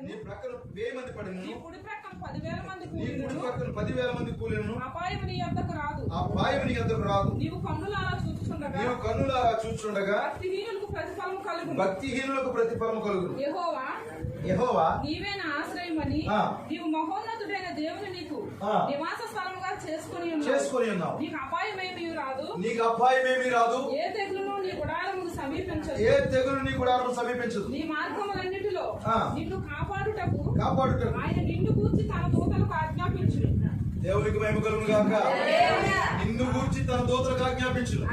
నీ ప్రక్కన 1000 మంది పడినను, నీ కుడి ప్రక్కన 10,000 మంది నీ కుడి కూలినను, ప్రక్కన 10,000 మంది కూలినను, అపాయం నీ యొద్దకు రాదు. అపాయం నీ యొద్దకు రాదు. నీవు కన్నులారా చూచుచుండగా, నీవు కన్నులారా చూచుచుండగా భక్తిహీనులకు ప్రతిఫలం కలుగును. భక్తిహీనులకు ప్రతిఫలం కలుగును. యెహోవా నీవే నా ఆశ్రయమని ఆ. నీవు మహోన్నతుడైన దేవుని నీకు ఆ. నివాస స్థలముగా చేసుకొని ఉన్నావు. నీకు అపాయమేమీ రాదు. నీకు అపాయమేమీ రాదు. ఏ తెగులును నీ గుడారమును సమీపించదు. ఏ తెగులు నీ గుడారమును సమీపించదు. నీ మార్గములన్నిటిలో ఆ. నిన్ను కాపాడుటకు ఆయన నిన్ను గూర్చి తన దూతలకు ఆజ్ఞాపించును. దేవునికి మహిమ కలుగును గాక. నిన్ను గూర్చి తన దూతలకు ఆజ్ఞాపించును.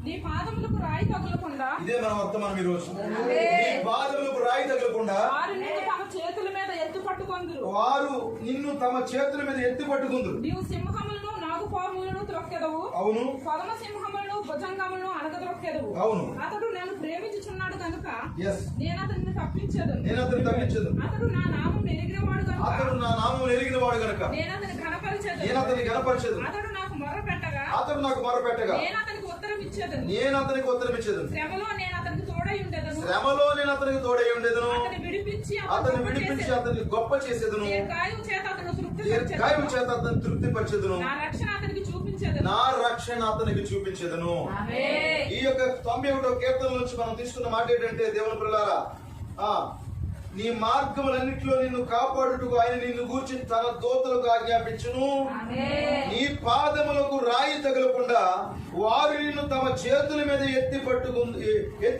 నీ పాదములకు రాయి తగులకుండా, ఇదే మన వర్తమానం ఈ రోజు. నీ పాదములకు రాయి తగలకుండా వారు నిన్ను తమ చేతుల మీద ఎత్తు పట్టుకొందురు. వారు నిన్ను తమ చేతుల మీద ఎత్తి పట్టుకుందురు. నీవు సింహములను నాగుపాములను త్రొక్కెదవు. అవును. కొదమ సింహములను భుజంగములను అనగద్రొక్కెదవు. అవును. అతడు నన్ను ప్రేమించుచున్నాడు కనుక నేను అతన్ని తప్పించేదను. అతడు నా నామం ఎరిగినవాడు కనుక నేను అతన్ని ఘనపరిచేదను. అతడు నాకు మొరపెట్టగా నేను అతనికి ఉత్తరం ఇచ్చేదను. శ్రమలో నేను అతనికి తోడై ఉండేదను. అతన్ని విడిపించి అతన్ని గొప్ప చేసేదను. దీర్ఘాయువు చేత అతను తృప్తిపరిచేదను. నా రక్షణ అతనికి చూపించేదను. ఈ యొక్క 91వ కీర్తన నుంచి మనం తీసుకున్న మాట ఏంటంటే, దేవుని పిల్లారా, నీ మార్గములన్నిటిలో నిన్ను కాపాడుటకు ఆయన నిన్ను గూర్చి తన దూతలకు ఆజ్ఞాపించును. నీ పాదములకు రాయి తగలకుండా వారు నిన్ను తమ చేతుల మీద ఎత్తి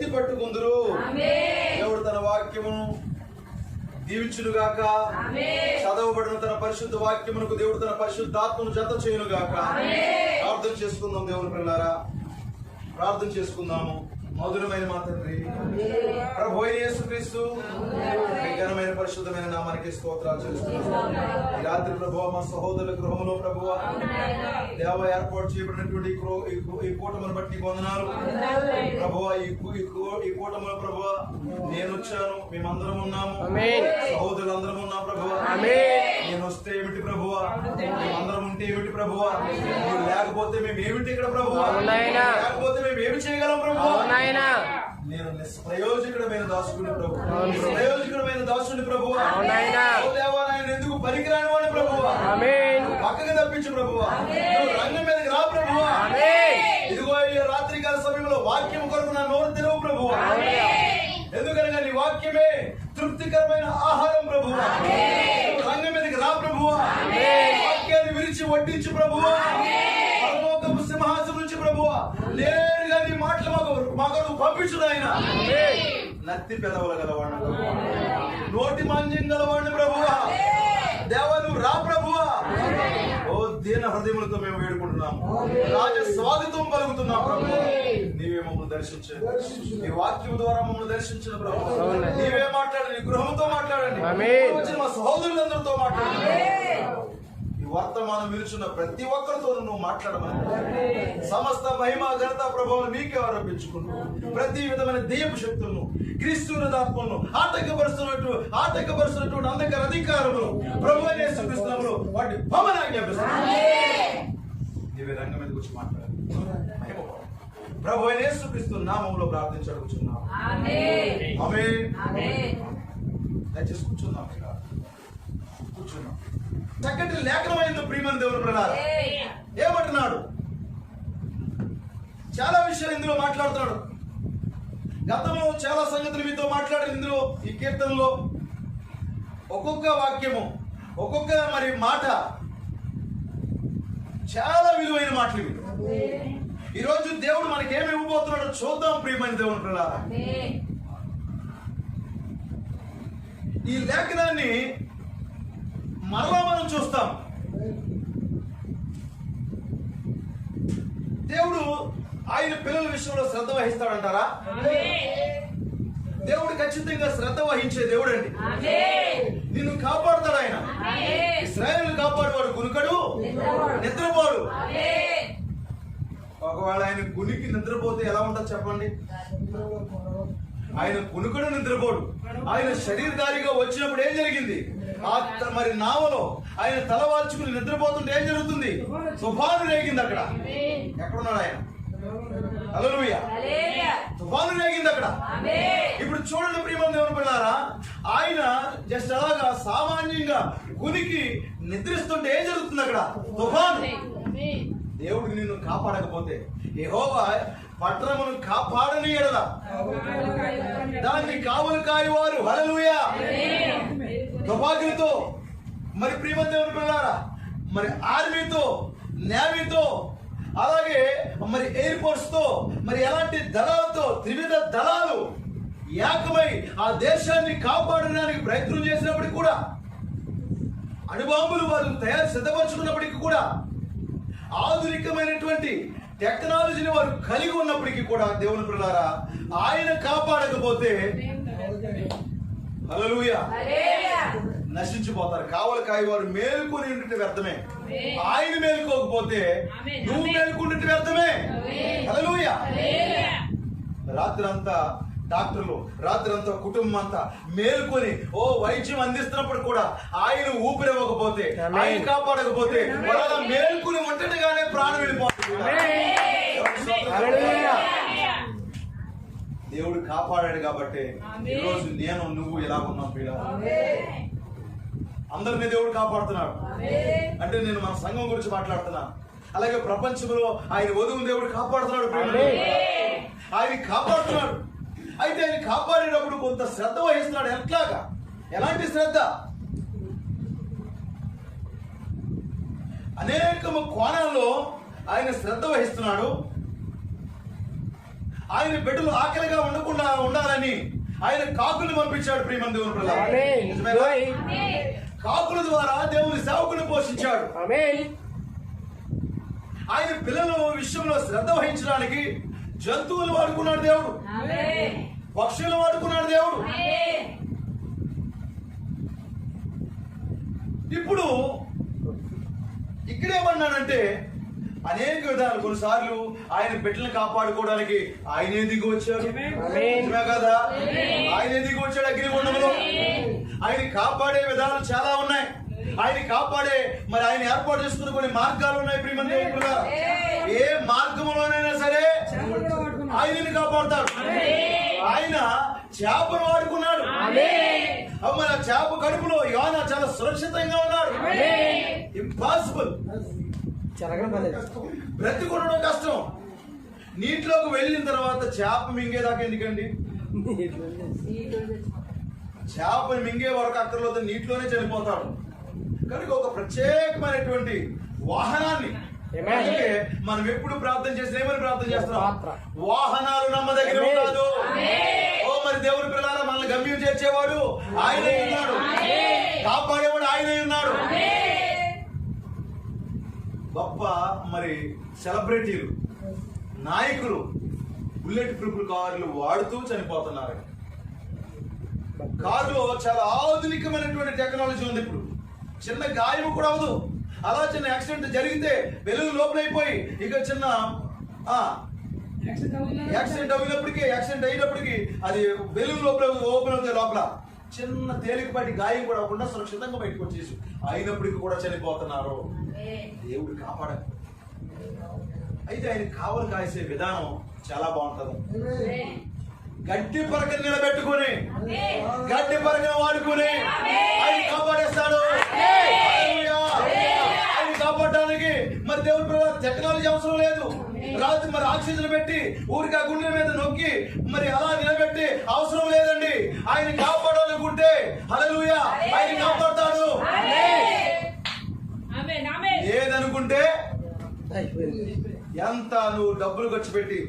పట్టుకుందురు. దేవుడు తన వాక్యమును దీవించును గాక. చదవబడిన తన పరిశుద్ధ వాక్యమునకు దేవుడు తన పరిశుద్ధాత్మను జత చేయును గాక. ప్రార్థన చేసుకుందాం. దేవుని పిల్లారా, ప్రార్థన చేసుకుందాము. మధురమైన మా తండ్రి, ప్రభు అయిన యేసుక్రీస్తు ఘనమైన పరిశుద్ధమైన నామానికి స్తోత్రాలు చేస్తున్నాము. ఈ రాత్రి ప్రభువా, మా సహోదరుల గృహంలో ప్రభువా, దేవ ఏర్పాటు చేయబడినటువంటి ఈ కూటమిని బట్టి వందనాలు ప్రభువా. ఈ కూటమిలో ప్రభువా నేను వచ్చాను, మేమందరం ఉన్నాము, సహోదరులందరం ఉన్నాం ప్రభువా. నేను వస్తే ఏమిటి ప్రభువా, మేమందరం ఉంటే ఏమిటి ప్రభువా, మీరు లేకపోతే మేము ఏమిటి ఇక్కడ ప్రభువా, లేకపోతే మేము ఏమి చేయగలం ప్రభువా. నేను నిష్ప్రయోజకుడమైన దాసుకుని ప్రభు, నిష్ప్రయోజకుడమైన దాసుని ప్రభువా. దేవా, నేను ఎందుకు పనికిరాని వాడిని ప్రభువా, పక్కకు తప్పించు ప్రభువా, నువ్వు రంగం మీదకి రా ప్రభువా. ఇదిగో ఈ రాత్రికాల సమయంలో వాక్యం కొరకు నా నోరు తెరవు ప్రభువా. ఎందుకనగా నీ వాక్యమే తృప్తికరమైన ఆహారం ప్రభువా. రంగం మీదకి రా ప్రభువా. వాక్యాన్ని విరిచి వడ్డించు ప్రభువా. పరలోకపు సింహాసనం నుంచి ప్రభువా నేరుగా నీ మాటలు మాకు పంపించు ఆయన. నత్తి పెదవుల గలవాడిని ప్రభువా, నోటి మాంద్యం గలవాడిని ప్రభువా. దేవా, నువ్వు రా ప్రభువా. ఓ దీన హృదయములతో మేము వేడుకుంటున్నాము, రాజ స్వాగతం పలుకుతున్నాం ప్రభువా. నీవే మమ్మల్ని దర్శించండి, నీ వాక్యం ద్వారా మమ్మల్ని దర్శించిన ప్రభువా. నీవే మాట్లాడండి, నీ గృహంతో మాట్లాడండి, వచ్చిన మా సహోదరులందరితో మాట్లాడండి. వర్తమానం విలుచున్న ప్రతి ఒక్కరితో నువ్వు మాట్లాడమని సమస్త మహిమ ఘనత ప్రభావం నీకే ఆరోపించుకుంటూ ప్రతి విధమైన దెయ్యపు శక్తులను, క్రీస్తుని ఆత్మలను ఆటంకపరుస్తున్నటువంటి అంధకార అధికారములు ప్రభువైన యేసుక్రీస్తునామములో వాటి భవనాన్ని ఆజ్ఞాపిస్తున్నాను. నీవే రంగం మీద కూర్చొని మాట్లాడాలి. ప్రభువైన యేసుక్రీస్తు నామములో ప్రార్థించడుచున్నాము. ఆమేన్. దయచేసి కూర్చున్నాం. చక్కటి లేఖనమైంది ప్రియమైన దేవుని ప్రజలారా. ఏమంటున్నాడు? చాలా విషయాలు ఇందులో మాట్లాడుతున్నాడు. గతంలో చాలా సంగతులు మీతో మాట్లాడారు. ఇందులో ఈ కీర్తనలో ఒక్కొక్క వాక్యము, ఒక్కొక్క మాట చాలా విలువైన మాటలు ఇవి. ఈరోజు దేవుడు మనకేమి ఇవ్వబోతున్నాడో చూద్దాం ప్రియమైన దేవుని ప్రజలారా. ఈ లేఖనాన్ని మరలా మనం చూస్తాం. దేవుడు ఆయన పిల్లల విషయంలో శ్రద్ధ వహిస్తాడంటారా? దేవుడు ఖచ్చితంగా శ్రద్ధ వహించే దేవుడు అండి. నిన్ను కాపాడుతాడు ఆయన. ఇశ్రాయేలును కాపాడువాడు కునుకడు, నిద్రపోడు. ఒకవేళ ఆయన కునికి నిద్రపోతే ఎలా ఉంటుంది చెప్పండి? ఆయన కునుకడు, నిద్రపోడు. ఆయన శరీరధారిగా వచ్చినప్పుడు ఏం జరిగింది? మరి నావలో ఆయన తలవాల్చుకుని నిద్రపోతుంటే ఏం జరుగుతుంది? తుఫాను రేగింది అక్కడ. ఎక్కడున్నాడు ఆయన? హల్లెలూయా. తుఫాను రేగింది అక్కడ. ఇప్పుడు చూడండి ప్రియమైన దేవుని పిల్లారా, ఆయన జస్ట్ అలాగా సామాన్యంగా కునికి నిద్రిస్తుంటే ఏం జరుగుతుంది అక్కడ? తుఫాను. దేవుడు నిన్ను కాపాడకపోతే, యెహోవా పట్టణమును కాపాడని ఎడల దాన్ని కావలు కాయవారు హల్లెలూయా తుపాకులతో, మరి ప్రియమైన దేవుని పిల్లారా, మరి ఆర్మీతో, నేవీతో, అలాగే మరి ఎయిర్ ఫోర్స్ తో, మరి ఎలాంటి దళాలతో, త్రివిధ దళాలు ఏకమై ఆ దేశాన్ని కాపాడడానికి ప్రయత్నం చేసినప్పటికీ కూడా, అణుబాంబులు వారు సిద్ధపరచుకున్నప్పటికీ కూడా, ఆధునికమైనటువంటి టెక్నాలజీని వారు కలిగి ఉన్నప్పటికీ కూడా దేవుని పిల్లారా, ఆయన కాపాడకపోతే హల్లెలూయా నశించిపోతారు. కావలి కాయవారు మేలుకొని ఉంటే వ్యర్థమే. ఆయన మేలుకోకపోతే నువ్వు మేలుకుంటే వ్యర్థమే. హల్లెలూయా. రాత్రంతా డాక్టర్లు, రాత్రంతా కుటుంబం అంతా మేలుకొని వైద్యం అందిస్తున్నప్పుడు కూడా ఆయన ఊపిరివ్వకపోతే, ఆయన కాపాడకపోతే వాళ్ళ మేలుకుని ఉంటగానే ప్రాణం వెళ్ళిపోతుంది. దేవుడు కాపాడాడు కాబట్టి ఈరోజు నేను నువ్వు ఎలా ఉన్నాం పిల్ల. అందరినీ దేవుడు కాపాడుతున్నాడు. అంటే నేను మన సంఘం గురించి మాట్లాడుతున్నా. అలాగే ప్రపంచంలో ఆయన వధువుని దేవుడు కాపాడుతున్నాడు. ఆయన కాపాడుతున్నాడు. అయితే ఆయన కాపాడేటప్పుడు కొంత శ్రద్ధ వహిస్తున్నాడు. ఎట్లాగా? ఎలాంటి శ్రద్ధ? అనేక కోణాల్లో ఆయన శ్రద్ధ వహిస్తున్నాడు. ఆయన బిడ్డలు ఆకలిగా ఉండకుండా ఉండాలని ఆయన కాకులు పంపించాడు. ప్రియమైన దేవుని పిల్లలు, కాకుల ద్వారా దేవుని సేవకుని పోషించాడు. ఆయన పిల్లల విషయంలో శ్రద్ధ వహించడానికి జంతువులు వాడుకున్నాడు దేవుడు, పక్షులు వాడుకున్నాడు దేవుడు. ఇప్పుడు ఇక్కడేమన్నాడంటే అనేక విధాలు, కొన్నిసార్లు ఆయన బిడ్డలను కాపాడుకోవడానికి ఆయనే దిగి వచ్చాడు. నిజమే కదా? ఆయనే దిగి వచ్చాడు అగ్నిగుండంలో. ఆయన కాపాడే విధాలు చాలా ఉన్నాయి. ఆయన కాపాడే మరి ఆయన ఏర్పాటు చేసుకున్న కొన్ని మార్గాలు ఉన్నాయి. ప్రియమైన దేవుని పిల్లలారా, ఏ మార్గంలోనైనా సరే ఆయనని కాపాడుతాడు. ఆయన చేపను వాడుకున్నాడు. మరి ఆ చేప కడుపులో యోనా చాలా సురక్షితంగా ఉన్నాడు. ఇంపాసిబుల్, బ్రతికొనడం కష్టం. నీటిలోకి వెళ్ళిన తర్వాత చేప మింగేదాకా ఎందుకండి? చేపని మింగే వరకు అక్కర్లో నీటిలోనే చనిపోతాడు. కనుక ఒక ప్రత్యేకమైనటువంటి వాహనాన్ని, అందుకే మనం ఎప్పుడు ప్రార్థన చేసిన ఏమని ప్రార్థన చేస్తున్నాం? వాహనాలు నమ్మదగిన కాదు. మరి దేవుని పిల్లల మనల్ని గమ్యం చేర్చేవాడు ఆయనే ఉన్నాడు, కాపాడేవాడు ఆయనే ఉన్నాడు. గొప్ప మరి సెలబ్రిటీలు, నాయకులు బుల్లెట్ ప్రూఫ్ కార్లు వాడుతూ చనిపోతున్నారు. కారులో చాలా ఆధునికమైనటువంటి టెక్నాలజీ ఉంది. ఇప్పుడు చిన్న గాయం కూడా అవదు. అలా చిన్న యాక్సిడెంట్ జరిగితే వెలుగు లోపలైపోయి ఇక చిన్న యాక్సిడెంట్ అయినప్పటికీ అది వెలుగు లోపల ఓపెన్ అవుతాయి. లోపల చిన్న తేలికపాటి గాయం కూడా అవ్వకుండా సురక్షితంగా బయటకు వచ్చేసి అయినప్పటికీ కూడా చనిపోతున్నారు. దేవుడు కాపాడ. అయితే ఆయన కావలి కాసే విధానం చాలా బాగుంటది. గడ్డి పరకను నిలబెట్టుకుని, గడ్డి పరకను వాడుకుని ఆయన కాపాడేస్తాడు. ఆయన కాపాడడానికి మరి దేవుడు టెక్నాలజీ అవసరం లేదు. రాత్రి మరి ఆక్సిజన్ పెట్టి ఊరికి ఆ గుండెల మీద నొక్కి మరి అలా నిలబెట్టి అవసరం లేదండి. ఆయన కాపాడాలనుకుంటే హల్లెలూయా ఆయన కాపాడతాడు. ఏదనుకుంటే ఎంత నువ్వు డబ్బులు ఖర్చు పెట్టి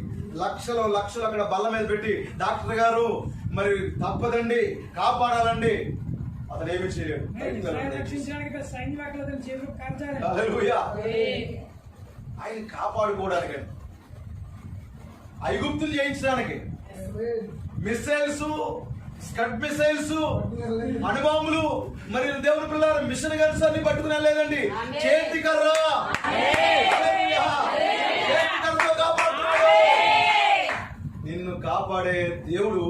లక్షలు అక్కడ బల్ల మీద పెట్టి డాక్టర్ గారు మరి తప్పదండి కాపాడాలండి, అతను ఏమి చేయలేడు. ఆయన కాపాడుకోవడానికి, ఐగుప్తులు చేయించడానికి మిసైల్స్, స్కడ్ మిసైల్స్, అణుబాంబులు, మరి దేవుని పిల్లలు మిషన్ గన్స్ అన్ని పట్టుకుని వెళ్ళలేదండి. చేతి కర్రతో కాపాడుతున్నాడు. నిన్ను కాపాడే దేవుడు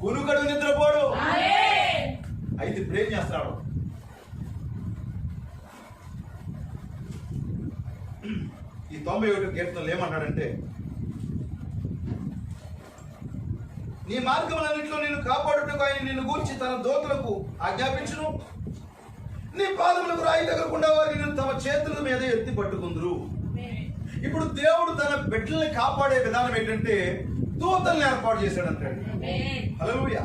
కునుకడు నిద్రపోడు. అయితే ఇప్పుడు ఏం చేస్తున్నాడు? ఈ 91 కీర్తనలు ఏమన్నాడంటే, నీ మార్గములన్నింటిలో నిన్ను కాపాడుటకు ఆయన నిన్ను గూర్చి తన దూతలకు ఆజ్ఞాపించును. నీ పాదములకు రాయి తగలకుండా వారు నిన్ను తమ చేతుల మీద ఎత్తి పట్టుకుందరు. ఇప్పుడు దేవుడు తన బిడ్డల్ని కాపాడే విధానం ఏంటంటే దూతల్ని ఏర్పాటు చేశాడంటాడు. హల్లెలూయా.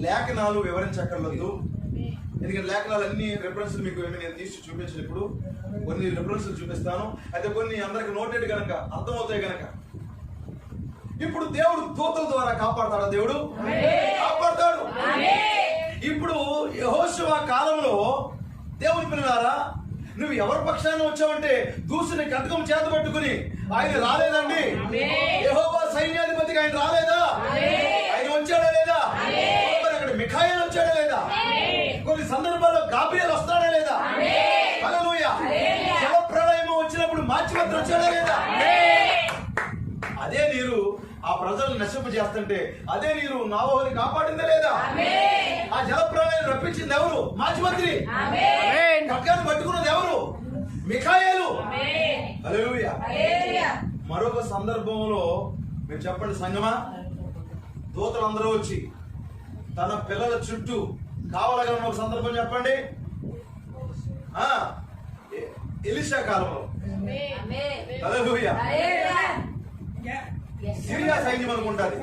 లేఖనాలు వివరించక్కర్లేదు, ఎందుకంటే లేఖనాలు అన్ని రెఫరెన్స్ మీకు నేను తీసి చూపించాను. ఇప్పుడు కొన్ని రెఫరెన్స్ చూపిస్తాను, అయితే కొన్ని అందరికి నోటెడ్ గనక అర్థమవుతాయి గనక. ఇప్పుడు దేవుడు దూతల ద్వారా కాపాడతాడా? దేవుడు కాపాడతాడు. ఇప్పుడు యెహోషువ కాలంలో దేవుని పిల్లలారా, నువ్వు ఎవరి పక్షాన వచ్చావంటే దూసుని కటకం చేత పట్టుకుని ఆయన రాలేదండి. యెహోవా సైన్యాధిపతికి ఆయన రాలేదా? ఆయన వచ్చాడా లేదా? మరి అక్కడ మిఖాయేలు వచ్చాడా లేదా? కొన్ని సందర్భాల్లో గాబ్రియల్ వస్తాడా లేదా? హల్లెలూయా. జల ప్రళయం వచ్చినప్పుడు మార్చిపత్ర వచ్చాడా లేదా? అదే నీరు ఆ ప్రజలను నశింప చేస్తుంటే అదే నీరు నావోహుని కాపాడిందా లేదా? ఆ జల ప్రళయం రప్పించింది ఎవరు? మాచిమంత్రి. ఖడ్గాన్ని పట్టుకున్నది ఎవరు? మిఖాయేలు. హల్లెలూయా. మరొక సందర్భంలో మీరు చెప్పండి సంగమా, దూతలందరూ వచ్చి తన పిల్లల చుట్టూ కావాలగల ఒక సందర్భం చెప్పండి. ఎలీషా కాలంలో హల్లెలూయా సిరియా సైన్యం అనుకుంటారు.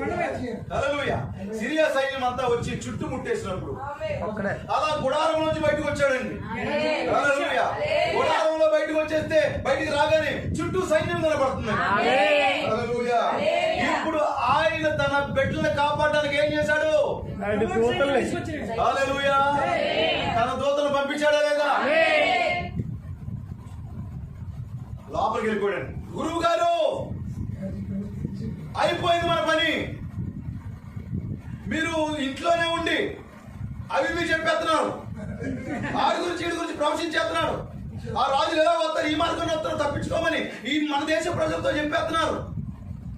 హల్లెలూయా. సిరియా సైన్యం అంతా వచ్చి చుట్టుముట్టేసినప్పుడు అలా గుడారం నుంచి బయటకు వచ్చాడండి. హల్లెలూయా. గుడారంలో బయటకు వచ్చేస్తే బయటికి రాగానే చుట్టూ సైన్యం నిలబడుతుంది. హల్లెలూయా. ఇప్పుడు ఆయన తన బిడ్డలను కాపాడడానికి ఏం చేశాడు? హల్లెలూయా. తన దూతను పంపించాడా లేదా? లోపలికి వెళ్ళిపోయాడు. గురువు గారు అయిపోయింది మన పని, మీరు ఇంట్లోనే ఉండి అవి మీరు చెప్పేస్తున్నారు, ఆడి గురించి ఈడి గురించి ప్రవచించేస్తున్నారు, ఆ రాజులు ఎలా వస్తారు, ఈ మార్గంలో వస్తారు తప్పించుకోమని ఈ మన దేశ ప్రజలతో చెప్పేస్తున్నారు.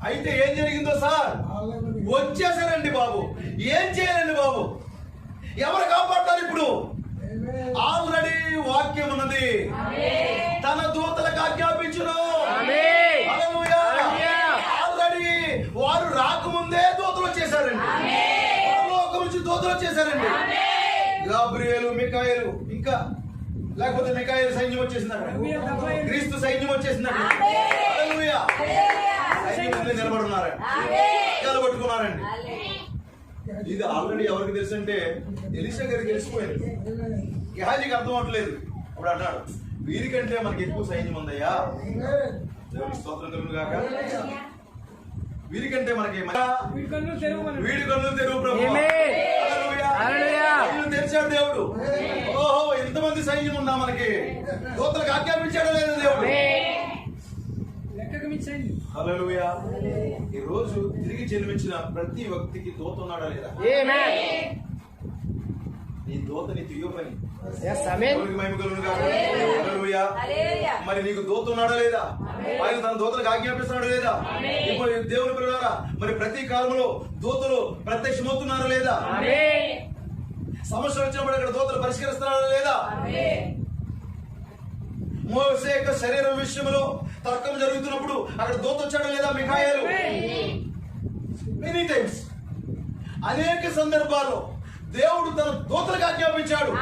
అయితే ఏం జరిగిందో సార్, వచ్చేసారండి బాబు. ఏం చేయాలండి బాబు? ఎవరు కాపాడతారు? ఇప్పుడు ఆల్రెడీ వాక్యం ఉన్నది, తన దూతలకు ఆజ్ఞాపించును. హల్లెలూయా. ఆల్రెడీ వారు రాకముందే దూతలు వచ్చేసారండి, పరలోకం నుంచి దూతలు వచ్చేసారండి. గాబ్రియేలు, మిఖాయేలు, ఇంకా లేకపోతే మిఖాయేలు సైన్యం వచ్చేసిందట, క్రీస్తు సైన్యం వచ్చేసిందట. హల్లెలూయా. సైన్యం ముందే నిలబడున్నారండి, నిలబట్టుకున్నారండి. ఇది ఆల్రెడీ ఎవరికి తెలుసు అంటే ఎలీషా గారికి తెలిసిపోయింది. గెహాజీకి అర్థం అవట్లేదు. అప్పుడు అన్నాడు, వీరికంటే మనకి ఎక్కువ సైన్యం ఉందయ్యా, దేవునికి స్తోత్రం కలుగును గాక. వీరికంటే మనకి వీడి కన్నులు తెరువు ప్రభువా. హల్లెలూయా. కన్నులు తెరిచాడు దేవుడు. ఓహో, ఇంతమంది సైన్యం ఉందా మనకి? దూతలకు ఆజ్ఞాపించాడు లేదా దేవుడు? హల్లెలూయా. ఈ రోజు తిరిగి జన్మించిన ప్రతి వ్యక్తికి దూత ఉన్నాడా లేదా? నీ దూత నీ తియ్య పని. మరి నీకు దూత ఉన్నాడా లేదా? ఆయన తన దూతలకు ఆజ్ఞాపిస్తున్నాడా లేదా? ఇప్పుడు దేవుని పిల్లలారా, మరి ప్రతి కాలంలో దూతలు ప్రత్యక్షమవుతున్నారా లేదా? సమస్య వచ్చినప్పుడు అక్కడ దూతలు పరిష్కరిస్తున్నారా లేదా? మోసే యొక్క శరీరం విషయంలో తర్కం జరుగుతున్నప్పుడు అక్కడ దూత వచ్చాడా లేదా? మిఖాయేలు. మెనీ టైమ్స్, అనేక సందర్భాల్లో దేవుడు తన దూతలకు ఆజ్ఞాపించాడు.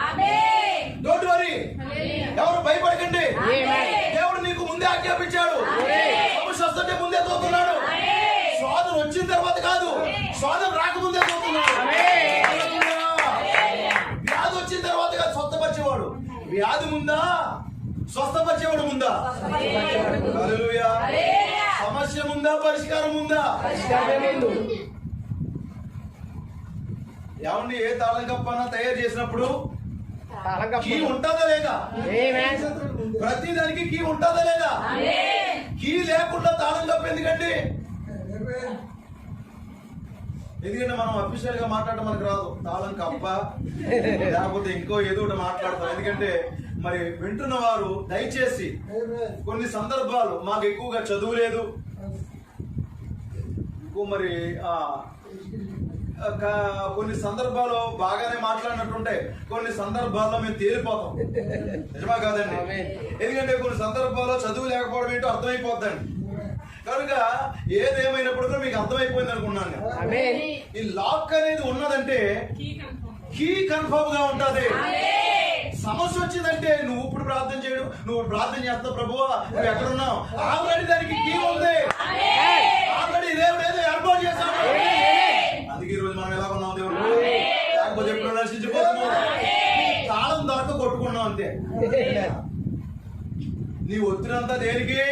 డోంట్ వరీ, ఎవరు భయపడకండి, దేవుడు నీకు ముందే ఆజ్ఞాపించాడు. సమస్య వస్తుంటే ముందే దూతున్నాడు. శోధన వచ్చిన తర్వాత కాదు, శోధన రాకముందే దూతున్నాడు. వ్యాధి వచ్చిన తర్వాత కాదు స్వస్థపరిచేవాడు, వ్యాధి ముందా స్వస్థపరిచేవాడు ముందా? హల్లెలూయా. సమస్య ముందా పరిష్కారం ముందా? ఏమండి, ఏ తాళం కప్పన్నా తయారు చేసినప్పుడు కీ ఉంటుందా లేదా? ప్రతి దానికి కీ ఉంటుందా లేదా? కీ లేకుండా తాళం కప్ప ఎందుకండి? ఎందుకంటే మనం అఫీషియల్ గా మాట్లాడడం మనకు రాదు. తాళం కప్ప లేకపోతే ఇంకో ఏదో ఒకటి మాట్లాడతాం. ఎందుకంటే మరి వింటున్న వారు దయచేసి, కొన్ని సందర్భాలు మాకు ఎక్కువగా చదువు లేదు, మరి కొన్ని సందర్భాల్లో బాగానే మాట్లాడినట్టుంటాయి, కొన్ని సందర్భాల్లో మేము తేలిపోతాం. నిజమా కాదండి? ఎందుకంటే కొన్ని సందర్భాల్లో చదువు లేకపోవడం ఏంటో అర్థమైపోద్దండి. కనుక ఏదేమైనప్పుడు కూడా మీకు అర్థమైపోయింది అనుకున్నాను నేను. ఈ లాక్ అనేది ఉన్నదంటే కీ కన్ఫర్మ్ గా ఉంటది. సమస్య వచ్చిందంటే నువ్వు ఇప్పుడు ప్రార్థన చేయడు, నువ్వు ప్రార్థన చేస్తావు ప్రభువా నువ్వు ఎక్కడున్నావు, ఆల్రెడీ దానికి కీ ఉంది, ఆల్రెడీ దేవుడు ఏదో ఏర్పాటు చేశాడు. అందుకే ఈ రోజు మనం ఎలా ఉన్నాం దేవుడు, లేకపోతే ఎప్పుడు నశించిపోతున్నావు, తాళం దొరక కొట్టుకున్నాం అంతే. నీ ఒత్తిడంతా దేనికి?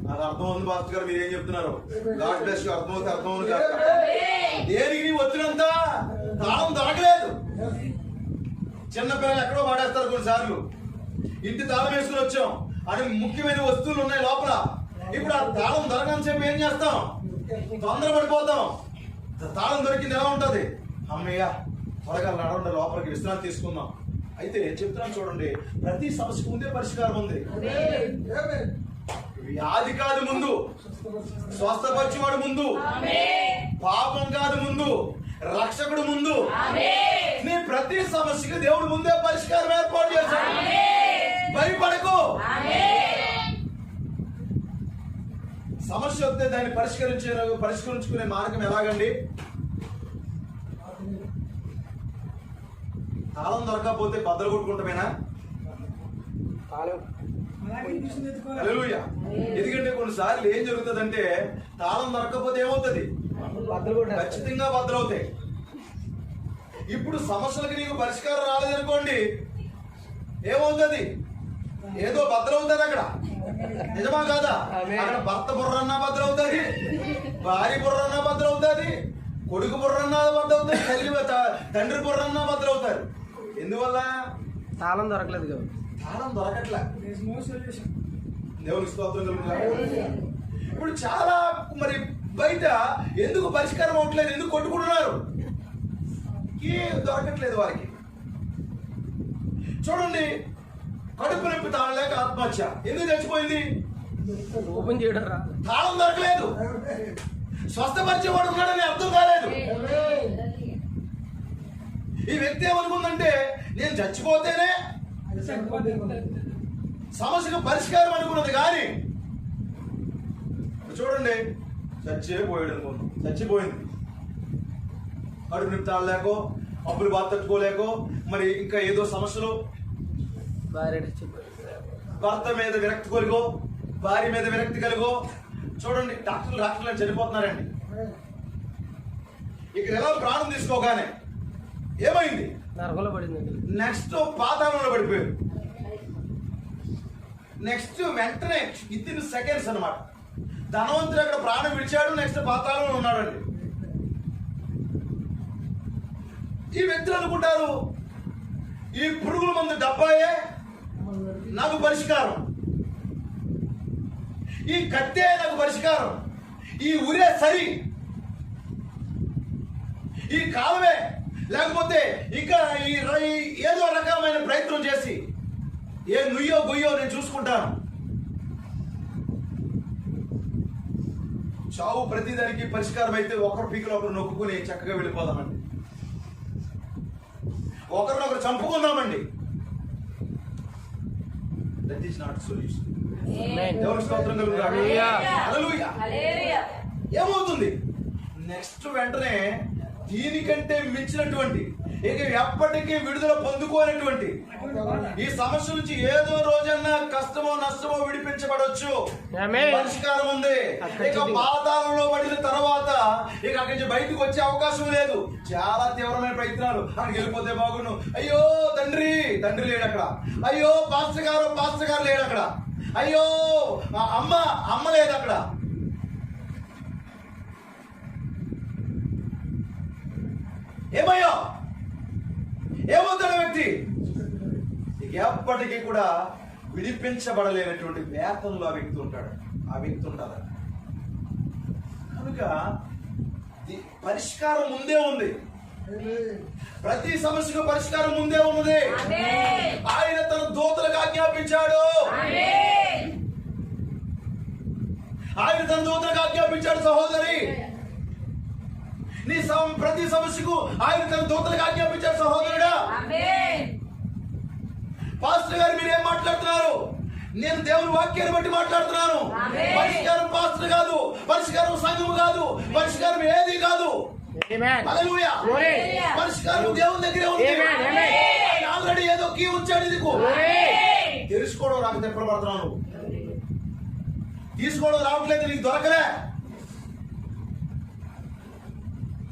నాకు అర్థం ఉంది పాస్టర్ గారు, మీరేం చెప్తున్నారు? God bless you. అర్థమవుతే అర్థమవును కాదు. దేనికి నీ ఒత్తిడంతా? తాళం దొరకలేదు. చిన్నపిల్లలు ఎక్కడో పాడేస్తారు కొన్నిసార్లు. ఇంటి తాళం వేసుకుని వచ్చాం అని ముఖ్యమైన వస్తువులు ఉన్నాయి లోపల. ఇప్పుడు ఆ తాళం దొరకని చెప్పి ఏం చేస్తాం? తొందరపడిపోతాం. తాళం దొరికింది ఎలా ఉంటది? అమ్మయ్య త్వరగా నడవండి, లోపలికి విశ్రాంతి తీసుకుందాం. అయితే చెప్తున్నాను చూడండి, ప్రతి సమస్యకు ముందే పరిష్కారం ఉంది. వ్యాధి కాదు ముందు, స్వస్థపరిచేవాడు ముందు, పాపం కాదు ముందు, రక్షకుడు ముందు. నీ ప్రతి సమస్యకి దేవుడు ముందే పరిష్కారం ఏర్పాటు చేశాడు. భయపడకు. సమస్య వస్తే దాన్ని పరిష్కరించుకునే మార్గం ఎలాగండి? తాళం దొరకకపోతే బద్దలు కొట్టుకుంటామేనా? హల్లెలూయా. ఎందుకంటే కొన్నిసార్లు ఏం జరుగుతుందంటే తాళం దొరకకపోతే ఏమవుతుంది? ఖచ్చితంగా బద్దలవుతాయి. ఇప్పుడు సమస్యలకు నీకు పరిష్కారం రాలేదనుకోండి, ఏమవుతుంది? ఏదో బద్దలవుతుంది అక్కడ. నిజమా కాదా? అక్కడ భర్త బుర్రన్నా బద్దలవుతుంది, భార్య బుర్రన్నా బద్దలవుతుంది, కొడుకు బుర్రన్నా బద్దలవుతుంది, తండ్రి బుర్రన్నా బద్దలవుతారు. ఎందువల్ల? తాళం దొరకలేదు కదా. తాళం దొరకట్లే. దేవునికి స్తోత్రం కలుగుతుంది. ఇప్పుడు చాలా మరి బయట ఎందుకు పరిష్కారం అవ్వట్లేదు? ఎందుకు కొట్టుకుంటున్నారు? దొరకట్లేదు వారికి. చూడండి, కడుపు నొప్పి తాళలేక ఆత్మహత్య. ఎందుకు చచ్చిపోయింది? ఓపెన్ చేయడం రా. తాళం దొరకలేదు. స్వస్థపరిచేవాడు ఉన్నాడని అర్థం కాలేదు. ఈ వ్యక్తి ఏమనుకుందంటే నేను చచ్చిపోతేనే సమస్యకు పరిష్కారం అనుకున్నది. కానీ చూడండి, చచ్చిపోయాడు అనుకున్నాం, చచ్చిపోయింది. కడుపు నొప్పి తాళలేకో, అప్పులు బాధ తట్టుకోలేకో, మరి ఇంకా ఏదో సమస్యలు, భర్త మీద విరక్తి కలిగో, భార్య మీద విరక్తి కలిగో. చూడండి, డాక్టర్లు చనిపోతున్నారండి. ఇక్కడ ఎలా ప్రాణం తీసుకోగానే ఏమైంది? నరకంలో పడిందండి. నెక్స్ట్ పాతాళంలో పడిపోయారు. నెక్స్ట్ వెంటనే విత్ ఇన్ సెకండ్స్ అన్నమాట. ధనవంతుడు అక్కడ ప్రాణం విడిచాడు, నెక్స్ట్ పాతాళంలో ఉన్నాడండి. ఈ వ్యక్తులు అనుకుంటారు ఈ పురుగుల మందు డబ్బాయే నాకు పరిష్కారం, ఈ కత్తే నాకు పరిష్కారం, ఈ ఉరే సరి, ఈ కాలమే, లేకపోతే ఇంకా ఏదో రకమైన ప్రయత్నం చేసి ఏ నుయ్యో గుయ్యో నేను చూసుకుంటాను. చావు ప్రతిదానికి పరిష్కారం అయితే ఒకరు పీకలు ఒకరు నొక్కుని చక్కగా వెళ్ళిపోదామండి, ఒకరినొకరు చంపుకుందామండి. That is not solution. దేవుని స్తోత్రం కలుగుగాక. హల్లెలూయా. ఏమవుతుంది నెక్స్ట్? వెంటనే దీనికంటే మించినటువంటి, ఇక ఎప్పటికీ విడుదల పొందుకోనటువంటి ఈ సమస్య నుంచి ఏదో రోజన్నా కష్టమో నష్టమో విడిపించబడవచ్చు. పరిష్కారం ఉంది. ఇక పాతాళంలో పడిన తర్వాత ఇక అక్కడి నుంచి బయటకు వచ్చే అవకాశం లేదు. చాలా తీవ్రమైన ప్రయత్నాలు, అక్కడికి వెళ్ళిపోతే బాగుండు, అయ్యో తండ్రి లేడు అక్కడ, అయ్యో పాస్టర్ గారు లేడు అక్కడ, అయ్యో అమ్మ లేదు అక్కడ. ఏమవుతాడు వ్యక్తి? ఎప్పటికీ కూడా విడిపించబడలేనటువంటి వేతంలో ఆ వ్యక్తి ఉంటాడు, ఆ వ్యక్తి ఉంటాడు. కనుక పరిష్కారం ముందే ఉంది. ప్రతి సమస్యకు పరిష్కారం ముందే ఉన్నది. ఆయన తన దూతలకు ఆజ్ఞాపించాడు. ఆయన తన దూతలకు ఆజ్ఞాపించాడు. సహోదరి, నీ ప్రతి సమస్యకు ఆయన తన దూతలకు ఆజ్ఞాపించాడు. సహోదరుడా, పాస్టర్ గారు మీరేం మాట్లాడుతున్నారు? నేను దేవుని వాక్యాన్ని బట్టి మాట్లాడుతున్నాను. పరిష్కారం పాస్టర్ కాదు, పరిష్కారం సంఘము కాదు, పరిష్కారం ఏది కాదు. హల్లెలూయా. పరిష్కారం దేవుని దగ్గరే ఉంది. ఆయన ఆల్రెడీ ఏదో కీ ఉంచాడు. ఇదిగో తెలుసుకోవడం నాకు తెప్పబడుతున్నాను, తీసుకోవడం రావట్లేదు, నీకు దొరకలే.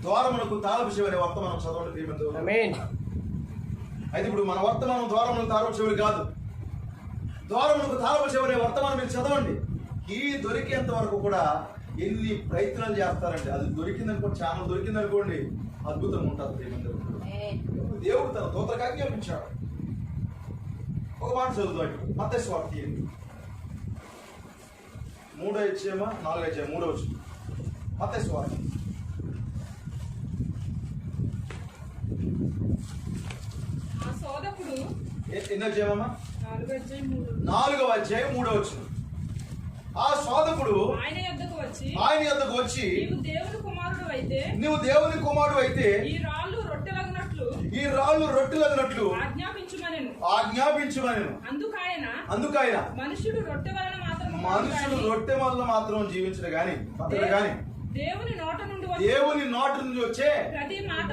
ద్వారమునకు తాళపు చెవి అనే వర్తమానం చదవండి ప్రియమంతో. అయితే ఇప్పుడు మన వర్తమానం ద్వారమునకు తాళపు చెవి కాదు, ద్వారమునకు తాళపు చెవి అనే వర్తమానం మీరు చదవండి. ఈ దొరికేంత వరకు కూడా ఎన్ని ప్రయత్నాలు చేస్తారండి. అది దొరికిందనుకోండి, ఛానల్ దొరికిందనుకోండి, అద్భుతంగా ఉంటుంది ప్రియమంతో. దేవుడు తన దూతలకు ఆజ్ఞాపించాడు. ఒక మాట చదువుతాడు మత్తయి సువార్త 3వ అధ్యాయమా 4వ అధ్యాయం 3వ వచనం. మత్తయి సువార్త ఆ శోధకుడు ఎన్నో అధ్యాయమా 4వ అధ్యాయం 3. 4వ అధ్యాయం 3వ వచనం. ఆ శోధకుడు ఆయన యొద్దకు వచ్చి నీవు దేవుని కుమారుడు అయితే ఈ రాళ్ళు రొట్టెలగినట్లు ఆజ్ఞాపించుమనెను. అందుకైన మనుషుడు రొట్టె వల్ల మాత్రం జీవించడు గాని దేవుని నోట నుండి వచ్చే ప్రతి మాట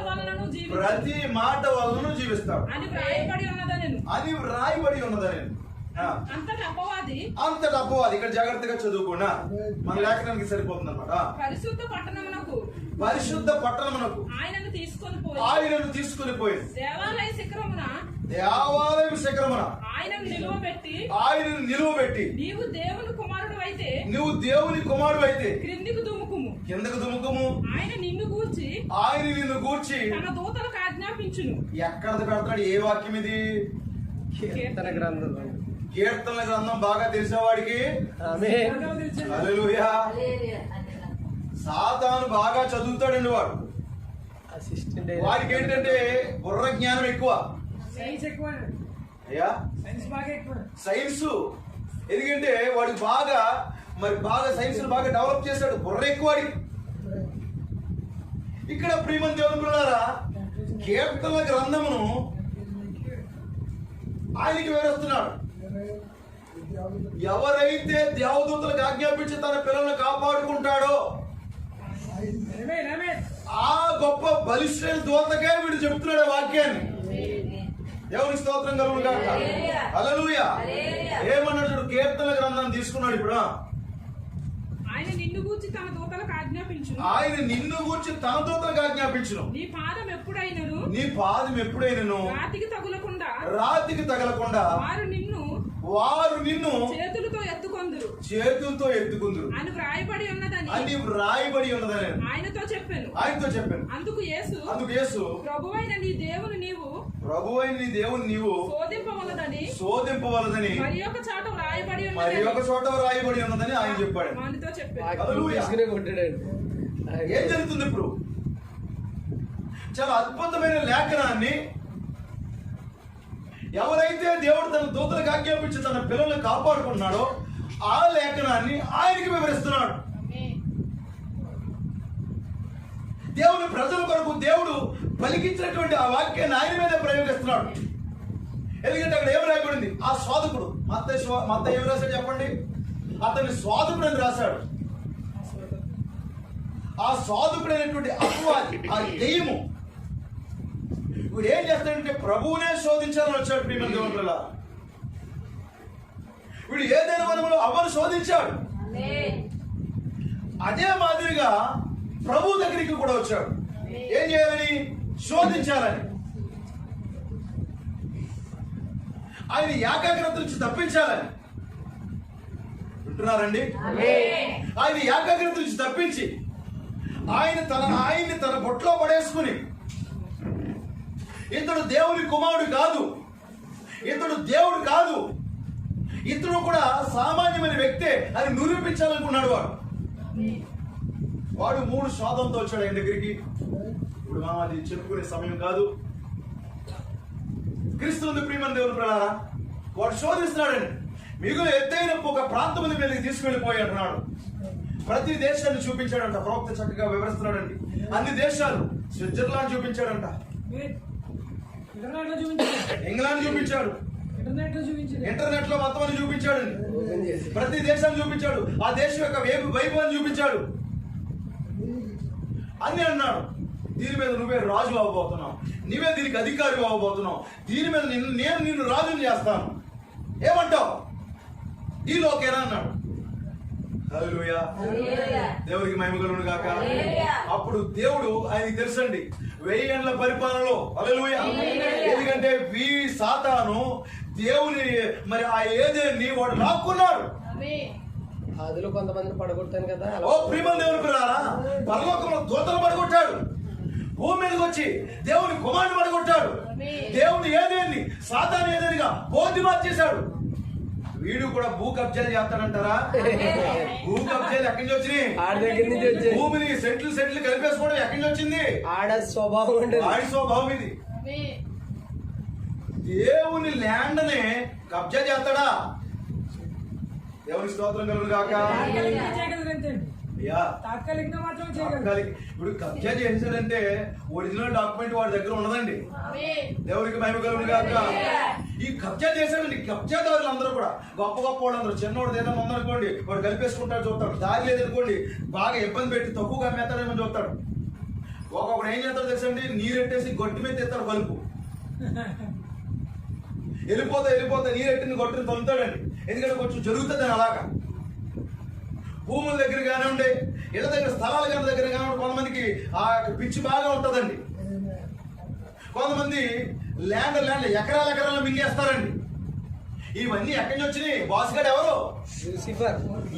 వలన జీవిస్తాడు అని వ్రాయబడి ఉన్నదని. అంతటి అపవాది ఇక్కడ జాగ్రత్తగా చదువుకున్నా మన లేఖనానికి సరిపోతుంది అనమాట. పరిశుద్ధ పట్టణమునకు ఆయనను తీసుకొని పోయి దేవాలయ శిఖరమున ఆయనను నిలువబెట్టి నీవు దేవుని కుమారుడు అయితే కిందకు దుముకుము ఆయన నిన్ను గూర్చి తన దూతలకు ఆజ్ఞాపించును. ఎక్కడ పెడతాడు? ఏ వాక్యం ఇది? కీర్తన గ్రంథం బాగా తెలిసేవాడికి హల్లెలూయా. సాతాను బాగా చదువుతాడండి వాడు. వాడికి ఏంటంటే బుర్ర జ్ఞానం ఎక్కువ, అయ్యా సైన్స్. ఎందుకంటే వాడికి బాగా సైన్స్ బాగా డెవలప్ చేశాడు, బుర్ర ఎక్కువ వాడికి. ఇక్కడ ప్రియమైన దేవుని పిల్లలారా, కీర్తన గ్రంథమును ఆయనకి వివరిస్తున్నాడు. ఎవరైతే దేవదూతలకు ఆజ్ఞాపించి తన పిల్లలను కాపాడుకుంటాడో ఆ గొప్ప బలిష్ఠైన దూతకే వీడు చెప్తున్నాడు వాక్యాన్ని. దేవుని స్తోత్రం కలుగును గాక. హల్లెలూయా. ఏమన్నాడు చూడు, కీర్తన గ్రంథాన్ని తీసుకున్నాడు. ఇప్పుడు ఆయన నిన్ను గూర్చి తన దూతలకు ఆజ్ఞాపించును. నీ పాదం ఎప్పుడైనను రాతికి తగలకుండా వారు నిన్ను చేతులతో ఎత్తుకొందురు అని వ్రాయబడి ఉన్నదని ఆయనతో చెప్పాను. అందుకు యేసు ప్రభువైన నీ దేవుని నీవు శోధింపవలదని మరి ఒక చోట వ్రాయబడి ఉన్నదని ఆయన చెప్పాడు. ఏం జరుగుతుంది ఇప్పుడు? చాలా అద్భుతమైన లేఖనాన్ని ఎవరైతే దేవుడు తన దూతలకు ఆజ్ఞాపించి తన పిల్లల్ని కాపాడుకుంటున్నాడో ఆ లేఖనాన్ని ఆయనకి వివరిస్తున్నాడు. దేవుని ప్రజల కొరకు దేవుడు పలికించినటువంటి ఆ వాక్యాన్ని ఆయన మీద ప్రయోగిస్తున్నాడు. ఎందుకంటే అక్కడ ఏం రాయబడింది? ఆ శోధకుడు మత్తయి ఏం రాశాడు చెప్పండి? అతని శోధకుడు అని రాశాడు. ఆ శోధకుడైనటువంటి అపవాది, ఆ దెయ్యము వీడు ఏం చేస్తాడంటే ప్రభువునే శోధించాలని వచ్చాడు. ప్రియమైన దేవుని పిల్లలారా, వీడు ఏదైనా వనములో అవ్వను శోధించాడు. అదే మాదిరిగా ప్రభు దగ్గరికి కూడా వచ్చాడు. ఏం చేయాలని? శోధించాలని, ఆయన ఏకాగ్రత నుంచి తప్పించాలని. వింటున్నారండి? ఆయన ఏకాగ్రత నుంచి తప్పించి ఆయన్ని తన బొట్లో పడేసుకుని ఇతడు దేవుని కుమారుడు కాదు, ఇతడు దేవుడు కాదు, ఇతడు కూడా సామాన్యమైన వ్యక్తే అని నిరూపించాలనుకున్నాడు. వాడు 3 శోధంతో వచ్చాడు ఆయన దగ్గరికి. ఇప్పుడు మనం అది చెప్పుకునే సమయం కాదు. క్రీస్తు ప్రియమైన దేవుని పిల్లలారా, వాడు శోధిస్తున్నాడండి. మిగులు ఎత్తైన ఒక ప్రాంతం మీదకి తీసుకెళ్లిపోయి అంటున్నాడు. ప్రతి దేశాన్ని చూపించాడంట. ప్రవక్త చక్కగా వివరిస్తున్నాడండి. అన్ని దేశాలు, స్విట్జర్లాండ్ చూపించాడంట, ఇంగ్లాండ్ చూపించాడు, ఇంటర్నెట్ లో మొత్తం అని చూపించాడు, ఓపెన్ చేసి ప్రతి దేశాన్ని చూపించాడు, ఆ దేశం యొక్క వైభవాన్ని చూపించాడు అని అన్నాడు. దీని మీద నువ్వే రాజు అవ్వబోతున్నావు, నువ్వే దీనికి అధికారి అవ్వబోతున్నావు, దీని మీద నేను నిన్ను రాజుని చేస్తాను, ఏమంటావు ఈలోకేనా అన్నాడు. హల్లెలూయా, దేవుడికి మహిమ కలుగును గాక. అప్పుడు దేవుడు ఆయనకి తెలుసండి 1000 ఏళ్ల పరిపాలనలో, హల్లెలూయా, ఎందుకంటే సాతాను దేవుని మరి ఆ ఏదేని వాడు లాక్కున్నాడు. ఆదిలో కొంతమందిని పడగొట్టాను కదా ఓ ప్రియమైన దేవుని పిల్లారా, పరలోకంలో దూతలు పడగొట్టాడు, భూమి మీదకి వచ్చి దేవుని కుమారుని పడగొట్టాడు, దేవుని ఏదేని సాతాను ఏదేనిగా బోధి మార్చేశాడు. వీడు కూడా భూ కబ్జాలు చేస్తాడంటారా? భూ కబ్జాలు ఎక్కడి నుంచి వచ్చినాయి? ఆడ దగ్గర నుంచి వచ్చేది. భూమిని సెంట్లు కలిపేసుకోవడం ఎక్కడి నుంచి వచ్చింది? ఆడ స్వభావం ఉండేది. ఆడి స్వభావం ఇది. దేవుని ల్యాండ్ ని కబ్జా చేస్తాడా? దేవుని స్తోత్రం కలుగును గాక. తాత్కాలికంగా మాత్రం చేయగలరు. తాత్కాలిక. ఇప్పుడు కబ్జా చేశాడంటే ఒరిజినల్ డాక్యుమెంట్ వాడి దగ్గర ఉండదండి. దేవునికి మహిమ కలుగును గాక. ఈ కబ్జా చేశాడండి, కబ్జాదారులు అందరూ కూడా గొప్ప గొప్ప వాళ్ళందరూ, చిన్నోడు ఏదైనా ఉందనుకోండి వాడు కలిపేసుకుంటాడు చూస్తాడు, దారి లేదనుకోండి బాగా ఇబ్బంది పెట్టి తక్కువగా అమ్మేస్తాడేమో చూస్తాడు. ఒక్కొక్కడు ఏం చేస్తాడు తెలుసండి, నీరెట్టేసి గొట్టు మీద తెస్తాడు కలుపు, వెళ్ళిపోతా నీరెట్టిని గొట్టుని తొలుతాడండి. ఎందుకంటే కొంచెం జరుగుతుంది అని అలాగా. భూముల దగ్గర కానివ్వండి, ఇళ్ళ దగ్గర స్థలాల దగ్గర కానివ్వండి, కొంతమందికి ఆ పిచ్చి బాగా ఉంటుందండి. కొంతమంది ల్యాండ్ ఎకరాలు మింగేస్తారండి. ఇవన్నీ ఎక్కడి నుంచి వచ్చినాయి? బాస్ గారు ఎవరు?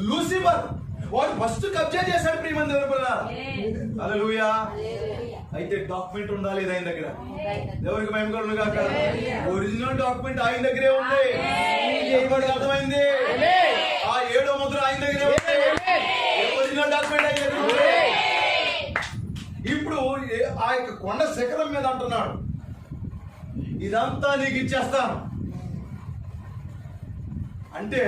లూసిఫర్. వాడు ఫస్ట్ కబ్జా చేశాడు ప్రియమైన దేవుని పిల్లారా. హల్లెలూయా. అయితే డాక్యుమెంట్ ఉండాలి ఆయన దగ్గర. దేవునికి మహిమ కలుగును గాక. ఒరిజినల్ డాక్యుమెంట్ ఆయన దగ్గరే ఉంది. అర్థమైంది? ఆ 7వ ముద్ర ఆయన దగ్గరే ఉంది. ఒరిజినల్ డాక్యుమెంట్ ఆయన దగ్గర ఉంది. ఇప్పుడు ఆ యొక్క కొండ శిఖరం మీద అంటున్నాడు, ఇదంతా నీకు ఇచ్చేస్తాను అంటే.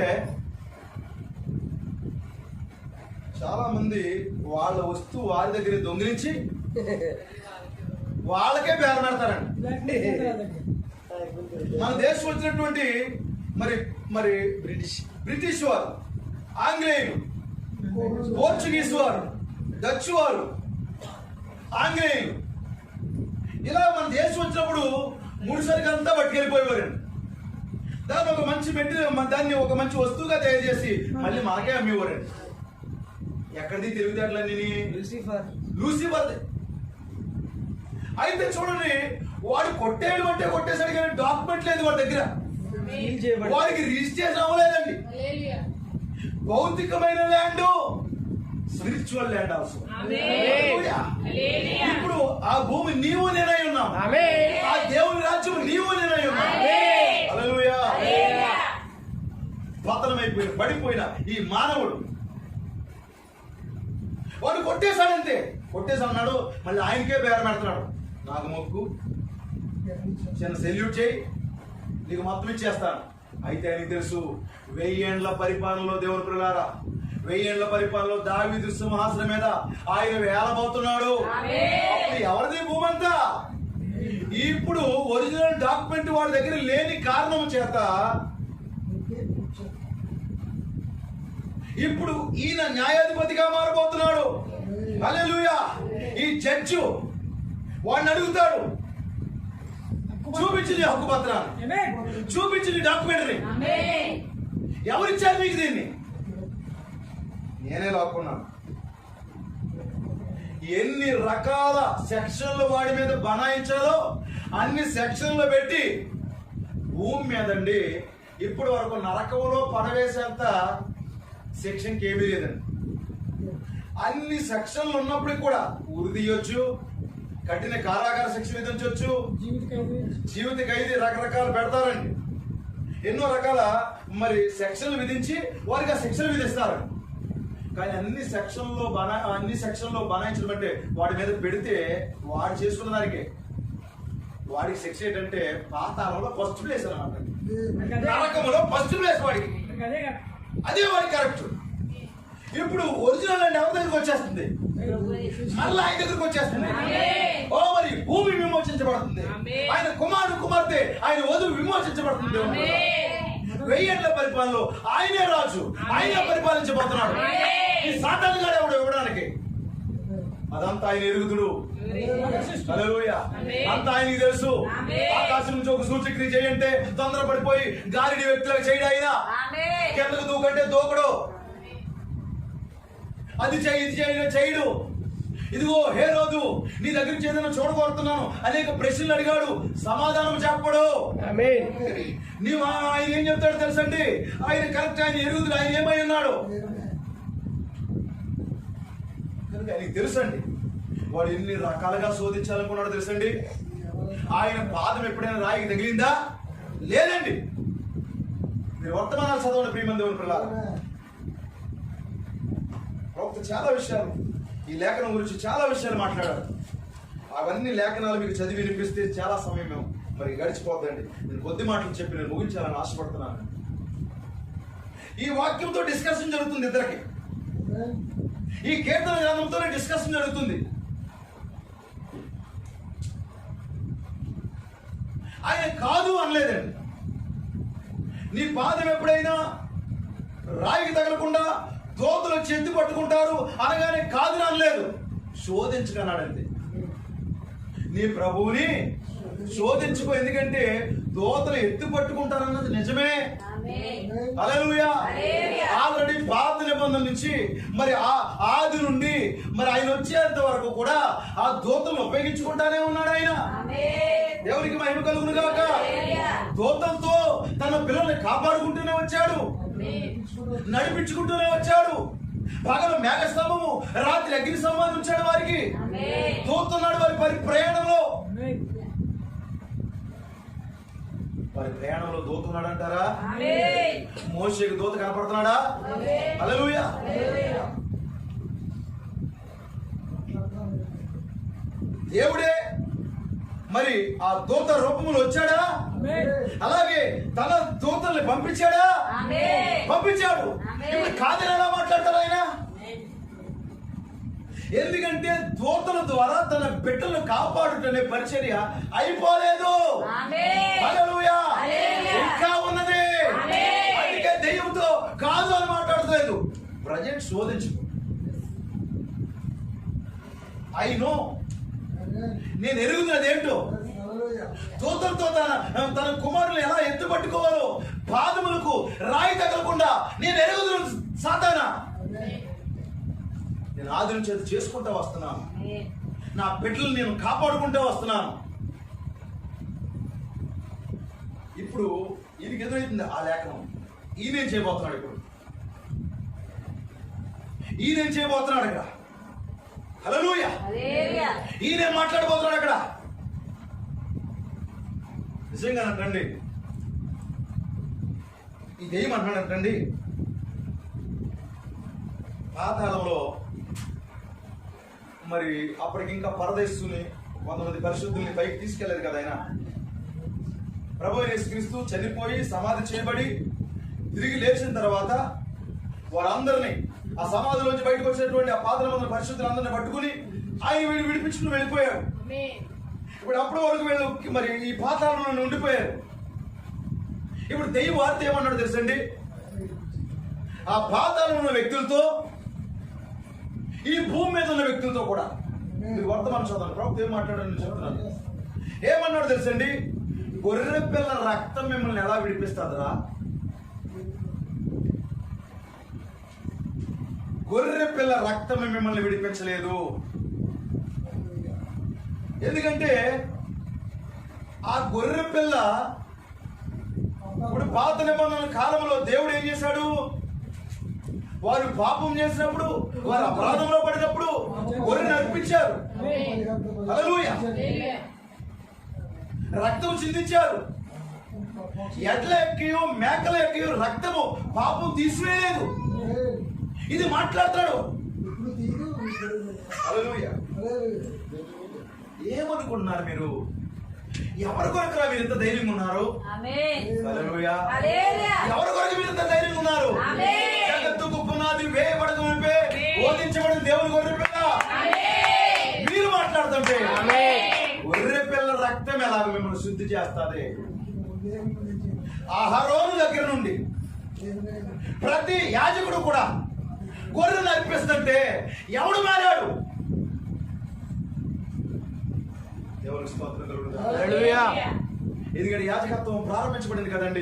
చాలా మంది వాళ్ళ వస్తువు వారి దగ్గర దొంగిలించి వాళ్ళకే బేరం పెడతారండి. మన దేశం వచ్చినటువంటి మరి బ్రిటిష్ వారు, ఆంగ్లేయులు, పోర్చుగీస్ వారు, డచ్ వారు, ఆంగ్లేయులు, ఇలా మన దేశం వచ్చినప్పుడు ముడిసరికి అంతా పట్టుకెళ్ళిపోయేవారండి. దాన్ని ఒక మంచి దాన్ని ఒక మంచి వస్తువుగా తయారు చేసి మళ్ళీ మనకే అమ్మేవారండి. ఎక్కడిది తెలివితేటలన్నీ? లూసిఫర్. అయితే చూడండి, వాడు కొట్టేయడం అంటే కొట్టేసాడు కానీ డాక్యుమెంట్ లేదు వాడి దగ్గర, వాడికి రిజిస్ట్రేషన్ అవ్వలేదండి. భౌతికమైన ల్యాండ్, స్పిరిచువల్ ల్యాండ్ ఆల్సో. ఇప్పుడు ఆ భూమి నీవు నేనై ఉన్నాం, ఆ దేవుని రాజ్యం నీవు నేనై ఉన్నాం. హల్లెలూయా. పతనమైపోయిన పడిపోయిన ఈ మానవుడు వాడు కొట్టేశాడంతే, కొట్టేసాడు. మళ్ళీ ఆయనకే బేరం పెడుతున్నాడు, నాకు మొక్కు, చిన్న సెల్యూట్ చేయి, నీకు మొత్తం ఇచ్చేస్తాను. అయితే ఆయనకి తెలుసు 1000 ఏళ్ల పరిపాలనలో దేవుని పిల్లారా, 1000 ఏళ్ల పరిపాలనలో దావీదు సింహాసనం మీద ఆయన వేలబోతున్నాడు. అప్పుడు ఎవరిది భూమంతా? ఇప్పుడు ఒరిజినల్ డాక్యుమెంట్ వాడి దగ్గర లేని కారణం చేత ఇప్పుడు ఈయన న్యాయాధిపతిగా మారబోతున్నాడు. హల్లెలూయా. ఈ జడ్జి వాడిని అడుగుతాడు, చూపించింది హక్కు పత్రాన్ని, చూపించింది డాక్యుమెంటరీ, ఎవరిచ్చారు మీకు దీన్ని? నేనే లాక్కున్నాను. ఎన్ని రకాల సెక్షన్లు వాడి మీద బనాయించాలో అన్ని సెక్షన్లు పెట్టి భూమి మీదండి ఇప్పటి వరకు నరకంలో పడవేసేంత సెక్షన్కి ఏమీ లేదండి. అన్ని సెక్షన్లు ఉన్నప్పటికి కూడా ఉరి తీయొచ్చు, కఠిన కారాగార శిక్ష విధించవచ్చు, జీవిత ఖైదీ రకరకాలు పెడతారండి. ఎన్నో రకాల సెక్షన్లు విధించి వారికి ఆ శిక్షలు విధిస్తారు. కానీ అన్ని సెక్షన్లో బనాయించడం అంటే వాడి మీద పెడితే వాడు చేసుకున్న దానికి వాడికి శిక్ష ఏంటంటే పాతాళంలో ఫస్ట్ ప్లేస్ అన్నమాట, నరకంలో ఫస్ట్ ప్లేస్ వాడికి. అదే వాడికి కరెక్ట్. ఇప్పుడు ఒరిజినల్ అంటే ఎవరి దగ్గరికి వచ్చేస్తుంది, మళ్ళీ ఆయన దగ్గరకు వచ్చేస్తుంది. ఓ మరి భూమి విమోచించబడుతుంది, ఆయన కుమారుడు కుమార్తె ఆయన వధువు విమోచించబడుతుంది. 1000 ఏళ్ల పరిపాలనలో ఆయనే రాజు, ఆయనే పరిపాలించబోతున్నాడు. ఈ సాతాను గాడు ఎవడు ఇవ్వడానికి? అదంతా ఆయన ఎరుగుతుడు. హల్లెలూయా. అంతా ఆయనకి తెలుసు. ఆకాశం నుంచి ఒక సూచక్రియ చేయంటే తొందరపడిపోయి గాలిని వ్యక్తులకు చేయడు. ఆయన కిందకు దూకంటే దూకడు, అది చేయి ఇది చేయడు. ఇదిగో హేరోదు నీ దగ్గర నుంచి ఏదైనా చూడగోరుతున్నాను అనేక ప్రశ్నలు అడిగాడు, సమాధానం చెప్పడు. నీవు ఆయన ఏం చెప్తాడు తెలుసండి? ఆయన కరెక్ట్, ఆయన ఎరుగుతుడు, ఆయన ఏమై ఉన్నాడు కనుక ఆయనకి తెలుసండి. వాడు ఎన్ని రకాలుగా శోధించాలనుకున్నాడు తెలుసండి? ఆయన పాదం ఎప్పుడైనా రాయికి తగిలిందా? లేదండి. మీరు వర్తమానాలు చదవండి ప్రియమైన దేవుని పిల్లలు. ప్రవక్త చాలా విషయాలు, ఈ లేఖనం గురించి చాలా విషయాలు మాట్లాడారు. అవన్నీ లేఖనాలు మీకు చదివి వినిపిస్తే చాలా సమయం మరి గడిచిపోద్దండి. నేను కొద్ది మాటలు చెప్పి నేను ముగించాలని ఆశపడుతున్నాను. ఈ వాక్యంతో డిస్కషన్ జరుగుతుంది ఇద్దరికి. ఈ కీర్తన గ్రంథంతోనే డిస్కషన్ జరుగుతుంది. ఆయన కాదు అనలేదండి. నీ పాదం ఎప్పుడైనా రాయికి తగలకుండా దోతలు వచ్చి ఎత్తి పట్టుకుంటారు అనగానే కాదు అనలేదు, శోధించుకున్నాడంతే. నీ ప్రభువుని శోధించుకో, ఎందుకంటే దోతలు ఎత్తి పట్టుకుంటారన్నది నిజమే. హల్లెలూయా. ఆల్రెడీ పాత నిబంధన నుంచి మరి ఆది నుండి మరి ఆయన వచ్చేంత వరకు కూడా ఆ దూతలను ఉపయోగించుకుంటానే ఉన్నాడు ఆయన. దేవునికి మహిమ కలుగును గాక. దూతలతో తన పిల్లల్ని కాపాడుకుంటూనే వచ్చాడు, నడిపించుకుంటూనే వచ్చాడు. పగలు మేఘస్తంభము, రాత్రి అగ్ని స్తంభాన్ని ఉంచాడు వారికి. దూతున్నాడు వారి ప్రయాణంలో. వారి ప్రయాణంలో దూతున్నాడు అంటారా? మోషేకి దూత కనపడుతున్నాడా? హల్లెలూయా. దేవుడే మరి ఆ దూత రూపంలో వచ్చాడా? అలాగే తన దూతల్ని పంపించాడా? పంపించాడు. ఇప్పుడు కాదని ఎలా మాట్లాడతారు ఆయన? ఎందుకంటే దూతల ద్వారా తన బిడ్డలను కాపాడుటనే పరిచర్య అయిపోలేదు. హల్లెలూయా. ఇంకా ఉన్నది. అందుకే దెయ్యంతో కాదు అని మాట్లాడలేదు. ప్రజెంట్ శోధించు. ఐ నో, నేను ఎరుగుతున్నది ఏంటో. దూతలతో తన కుమారులు ఎలా ఎత్తుపట్టుకోవాలో, పాదములకు రాయి తగలకుండా నేను ఎరుగుతున్నాను. సాతానా, నేను ఆది నుంచి అది చేసుకుంటూ వస్తున్నాను. నా బిడ్డలు నేను కాపాడుకుంటూ వస్తున్నాను. ఇప్పుడు ఈయనకి ఎదురైతుంది ఆ లేఖనం. ఈయనేం చేయబోతున్నాడు? ఇప్పుడు ఈయనేం చేయబోతున్నాడు ఇక్కడ? హల్లెలూయా. ఈయనేం మాట్లాడబోతున్నాడు అక్కడ? నిజంగానంటండి, ఇదేమంటున్నాడంటండి, పాతాళంలో మరి అప్పటికి ఇంకా పరదేశుని 100 మంది పరిశుద్ధుల్ని పైకి తీసుకెళ్లేదు కదా ఆయన. ప్రభువైన యేసుక్రీస్తు చనిపోయి సమాధి చేయబడి తిరిగి లేచిన తర్వాత వారందరినీ ఆ సమాధిలోంచి బయటకు వచ్చినటువంటి ఆ పాతాళ మంది పరిశుద్ధులందరినీ పట్టుకుని ఆయన విడిపించుకుని వెళ్ళిపోయారు. ఇప్పుడు అప్పటి వరకు వీళ్ళు మరి ఈ పాతాళంలో ఉండిపోయారు. ఇప్పుడు దెయ్యం వార్త ఏమన్నాడు తెలుసండి? ఆ పాతాళంలో ఉన్న వ్యక్తులతో, ఈ భూమి మీద ఉన్న వ్యక్తులతో కూడా మీరు వర్తమానం చదవండి. ప్రభుత్వం ఏం మాట్లాడని చెప్తున్నాను. ఏమన్నాడు తెలుసండి? గొర్రె పిల్ల రక్తం మిమ్మల్ని ఎలా విడిపిస్తుందిరా? గొర్రె పిల్ల రక్తం మిమ్మల్ని విడిపించలేదు. ఎందుకంటే ఆ గొర్రె పిల్ల ఇప్పుడు పాత నిబంధన కాలంలో దేవుడు ఏం చేశాడు? వారు పాపం చేసినప్పుడు, వారు అపరాధంలో పడినప్పుడు గొర్రెని అర్పించారు. హల్లెలూయా. రక్తం చిందించారు. ఎడ్ల ఎక్కియో మేకల ఎక్కియో రక్తము పాపం తీసివేయలేదు. ఇది మాట్లాడతాడు. హల్లెలూయా. ఏమనుకుంటున్నారు మీరు? ఎవరి కొరకు మీరు ఇంత ధైర్యంగా ఉన్నారు? హల్లెలూయా. ఎవరి కొరకు మీరు ఇంత ధైర్యంగా ఉన్నారు? జగత్తుకు పునాది వేయబడక మునిపే బోధించబడిన దేవుని గొర్రె పిల్ల. మీరు మాట్లాడుతుంటే గొర్రె పిల్ల రక్తం ఎలాగ మిమ్మల్ని శుద్ధి చేస్తుంది? అహరోను దగ్గర నుండి ప్రతి యాజకుడు కూడా గొర్రెలు అర్పిస్తుంటే ఎవడు మారాడు? దేవునికి స్తోత్రం కలుగును. ఎందుకంటే యాజకత్వం ప్రారంభించబడింది కదండి.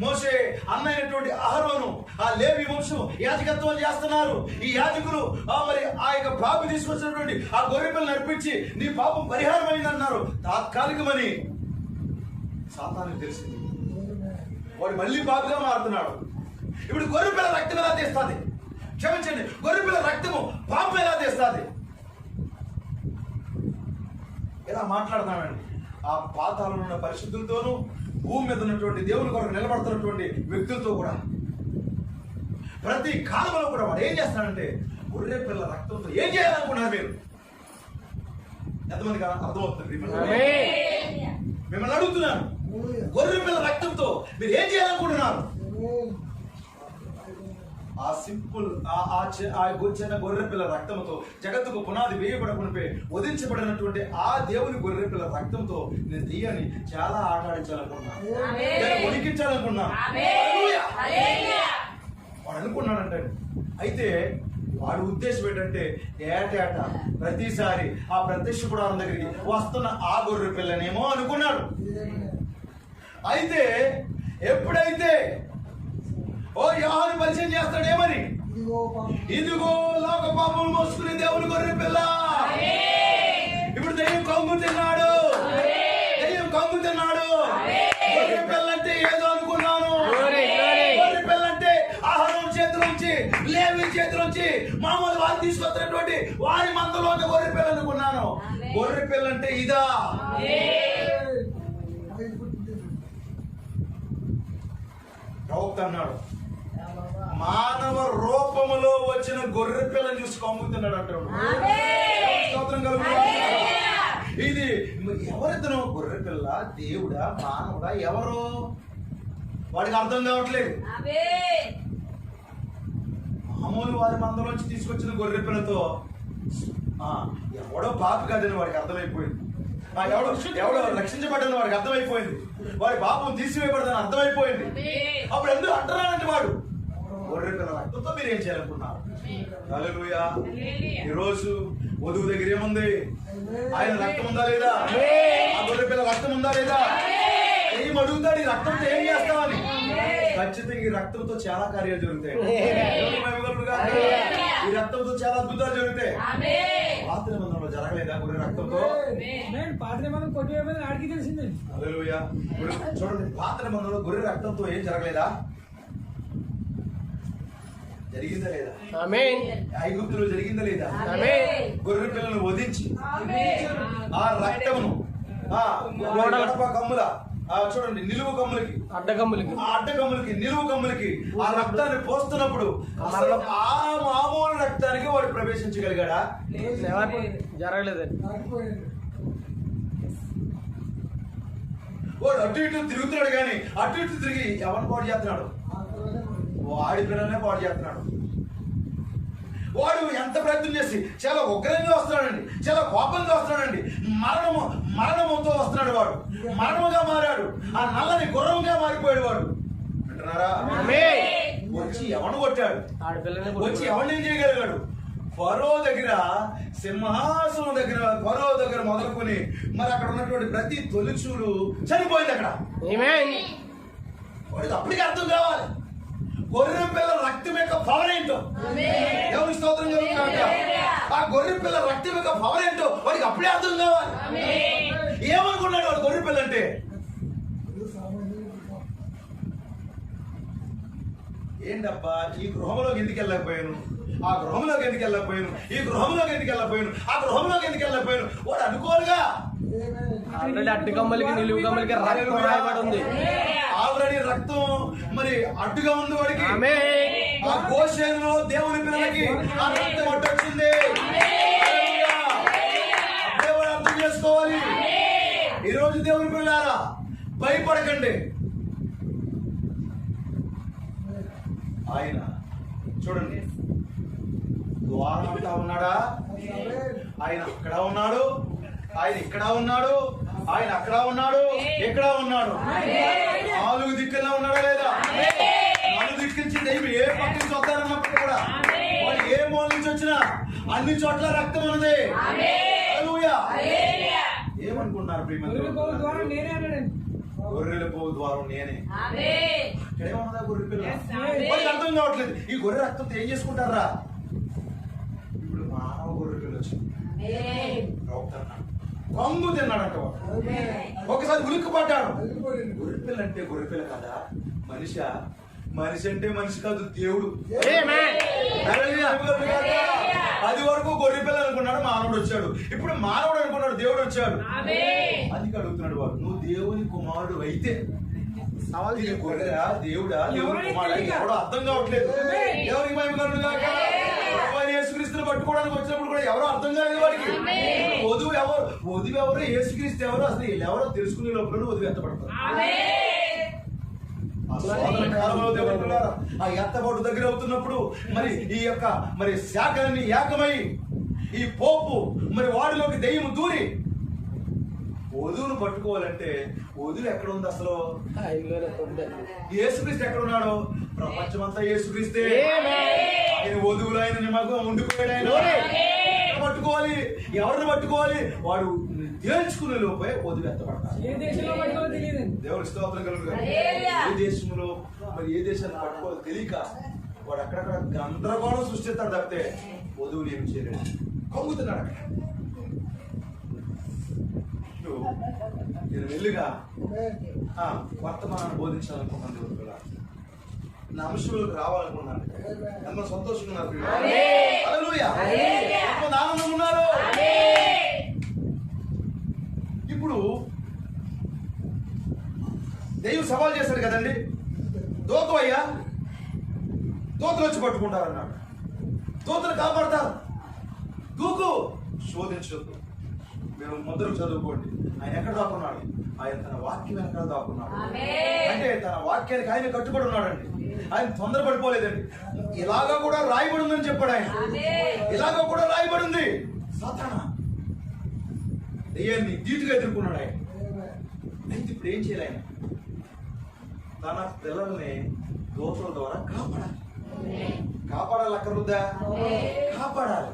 మోషే అన్నైనటువంటి అహరోను ఆ లేవి వంశం యాజకత్వం చేస్తున్నారు. ఈ యాజకులు మరి ఆ యొక్క పాపి తీసుకొచ్చినటువంటి ఆ గొర్రె పిల్లని నడిపించి నీ పాపం పరిహారం అయిందన్నారు. తాత్కాలికమని సాతానికి తెలిసింది. వాడు మళ్ళీ పాపిగా మారుతున్నాడు. ఇప్పుడు గొర్రె పిల్ల రక్తం ఎలా తీస్తుంది? క్షమించండి, గొర్రె పిల్ల రక్తము పాపం ఎలా తీస్తుంది? ఎలా మాట్లాడుతున్నామండి? ఆ పాతాళంలో ఉన్న పరిశుద్ధులతోనూ భూమి మీద ఉన్నటువంటి దేవుని కొరకు నిలబడుతున్నటువంటి వ్యక్తులతో కూడా ప్రతి కాలంలో కూడా వాడు ఏం చేస్తాడంటే గొర్రె పిల్ల రక్తంతో ఏం చేయాలనుకున్నారు మీరు? ఎంతమందికి అర్థమవుతుంది? మిమ్మల్ని అడుగుతున్నాను, గొర్రె పిల్ల రక్తంతో మీరు ఏం చేయాలనుకుంటున్నారు? ఆ సింపుల్ ఆ చిన్న గొర్రె పిల్ల రక్తంతో జగత్తుకు పునాది వేయబడకుండా వధించబడినటువంటి ఆ దేవుని గొర్రె పిల్ల రక్తంతో నేను తీయని చాలా ఆటాడించాలనుకున్నాను, వణికించాలనుకున్నాను. వాడు అనుకున్నాడంటే, అయితే వాడి ఉద్దేశం ఏంటంటే ఏటేటా ప్రతిసారి ఆ ప్రత్యక్ష గుడారం దగ్గరికి వస్తున్న ఆ గొర్రె పిల్లనేమో అనుకున్నాడు. అయితే ఎప్పుడైతే యోహాను పరిచయం చేస్తాడేమని, ఇదిగో లోక పాపములు మోసుకునే దేవుని గొర్రె పిల్ల. ఇప్పుడు దెయ్యం కంగు తిన్నాడు, దెయ్యం కంగు తిన్నాడు. గొర్రె పిల్ల అంటే ఏదో అనుకున్నాను. గొర్రె పిల్ల అంటే ఆహారం చేతిలోంచి, లేవి చేతిలోంచి మామూలు వారు తీసుకొచ్చినటువంటి వారి మందలో గొర్రె పిల్ల అనుకున్నాను. గొర్రె పిల్ల అంటే ఇదా? ప్రవక్త అన్నాడు, మానవ రూపములో వచ్చిన గొర్రె పిల్లని చూసి కమ్ముతున్నాడు అంటాడు. ఇది ఎవరితను? గొర్రె పిల్ల, దేవుడా, మానవుడా, ఎవరు? వాడికి అర్థం కావట్లేదు. మామూలు వారి మందలోంచి తీసుకొచ్చిన గొర్రె పిల్లతో ఎవడో పాపి కాదని వాడికి అర్థమైపోయింది. ఎవడో రక్షించబడ్డని వాడికి అర్థమైపోయింది. వాడి పాపం తీసివేయబడదని అర్థమైపోయింది. అప్పుడు ఎందుకు అంటున్నాడంటే వాడు గొర్రె పిల్ల రక్తంతో మీరు ఏం చేయాలనుకున్నారు? హల్లెలూయా. ఈరోజు వధువు దగ్గర ఏముంది? ఆయన రక్తం ఉందా లేదా? ఆ గొర్రె పిల్ల రక్తం ఉందా లేదా? ఏం అడుగుతాడు? ఈ రక్తంతో ఏం చేస్తామని. ఖచ్చితంగా ఈ రక్తంతో చాలా కార్యాలు జరుగుతాయి. ఈ రక్తంతో చాలా అద్భుతాలు జరుగుతాయి. పాత నిబంధనలో జరగలేదా గొర్రె రక్తంతో? పాత నిబంధన కొట్టివేయమని ఆడికి తెలిసిందండి. హల్లెలూయా. ఇప్పుడు చూడండి, పాత నిబంధనలో గొర్రె రక్తంతో ఏం జరగలేదా? జరిగిందా లేదా? ఐగుప్తులో జరిగిందా లేదా? గొర్రె పిల్లను వధించి ఆ రక్తమును గడప కమ్ముల చూడండి నిలువు కమ్ములకి, అడ్డకమ్ములకి, నిలువు కమ్ములకి ఆ రక్తాన్ని పోస్తున్నప్పుడు అసలు ఆ మామూలు రక్తానికి వాడు ప్రవేశించగలిగాడా? జరగలేదండి. వాడు అటు ఇటు తిరుగుతున్నాడు కానీ అటు ఇటు తిరిగి ఎవరిని పాడు చేస్తున్నాడు? వాడి పిల్లనే పాడు చేస్తున్నాడు. వాడు ఎంత ప్రయత్నం చేసి చాలా ఉగ్రంగా వస్తున్నాడండి, చాలా కోపంగా వస్తున్నాడండి. మరణముతో వస్తున్నాడు. వాడు మరణముగా మారాడు. ఆ నల్లని గుర్రంగా మారిపోయాడు వాడు. అంటున్నారా? వచ్చి ఎవరిని కొట్టాడు? వచ్చి ఎవరిని ఏం చేయగలిగాడు? ఫరో దగ్గర, సింహాసనం దగ్గర, ఫరో దగ్గర మొదలుకొని మరి అక్కడ ఉన్నటువంటి ప్రతి తొలిచూలు చనిపోయింది అక్కడ. వాడికి అప్పటికి అర్థం కావాలి గొర్రె పిల్ల రక్తం యొక్క పవర్ ఏంటో. దేవుని స్తోత్రం జరుగుతుంది. ఆ గొర్రె పిల్ల రక్తం యొక్క పవర్ ఏంటో వాడికి అప్పుడే అర్థం కావాలి. ఏమనుకున్నాడు వాడు గొర్రె పిల్ల అంటే? ఏంటబ్బా ఈ గృహంలోకి ఎందుకు వెళ్ళకపోయాను, ఆ గృహంలోకి ఎందుకు వెళ్ళకపోయాను, ఈ గృహంలోకి ఎందుకు వెళ్ళకపోయాను, ఆ గృహంలోకి ఎందుకు వెళ్ళకపోయాను వాడు అనుకోరుగా. ఆల్రెడీ అడ్డుకమ్మలకి నిలువు కమ్మలకి రక్తం రాయబడి ఉంది. ఆల్రెడీ రక్తం మరి అడ్డుగా ఉంది వాడికి. ఆ గోషేనులో దేవుని పిల్లలకి ఆ రక్తం అడ్డొచ్చింది. దేవుడు అర్థం చేసుకోవాలి. ఈరోజు దేవుని పిల్లారా భయపడకండి. ఆయన చూడండి ద్వారం ఉన్నాడా? ఆయన అక్కడ ఉన్నాడు, ఆయన ఇక్కడ ఉన్నాడు, ఆయన అక్కడ ఉన్నాడు, ఇక్కడ ఉన్నాడు. 4 దిక్కుల్లో ఉన్నాడా లేదా? 4 దిక్కించి దైవం ఏ పక్క నుంచి వస్తారన్నప్పుడు కూడా వాళ్ళు ఏ మూల నుంచి వచ్చినా అన్ని చోట్ల రక్తం ఉన్నది. హల్లెలూయా. ఏమనుకుంటున్నారు గొర్రెల పోగు ద్వారా నేనే అన్నాడండి. గొర్రెల పోగు ద్వారం నేనే. ఇక్కడేమన్నదా గొర్రె పిల్ల? వాళ్ళకి అర్థం కావట్లేదు. ఈ గొర్రె రక్తంతో ఏం చేసుకుంటారా? ఇప్పుడు మానవ గొర్రె పిల్ల వచ్చింది, కొంగు తిన్నాడంట వాడు. ఒకసారి ఉలిక్కి పడ్డాడు. గొర్రెపిల్ల అంటే గొర్రెపిల్ల కదా, మనిషి అంటే మనిషి కాదు, దేవుడు. అది వరకు గొర్రెపిల్ల అనుకున్నాడు, మానవుడు వచ్చాడు. ఇప్పుడు మానవుడు అనుకున్నాడు, దేవుడు వచ్చాడు. అది అడుగుతున్నాడు వాడు, నువ్వు దేవుని కుమారుడు అయితే ఇది గొర్రెరా దేవుడా దేవుని కుమారుడు ఎవడో అర్థం కావట్లేదు. ఎవరికి మహిమ కలుగును గాక. యేసుక్రీస్తుని పట్టుకోవడానికి వచ్చినప్పుడు కూడా ఎవరో అర్థం కాలేదు వాడికి. వధువు ఎవరు, యేసుక్రీస్తు ఎవరు, అసలు ఎవరో తెలుసుకునే లోపల వధువు ఎత్తపడతారు. ఆ ఎత్తబాటు దగ్గర అవుతున్నప్పుడు మరి ఈ యొక్క మరి శాఖలన్నీ ఏకమై ఈ పోపు మరి వాడిలోకి దెయ్యం దూరి వధువును పట్టుకోవాలంటే వధువు ఎక్కడ ఉంది? అసలు యేసుక్రీస్తు ఎక్కడ ఉన్నాడు? ప్రపంచమంతా యేసుక్రీస్తే. ఆయన వధువులు, ఆయన నిమగ్నం ఉండిపోయాడు. ఆయన పట్టుకోవాలి. ఎవరిని పట్టుకోవాలి? వాడు తేల్చుకునే లోపే వధువు ఎత్తపడతాడు. ఏ దేశంలో పట్టుకోవాలో తెలియదండి. దేవుడి స్తోత్రం కలుగును. ఏ దేశంలో మరి ఏ దేశాన్ని పట్టుకోవాలో తెలియక వాడు అక్కడక్కడ గందరగోళం సృష్టిస్తాడు తప్పితే వధువులు ఏమి చేయలేడు, కొంగుతున్నాడు అక్కడ. నేను వెళ్ళిగా వర్తమానాన్ని బోధించాలనుకున్నాను. దేవుడు నా అంశంలోకి రావాలనుకున్నాను. ఎంతో సంతోషంగా ఉన్నారు, ఆనందం ఉన్నారు. ఇప్పుడు దైవం సవాల్ చేశాడు కదండి, దోతు అయ్యా, దోతలు వచ్చి పట్టుకుంటారన్నాడు. దోతలు కాపాడతారు, దూకు, శోధించొద్దు. మీరు మొదలు చదువుకోండి. ఆయన ఎక్కడ దాక్కున్నాడు? ఆయన తన వాక్యం వెనకాల దాక్కున్నాడు. అంటే తన వాక్యానికి ఆయన కట్టుబడి ఉన్నాడండి. ఆయన తొందరపడిపోలేదండి. ఇలాగా కూడా రాయబడి ఉందని చెప్పాడు ఆయన. ఇలాగా కూడా రాయబడి ఉంది. సాతానా దెయ్యాన్ని ధీటుగా ఎదుర్కొన్నాడు ఆయన. అయితే ఇప్పుడు ఏం చేయాలి? ఆయన తన పిల్లల్ని దోతల ద్వారా కాపాడాలి. కాపాడాలి, అక్కర్లుద్దా? కాపాడాలి.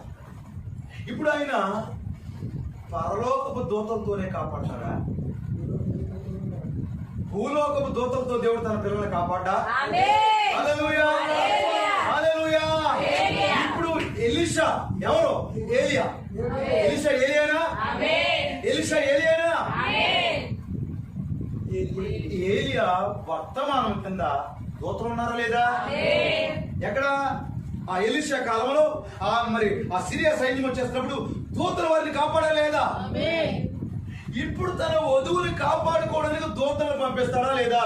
ఇప్పుడు ఆయన పరలోకపు దూతలతోనే కాపాడతాడా? భూలోకపు దూతలతో దేవుడు తన పిల్లల్ని కాపాడా? హల్లెలూయా, హల్లెలూయా. ఇప్పుడు ఎలీషా ఎవరు? ఏలియా. ఎలీషా ఏలియానా? ఎలీషా ఏలియానా? ఇప్పుడు ఏలియా వర్తమానం కింద దూతలు ఉన్నారా లేదా? ఎక్కడ? ఆ ఎలీషా కాలంలో మరి ఆ సిరియా సైన్యం వచ్చేసినప్పుడు దూతలు వారిని కాపాడలేదా? ఇప్పుడు తన వధువుని కాపాడుకోవడానికి దూతలు పంపిస్తాడా లేదా?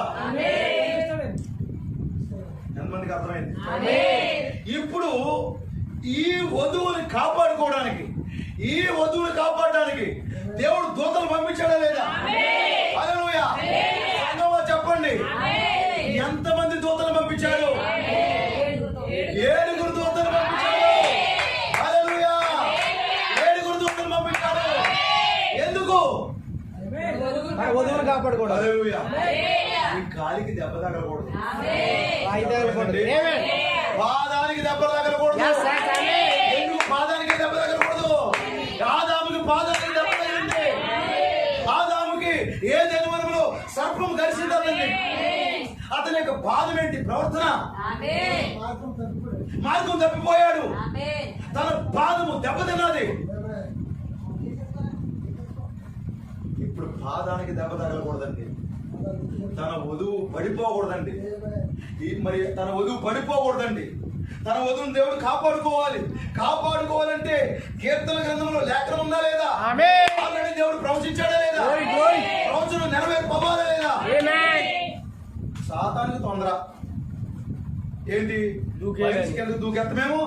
ఎంతమందికి అర్థమైంది? ఇప్పుడు ఈ వధువుని కాపాడుకోవడానికి, ఈ వధువుని కాపాడడానికి దేవుడు దూతలు పంపించాడా లేదా? హల్లెలూయా. చెప్పండి, ఎంతమంది దూతలు పంపించాడు? 7 దూతలు పంపించాడు. హల్లెలూయా. 7 దూతలు పంపించాడు. ఎందుకు? వధువును కాపాడుకోవడం. హల్లెలూయా. ఈ కాలికి దెబ్బ తగలకూడదు, పాదానికి దెబ్బ తగలకూడదు. ఎందుకు పాదానికి దెబ్బ తగలకూడదు? ఆదాముకి పాదానికి దెబ్బ తగిలింది. ఆదాముకి ఏ జన్మలో సర్పం కలిసిందండి. అతని యొక్క పాదం ఏంటి? ప్రవర్తన మార్గం తప్పిపోయాడు. తన పాదము దెబ్బతిన్నది. ఇప్పుడు పాదానికి దెబ్బ తగలకూడదండి. తన వధువు పడిపోకూడదండి. మరి తన వధువు పడిపోకూడదండి. తన వధువును దేవుడు కాపాడుకోవాలి. కాపాడుకోవాలంటే కీర్తన గ్రంథంలో లేఖనం ఉందా లేదా? ఆల్రెడీ దేవుడు ప్రవచించాడా లేదా? ప్రవచనం నెరవేర్పవాలా లేదా? సాతానికి తొందర ఏంటి? దూకెత్తమేమో,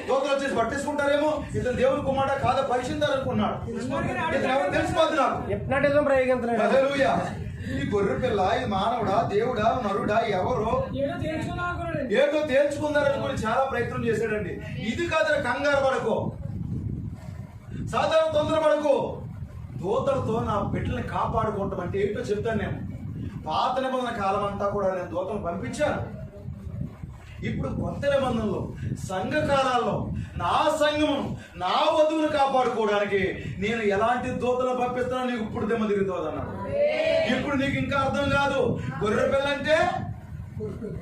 దూతలు వచ్చేసి పట్టేసుకుంటారేమో, ఇతను దేవుని కుమారుడా కాదా పరీక్షించాలనుకున్నాడు. ఇతను ఎవరు తెలిసిపోద్దు నాకు. హిప్నాటిజం ప్రయోగించలేదు. హల్లెలూయా. ఈ గొర్రె పిల్ల ఇది మానవుడా, దేవుడా, నరుడా, ఎవరు ఏదో తెలుసుకున్నా అనుకున్నాడు. ఏదో తేల్చుకుందారనుకుని చాలా ప్రయత్నం చేశాడండి. ఇది కాదు, కంగారు పడకు, సాధారణ తొందర పడకు. దూతలతో నా బిడ్డల్ని కాపాడుకుంటాం అంటే ఏంటో చెప్తాను నేను. పాత నిబంధన కాలం అంతా కూడా నేను దూతలు పంపించాను. ఇప్పుడు కొత్త నిబంధనలో సంఘ కాలాల్లో నా సంఘము, నా వధువును కాపాడుకోవడానికి నేను ఎలాంటి దూతలు పంపిస్తానో నీకు ఇప్పుడు దెమ్మ తిరుగుతుంది అన్నాడు. ఇప్పుడు నీకు ఇంకా అర్థం కాదు. గొర్రె పిల్ల అంటే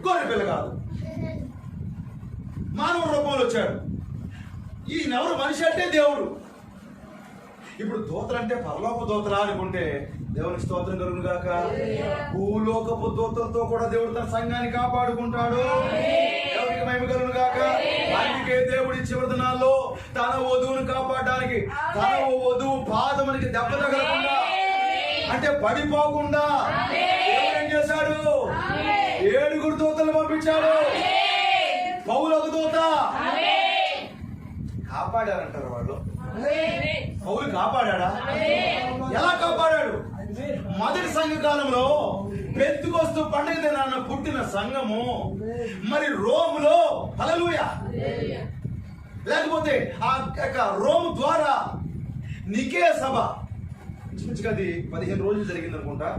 గొర్రె పిల్ల కాదు, మానవ రూపంలో వచ్చాడు. ఈయనెవరు? మనిషి అంటే దేవుడు. ఇప్పుడు దూతలు అంటే పరలోక దూతలా అనుకుంటే దేవునికి స్తోత్రం కలుగును గాక. భూలోకపు దూతలతో కూడా దేవుడు తన సంఘాన్ని కాపాడుకుంటాడు. దేవునికి మహిమ కలుగును గాక. అందుకే దేవుడి చివరి దినాల్లో తన వధువును కాపాడడానికి, తన వధువు పాదమునికి దెబ్బ తగలకుండా, అంటే పడిపోకుండా దేవుడు ఏం చేశాడు? 7 దూతలు పంపించాడు. పౌలు ఒక దూత. కాపాడారంటారు వాళ్ళు. పౌలు కాపాడా? ఎలా కాపాడాడు? మొదటి సంఘ కాలంలో పెంతెకొస్తు పండుగ దినాన పుట్టిన సంఘము మరి రోములో, హల్లెలూయా, లేకపోతే ఆ రోము ద్వారా నికే సభ అది 15 రోజులు జరిగింది అనుకుంటా.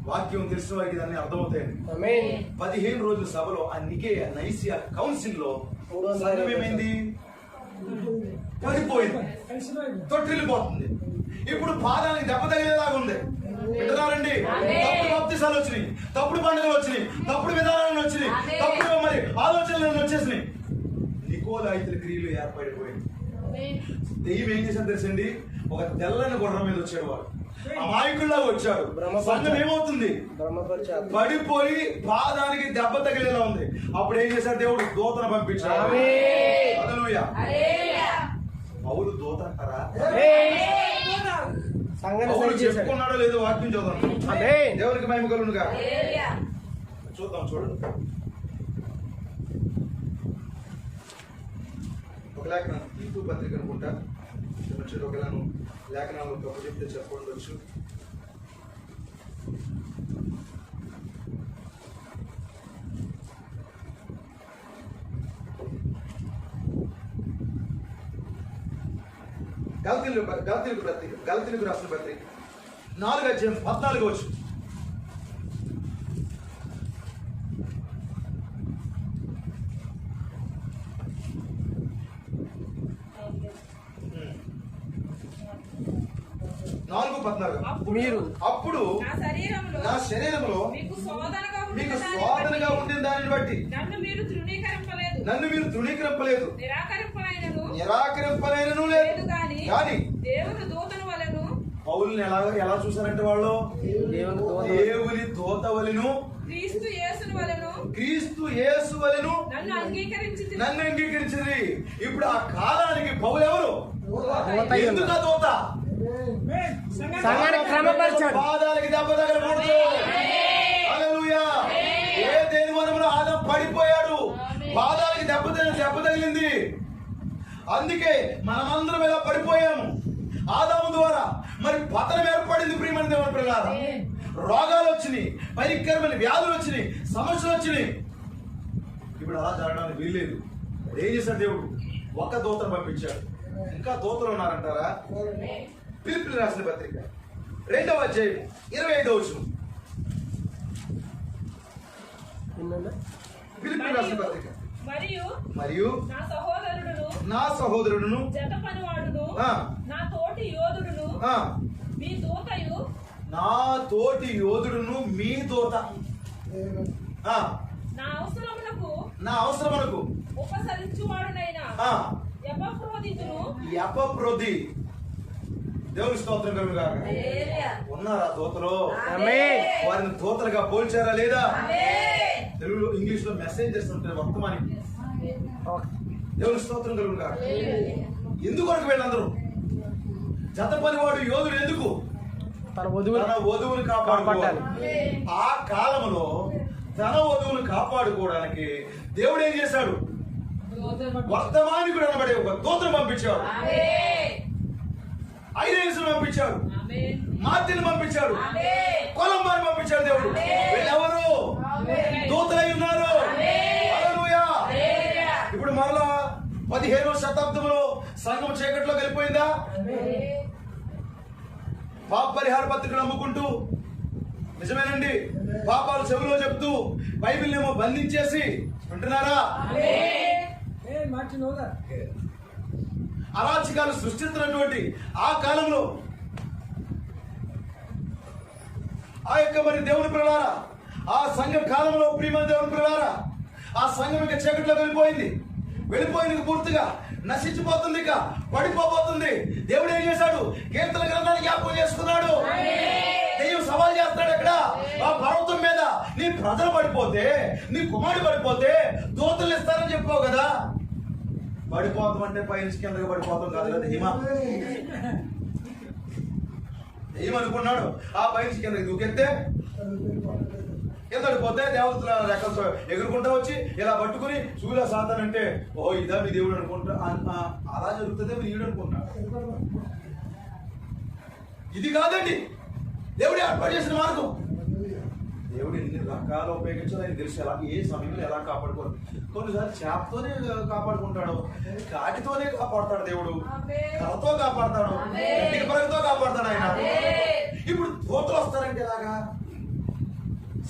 వాక్యం తెలిసిన వారికి దాన్ని అర్థమవుతాయండి. 15 రోజుల సభలో ఆ నికే నైసియా కౌన్సిల్ లో సంఘం ఏమైంది? పడిపోయింది, తొట్టిల్లిపోతుంది. ఇప్పుడు పాదానికి దెబ్బ తగిలేలాగా ఉంది. వింటున్నారండి? తప్పుడు బాప్తిసాలు వచ్చినాయి, తప్పుడు పండుగలు వచ్చినాయి, తప్పుడు విధానాలు వచ్చినాయి, తప్పుడు మరి ఆలోచనలు వచ్చేసినాయి. నికోలాయితుల క్రియలు ఏర్పడిపోయింది. దెయ్యం ఏం చేశారు తెలుసండి? ఒక తెల్లని గుర్రం మీద వచ్చాడు వాడు, అమాయకుల్లా వచ్చాడు. సంఘం ఏమవుతుంది? పడిపోయి పాదానికి దెబ్బ తగిలేలా ఉంది. అప్పుడు ఏం చేశాడు? దేవుడు దూతను పంపించాడు. హల్లెలూయా. పౌలు దూత అంటారా? పౌలు చెప్పుకున్నాడో లేదో వాక్యం చూద్దాం. దేవునికి మహిమ కలుగునుగా. చూద్దాం, చూడండి. ఒక లేఖనం, తీతు పత్రిక అనుకుంటా, ఒకవేళ లేఖనాలు తప్పు చెప్తే చెప్పవచ్చు. గలతీయులకు రాసిన పత్రిక 4:14 మీరు అప్పుడు నా శరీరంలో మీకు శోధనగా ఉండిన దానిని బట్టి నన్ను మీరు తృణీకరింపలేదు, నిరాకరింపలేనను లేదు. కానీ పౌలుని ఎలా చూసారంటే వాళ్ళు దేవుని దూత వలెను, క్రీస్తు యేసు వలెను నన్ను అంగీకరించింది. ఇప్పుడు ఆ కాలానికి పౌలు ఎవరు? ఎందుకు దూత? పాదాలకి దెబ్బ తగలకూడదు. హల్లెలూయా. ఏ దేని వలన ఆదాం పడిపోయాడు? పాదాలకి దెబ్బ తగిలింది. అందుకే మనమందరం ఇలా పడిపోయాము ఆదాము ద్వారా. మరి పతనం ఏర్పడింది. ప్రియమైన దేవుని ప్రకారం రోగాలు వచ్చినాయి, భయంకరమైన వ్యాధులు వచ్చినాయి, సమస్యలు వచ్చినాయి. ఇప్పుడు అలా జరగడానికి వీల్లేదు. ఏం చేశాడు దేవుడు? ఒక దూతను పంపించాడు. ఇంకా దూతలు ఉన్నారంటారా? ఫిలిప్పీయులకు రాసిన పత్రిక 2:25 ఫిలిప్పీయులకు రాసిన పత్రిక. మరియు నా సహోదరుడును నా తోటి యోధుడును మీ దూత నా అవసరమునకు ఎపఫ్రోది. దేవుని స్తోత్రం కలుగుగా. ఉన్నారా దూతలు? వారిని దూతలుగా పోల్చారా లేదా? తెలుగులో, ఇంగ్లీష్ లో మెసేజెస్ ఉంటాయి వర్తమానికి. దేవుని స్తోత్రం కలుగుగా. ఎందుకు వీళ్ళందరూ? జత పనివాడు యోధుడు ఎందుకు? తన వధువుని కాపాడుకోవాలి. ఆ కాలంలో తన వధువుని కాపాడుకోవడానికి దేవుడు ఏం చేశాడు? వర్తమానికుడు అనబడే ఒక దూతను పంపించాడు. ఐరేసును పంపించాడు, మార్టిన్ పంపించాడు, కొలంబాని పంపించాడు. దేవుడు వీళ్ళెవరు? దూతలై ఉన్నారు. హల్లెలూయా. ఇప్పుడు మరలా 15వ శతాబ్దంలో సంఘం చీకట్లో వెళ్ళిపోయిందా? పాప పరిహార పత్రికలు అమ్ముకుంటూ, నిజమేనండి, పాపాలు చెవిలో చెప్తూ బైబిల్ ఏమో బంధించేసి వింటున్నారా? అరాచకాలు సృష్టిస్తున్నటువంటి ఆ కాలంలో ఆ యొక్క మరి దేవుని పిల్లలారా, ఆ సంఘ కాలంలో ప్రియమైన దేవుని పిల్లలారా, ఆ సంఘం ఇక చీకట్లో వెళ్ళిపోయింది, పూర్తిగా నశించిపోతుంది, ఇక పడిపోబోతుంది. దేవుడు ఏం చేశాడు? కీర్తన గ్రంథాన్ని జ్ఞాపకం చేసుకున్నాడు. దెయ్యం సవాల్ చేస్తాడు అక్కడ ఆ పర్వతం మీద, నీ ప్రజలు పడిపోతే, నీ కుమారుడు పడిపోతే దూతలు ఇస్తారని చెప్పావు కదా. పడిపోతాం అంటే పైనుంచి కిందకి పడిపోతాం కాదు కదా. దెయ్యం అనుకున్నాడు ఆ పైనుంచి కిందకి దూకెత్తే కింద పడిపోతే దేవతల రెక్కలతో ఎగురుకుంటా వచ్చి ఇలా పట్టుకుని చూలా సాతానంటే ఓ ఇదా మీ దేవుడు అనుకుంటా. అలా జరుగుతుందే మీరు ఈడు అనుకుంటున్నాడు. ఇది కాదండి దేవుడు ఏర్పాటు చేసిన మార్గం. దేవుడు ఎన్ని రకాలు ఉపయోగించాలో ఆయన తెలుసు, ఎలా ఏ సమయంలో ఎలా కాపాడుకోవాలి. కొన్నిసార్లు చేపతోనే కాపాడుకుంటాడు, కాటితోనే కాపాడుతాడు దేవుడు, కర్రతో కాపాడుతాడు, గట్టిక పరుగుతో కాపాడుతాడు ఆయన. ఇప్పుడు దూతలు వస్తారంటే ఎలాగా?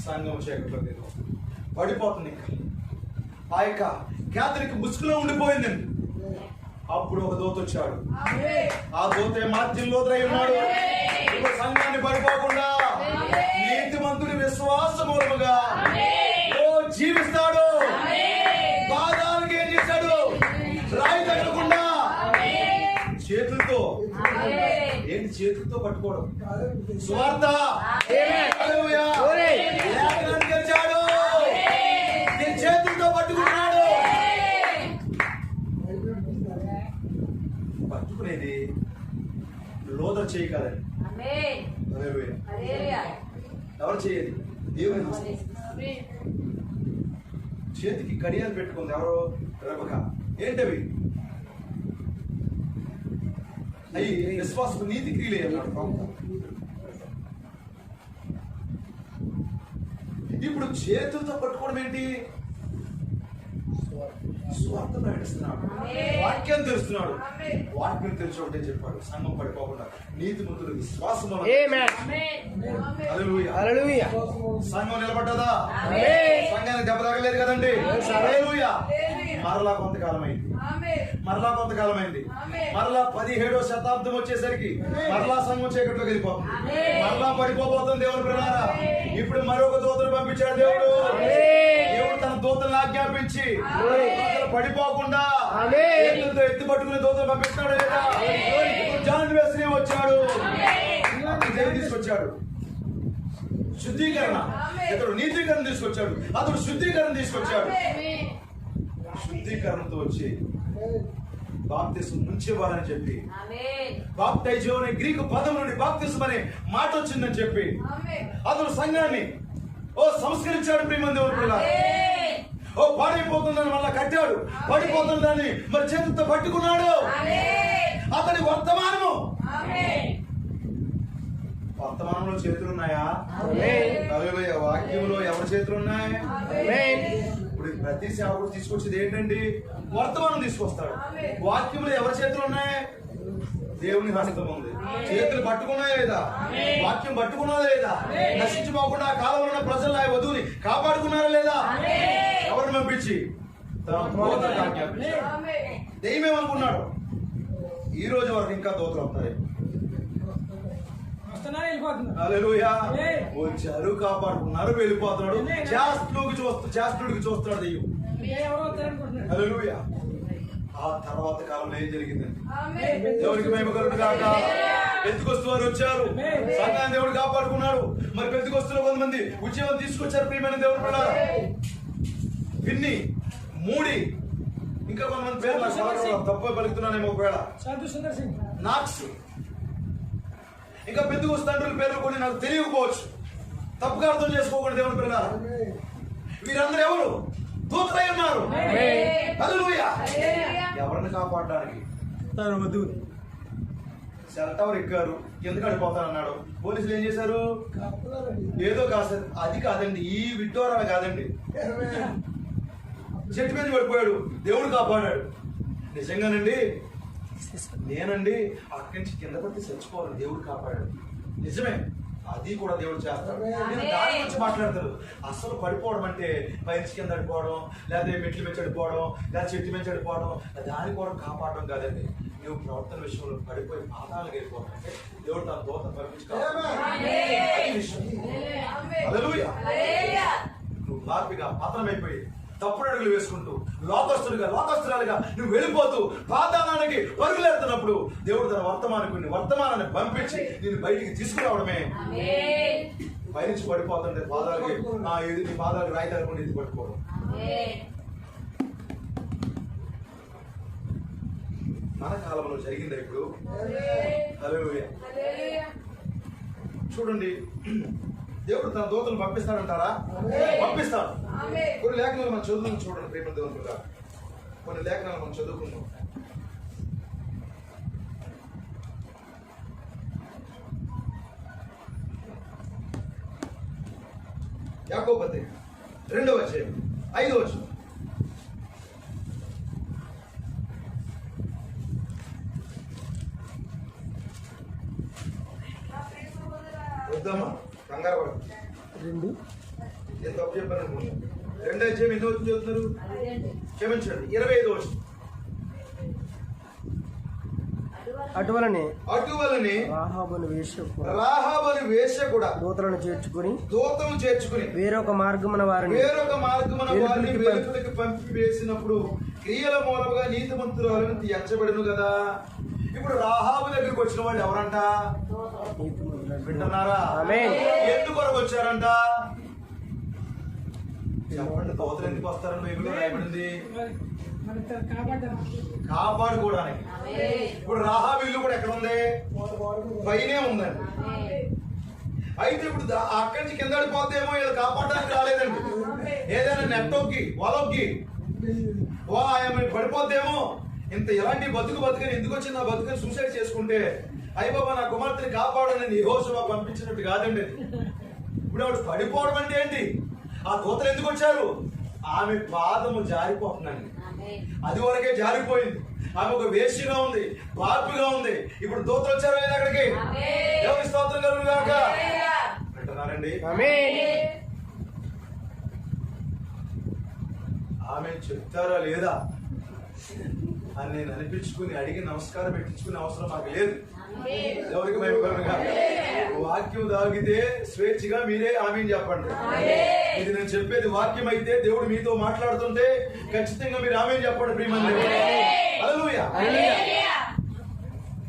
సంఘం చీకట్లో పడిపోతుంది. ఆ యొక్క క్యాథలిక్ ముసుగులో ఉండిపోయిందండి. అప్పుడు ఒక దూత వచ్చాడు. ఆ దూత మార్జిన్ లోతులై ఉన్నాడు. ఇప్పుడు సంఘాన్ని పడిపోకుండా నీతిమంతుడి విశ్వాస మూలముగా జీవిస్తాడు. పాదాలకి ఏం చేశాడు? రాయి తగలకుండా చేతులతో, ఏంటి చేతులతో పట్టుకోవడం? సువార్త లేఖనాన్ని గెలిచాడు. నేను చేతులతో పట్టుకున్నాడు. పట్టుకునేది లోదర్ చేయగలని ఎవరు చేయదు? దేవుని చేతికి కడియాలు పెట్టుకుంది ఎవరో? రెబెకా. ఏంటవి? అవి విశ్వాసపు నీతి క్రియలే అన్నాడు. ఇప్పుడు చేతులతో పట్టుకోవడం ఏంటి? స్వార్థ ప్రకటిస్తున్నాడు, వాక్యం తెలుస్తున్నాడు. వాక్యం తెలిసి ఒకటే చెప్పాడు, సంఘం పడిపోకుండా నీతిమంతుడు విశ్వాసం సంఘం నిలబడ్డదా? సంఘానికి దెబ్బ తగలేదు కదండి. మరలా కొంతకాలం అయింది, మరలా 17వ శతాబ్దం వచ్చేసరికి మరలా సంఘం చీకట్లోకి వెళ్ళిపోతుంది, మరలా పడిపోబోతుంది. దేవుని పిల్లలారా, ఇప్పుడు మరొక దూతను పంపించాడు దేవుడు. దేవుడు తన దూతలను ఆజ్ఞాపించి పడిపోకుండా ఎత్తి పట్టుకుని దూతలు పంపిస్తున్నాడు లేదా? జాన్ వెస్లీ వచ్చాడు, తీసుకొచ్చాడు శుద్ధీకరణ. ఇతడు నీతీకరణ తీసుకొచ్చాడు, అతడు శుద్ధీకరణ తీసుకొచ్చాడు. శుద్ధీకరణతో వచ్చి బాప్తిసం ముంచేవారని చెప్పి, బాప్టైజో అనే గ్రీకు పదం నుండి బాప్తిసం అనే మాట వచ్చిందని చెప్పి అతడు సంఘాన్ని సంస్కరించాడు. ప్రియమైన దేవుని పిల్లలారా, పాడైపోతుందని మళ్ళా కట్టాడు, పడిపోతుందని మరి చేతులతో పట్టుకున్నాడు. అతని వర్తమానంలో చేతులున్నాయా? వాక్యంలో ఎవరి చేతులు ఉన్నాయి? ఇప్పుడు ప్రతి సేవకుడు తీసుకొచ్చేది ఏంటండి? వర్తమానం తీసుకొస్తాడు. వాక్యంలో ఎవరి చేతులు ఉన్నాయి? దేవుని హస్తం ఉంది. చేతులు పట్టుకున్నాయా లేదా? వాక్యం పట్టుకున్నారా లేదా? నశించిపోకుండా ఆ కాలంలో ఉన్న ప్రజలు ఆ వధువుని కాపాడుకున్నారా లేదా? ఎవరిని పంపించి దెయ్యం ఏమనుకున్నాడు? ఈ రోజు వరకు ఇంకా దూతలు వస్తాయి. వచ్చారు, కాపాడుకున్నారు, వెళ్ళిపోతున్నాడు. చేస్తుడికి చూస్తాడు దెయ్యం. హల్లెలూయా. ఆ తర్వాత కాలంలో ఏం జరిగిందండి? దేవుడికి మహిమ కలుగును గాక. పెంతెకొస్తు వారు వచ్చారు, సంఘాన్ని దేవుడు కాపాడుకున్నాడు. మరి పెంతెకొస్తులో కొంతమంది ఉద్యమం తీసుకొచ్చారు. ప్రియమైన దేవుడు పిల్లలారా, పిన్ని, మూడి, ఇంకా కొంతమంది పేర్లు తప్ప పలుకుతున్నానేమో ఒకవేళ, నాక్స్, ఇంకా పెంతెకొస్తు తండ్రుల పేర్లు కూడా నాకు తెలియకపోవచ్చు. తప్పుగా అర్థం చేసుకోకూడదు దేవుని పిల్లలారా. వీరందరూ ఎవరు? దూతలై ఉన్నారు. హల్లెలూయా. ఎవరిని కాపాడడానికి? సెల్ టవర్ ఎక్కారు, కిందకి అడిపోతానన్నాడు. పోలీసులు ఏం చేశారు? ఏదో కాదు, అది కాదండి, ఈ విడ్డూరం కాదండి, చెట్టు మీద పడిపోయాడు, దేవుడు కాపాడాడు. నిజంగానండి, నేనండి అక్కడి నుంచి కింద పడితే చచ్చిపోవాలి, దేవుడు కాపాడాడు. నిజమే, అది కూడా దేవుడు చేస్తాడు. నేను దాని గురించి మాట్లాడతారు. అసలు పడిపోవడం అంటే పైనుంచి కింద పడిపోవడం, లేదా మెట్లు మీద చడిపోవడం, లేదా చెట్టు మీద చడిపోవడం, దాన్ని కూడా కాపాడడం కాదండి. నువ్వు ప్రవర్తన విషయంలో పడిపోయి పాతాలకు వెళ్ళిపోవడం అంటే దేవుడు తన దూత పంపించి నువ్వు పాపిగా పతనమైపోయి తప్పుడు అడుగులు వేసుకుంటూ లోకస్తురాలుగా నువ్వు వెళ్ళిపోతూ పాతాళానికి పరుగులేడుతున్నప్పుడు దేవుడు తన వర్తమానాన్ని పంపించి నేను బయటికి తీసుకురావడమే. పైనుంచి పడిపోతుంటే పాదాలకి నీ పాదాలకు రాయి తగలకుండా ఇది పట్టుకోవడం. మన కాలంలో జరిగిందా ఇప్పుడు? హల్లెలూయా. చూడండి, దేవుడు తన దూతలు పంపిస్తాడంటారా? పంపిస్తాడు. కొన్ని లేఖనాలు మనం చదువుకుని చూడండి ప్రేమ దేవునిగా, కొన్ని లేఖనాలు మనం చదువుకుందాం. యాకోబు పత్రిక 2వ అధ్యాయం 5వ వచనం. వద్దమ్మా, కంగారు పడ. నేను తప్పు చెప్పాను అనుకుంటున్నాను. 2వ అధ్యాయం ఎన్నో వచ్చి చదువుతున్నారు? క్షమించండి, 25వ వచనం. అటువలనే రాహాబును వేశ్య కూడా దూతలను చేర్చుకుని వేరొక మార్గమున వారిని వెలుపలికి పంపి వేసినప్పుడు క్రియల మూలముగా నీతిమంతురాలను ఎంచబడును కదా. ఇప్పుడు రాహాబు దగ్గరికి వచ్చిన వాళ్ళు ఎవరంట? వింటున్నారా? ఎందుకు కొరకు వచ్చారంట? చెప్పండి, దూతలు ఎందుకు వస్తారని బైబిల్లో రాయబడింది? కాపాడుకోవడానికి. ఇప్పుడు రాహాబు ఇల్లు కూడా ఎక్కడ ఉంది? పైనే ఉందండి. అయితే ఇప్పుడు అక్కడి నుంచి కింద పడిపోతేమో వీళ్ళు కాపాడడానికి రాలేదండి. ఏదైనా నెట్టొక్కి వలొక్కి ఆమె పడిపోతేమో ఇంత ఎలాంటి బతుకని ఎందుకు వచ్చింది ఆ బతుకని సూసైడ్ చేసుకుంటే అయ్యబాబా నా కుమార్తెని కాపాడని యెహోషువ పంపించినట్టు కాదండి. ఇప్పుడు ఆవిడ పడిపోవడం అంటే ఏంటి? ఆ దూతలు ఎందుకు వచ్చారు? ఆమె పాదము జారిపోతుందండి. అది వరకే జారిపోయింది. ఆమె ఒక వేశ్యగా ఉంది, పాపిగా ఉంది. ఇప్పుడు దూతలు వచ్చారు లేదా అక్కడికి? దేవుని స్తోత్రం కలుగును గాక. వింటున్నారండి? ఆమె చెప్తారా లేదా అని నేను అనిపించుకుని అడిగి నమస్కారం పెట్టించుకునే అవసరం మాకు లేదు. ఎవరికి భయపడగా వాక్యం తాగితే స్వేచ్ఛగా మీరే ఆమేన్ చెప్పండి. ఇది నేను చెప్పేది వాక్యం అయితే దేవుడు మీతో మాట్లాడుతుంటే ఖచ్చితంగా మీరు ఆమేన్ చెప్పండి. ప్రియమైన హల్లెలూయా.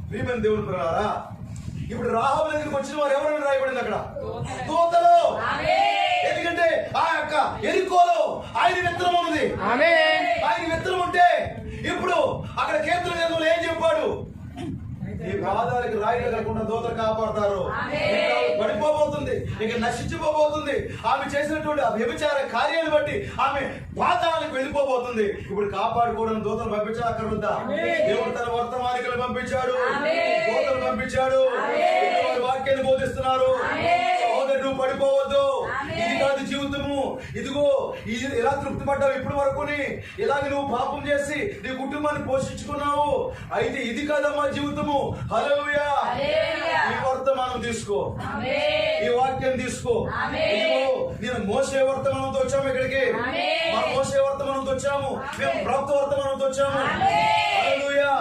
ప్రియమైన దేవుని ప్రజలారా, ఇప్పుడు రాహాబు దగ్గరికి వచ్చిన వారు ఎవరైనా రాయబడింది అక్కడ? దూతలు. ఎందుకంటే ఆ యొక్క ఎరికోలో ఆయన విత్తనం ఉంది. ఆయన విత్తనం ఉంటే ఇప్పుడు అక్కడ కీర్తన గ్రంథంలో ఏం చెప్పాడు? ఈ పాదాలకు రాయి తగలకుండా దూతలు కాపాడతారు. పడిపోబోతుంది, ఇక నశించిపోబోతుంది. ఆమె చేసినటువంటి వ్యభిచార కార్యాలు బట్టి ఆమె పాతాళానికి వెళ్ళిపోబోతుంది. ఇప్పుడు కాపాడుకోవడానికి దూతలు పంపించాడు. అక్కడ వద్దా దేవుడు తన వర్తమానికలు పంపించాడు, దూతలు పంపించాడు. వారి వాక్యాన్ని బోధిస్తున్నారు. నువ్వు పడిపోవద్దు, ఇది కాదు జీవితము. ఇదిగో ఇలా తృప్తి పడ్డావు ఇప్పటి వరకు, ఇలాగ నువ్వు పాపం చేసి నీ కుటుంబాన్ని పోషించుకున్నావు. అయితే ఇది కాదమ్మా జీవితము. హల్లెలూయా. ఈ వర్తమానం తీసుకో, ఈ వాక్యం తీసుకో. నేను మోసే వర్తమానంతో వచ్చాము ఇక్కడికి. మనం మోసే వర్తమానంతో వచ్చాము, మేము ప్రవక్త వర్తమానంతో వచ్చాము. హల్లెలూయా.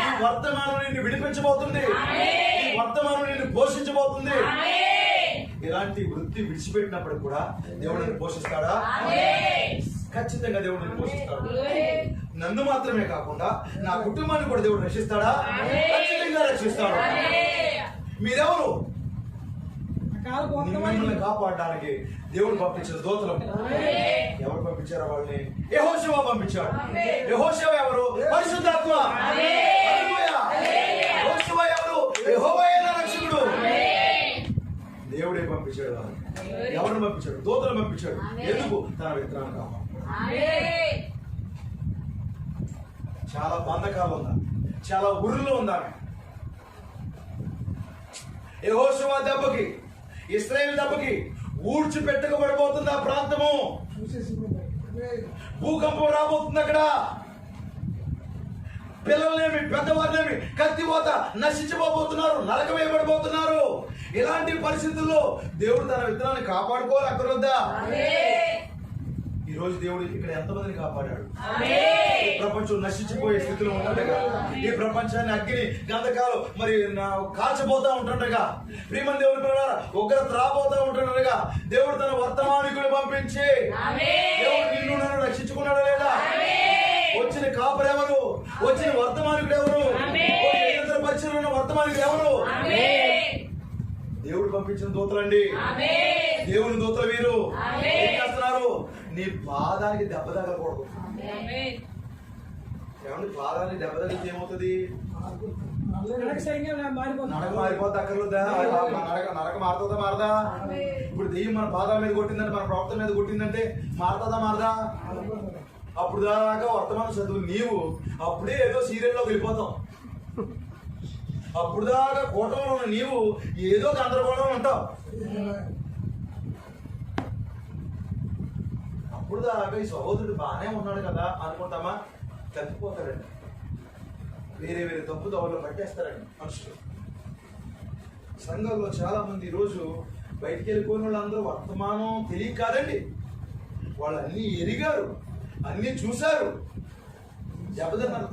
ఈ వర్తమానం నిన్ను విడిపించబోతుంది, ఈ వర్తమానం నిన్ను పోషించబోతుంది. ఇలాంటి వృత్తి విడిచిపెట్టినప్పుడు కూడా దేవుడిని పోషిస్తాడా? ఖచ్చితంగా దేవుడిని పోషిస్తాడు. నన్ను మాత్రమే కాకుండా నా కుటుంబాన్ని కూడా దేవుడు రక్షిస్తాడా? ఖచ్చితంగా రక్షిస్తాడు. మీరెవరు? మిమ్మల్ని కాపాడడానికి దేవుడు పంపించిన దూతలు. ఎవరు పంపించారో వాళ్ళని యెహోషువ పంపించాడు. యెహోషువ ఎవరు? పరిశుద్ధాత్మ. యెహోషువ ఎవరు? యెహోవాయే నా రక్షకుడు. దేవుడే పంపించాడు. ఎవరిని పంపించాడు? దూతలు పంపించాడు. ఎందుకు? తన విత్తనాన్ని కాపాడు. చాలా బంధకాలు ఉందా, చాలా ఊరిలో ఉందా. యెహోషువ దెబ్బకి, ఇశ్రాయేలు దెబ్బకి ఊడ్చిపెట్టకబడబోతుంది ఆ ప్రాంతము. భూకంపం రాబోతుంది అక్కడ. పిల్లలనేమి పెద్దవారినేమి కత్తిపోత నశించిపోబోతున్నారు, నరకవేయబడబోతున్నారు. ఇలాంటి పరిస్థితుల్లో దేవుడు తన విత్తనాన్ని కాపాడుకోవాలి అక్కర్లేదా? ఈ రోజు దేవుడు ఇక్కడ ఎంతమందిని కాపాడాడు? ఈ ప్రపంచం నశించిపోయే స్థితిలో ఉంటుండగా, ఈ ప్రపంచాన్ని అగ్ని గంధకాలు మరి కాల్చబోతా ఉంటుండగా, ప్రియమైన దేవుని పిల్లలారా ఉగ్రత రాబోతా ఉంటుండగా దేవుడు తన వర్తమానికుని పంపించి దేవుడు నిన్ను నన్ను రక్షించుకున్నాడా లేదా? వచ్చిన కాపరు ఎవరు? వచ్చిన వర్తమానికుడు ఎవరు? పరిచయం ఉన్న వర్తమానికుడు ఎవరు? దేవుడు పంపించిన దూతలండి. దేవుని దూతలు వీరు ఏం చేస్తున్నారు? నీ పాదానికి దెబ్బ తగలకూడదు. ఏమంటే పాదానికి దెబ్బ తగిలితే ఏమవుతుంది? నడక మారిపోద్ది అక్కర్లేదా? నడక మారుతుందా మారదా? ఇప్పుడు దెయ్యం మన పాదాల మీద కొట్టిందంటే, మన ప్రవర్తన మీద కొట్టిందంటే మారుతుందా మారదా? అప్పుడు దాకా వర్తమానం చదువు నీవు అప్పుడే ఏదో సీరియల్లో వెళ్ళిపోతాం. అప్పుడు దాకా కూటంలో ఉన్న నీవు ఏదో గందరగోళం ఉంటావు. అప్పుడు దాకా ఈ సహోదరుడు బాగానే ఉన్నాడు కదా అనుకుంటామా? తప్పిపోతాడండి. వేరే వేరే తప్పు దోవలో పట్టేస్తారండి మనుషులు. సంఘంలో చాలా మంది ఈరోజు బయటికి వెళ్ళిపోయిన వాళ్ళందరూ వర్తమానం తెలియక కాదండి, వాళ్ళు అన్ని ఎరిగారు, అన్ని చూశారు. దెబ్బతిన్నారు.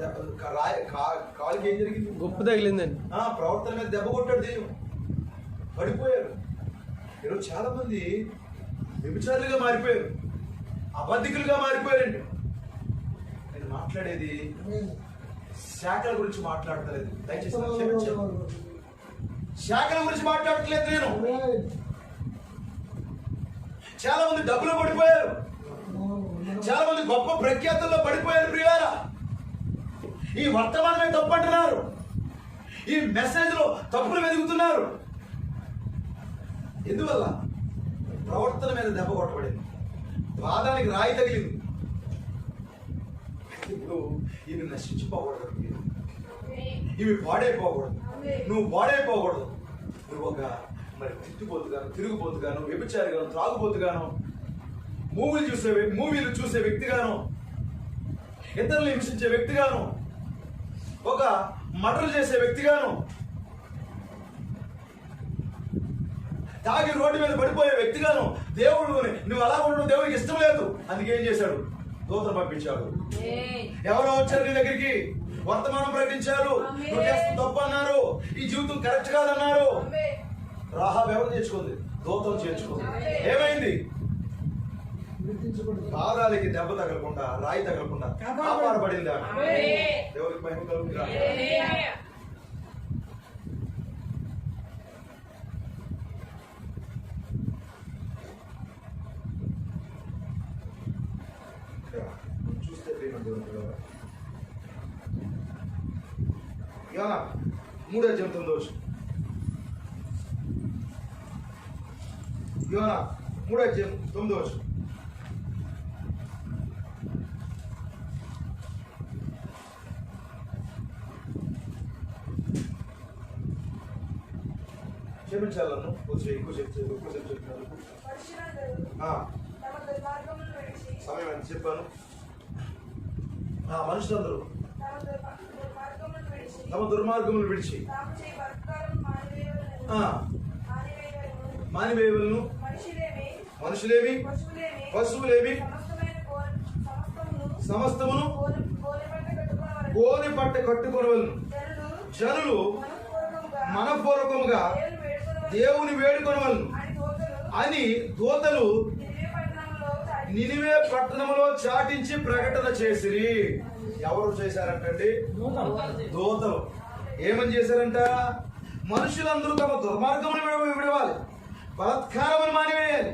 కాలుకి ఏం జరిగింది? గొప్ప తగిలిందండి. ప్రవర్తన మీద దెబ్బ కొట్టాడు దెయ్యం, పడిపోయారు. ఈరోజు చాలా మంది వ్యభిచారులుగా మారిపోయారు, అబద్ధికులుగా మారిపోయారండి. నేను మాట్లాడేది శాఖల గురించి మాట్లాడతలేదు, దయచేసి క్షమించండి. శాఖల గురించి మాట్లాడట్లేదు నేను. చాలా మంది డబ్బులో పడిపోయారు, చాలా మంది గొప్ప ప్రఖ్యాతుల్లో పడిపోయారు. ప్రియారా, ఈ వర్తమానమే తప్పు అంటున్నారు, ఈ మెసేజ్ లో తప్పులు వెతుకుతున్నారు. ఎందువల్ల? ప్రవర్తన మీద దెబ్బ కొట్టబడింది, పాదానికి రాయి తగిలింది. ఇప్పుడు ఇవి నశించిపోకూడదు, ఇవి పాడైపోకూడదు, నువ్వు పాడైపోకూడదు. నువ్వు ఒక మరి తిట్టుపోతుగాను, తిరుగుపోతుగాను, వ్యభిచారిగాను, త్రాగుపోతుగాను, మూవీలు చూసే వ్యక్తిగాను, ఇతరులు హింసించే వ్యక్తిగాను, ఒక మర్డర్ చేసే వ్యక్తిగాను, తాగి రోడ్డు మీద పడిపోయే వ్యక్తిగాను దేవుడు నువ్వు అలా ఉండడం దేవుడికి ఇష్టం లేదు. అందుకేం చేశాడు? దూతను పంపించాడు. ఎవరో వచ్చారు నీ దగ్గరికి, వర్తమానం ప్రకటించారు, నువ్వు చేస్తున్న తప్పు అన్నారు, ఈ జీవితం కరెక్ట్ కాదన్నారు. రాహాబు ఎవరు చేర్చుకుంది? దూతను చేర్చుకుంది. ఏమైంది? పాదాలకి దెబ్బ తగలకుండా, రాయి తగలకుండా కాపాడబడింది. దేవుడికి మహిమ కలుగుతుంది. చూస్తే యోనా 3:9 యోనా 3:9 క్షమించాలను ఎక్కువ చెప్తున్నాను. సమయం ఎంత చెప్పాను? మనుషులందరూ తమ దుర్మార్గములు విడిచి మానివేయులను, మనుషులేమి పశువులేమి సమస్తమును గోనె పట్ట కట్టుకొనవలను. జనులు మనపూర్వకముగా దేవుని వేడుకొనవలను అని దూతలు నినివే పట్టణంలో చాటించి ప్రకటన చేసిరి. ఎవరు చేశారంటండి? దూతలు. ఏమని చేశారంట? మనుషులందరూ తమ దుర్మార్గమును విడవాలి, బలత్కారమును మానివేయాలి,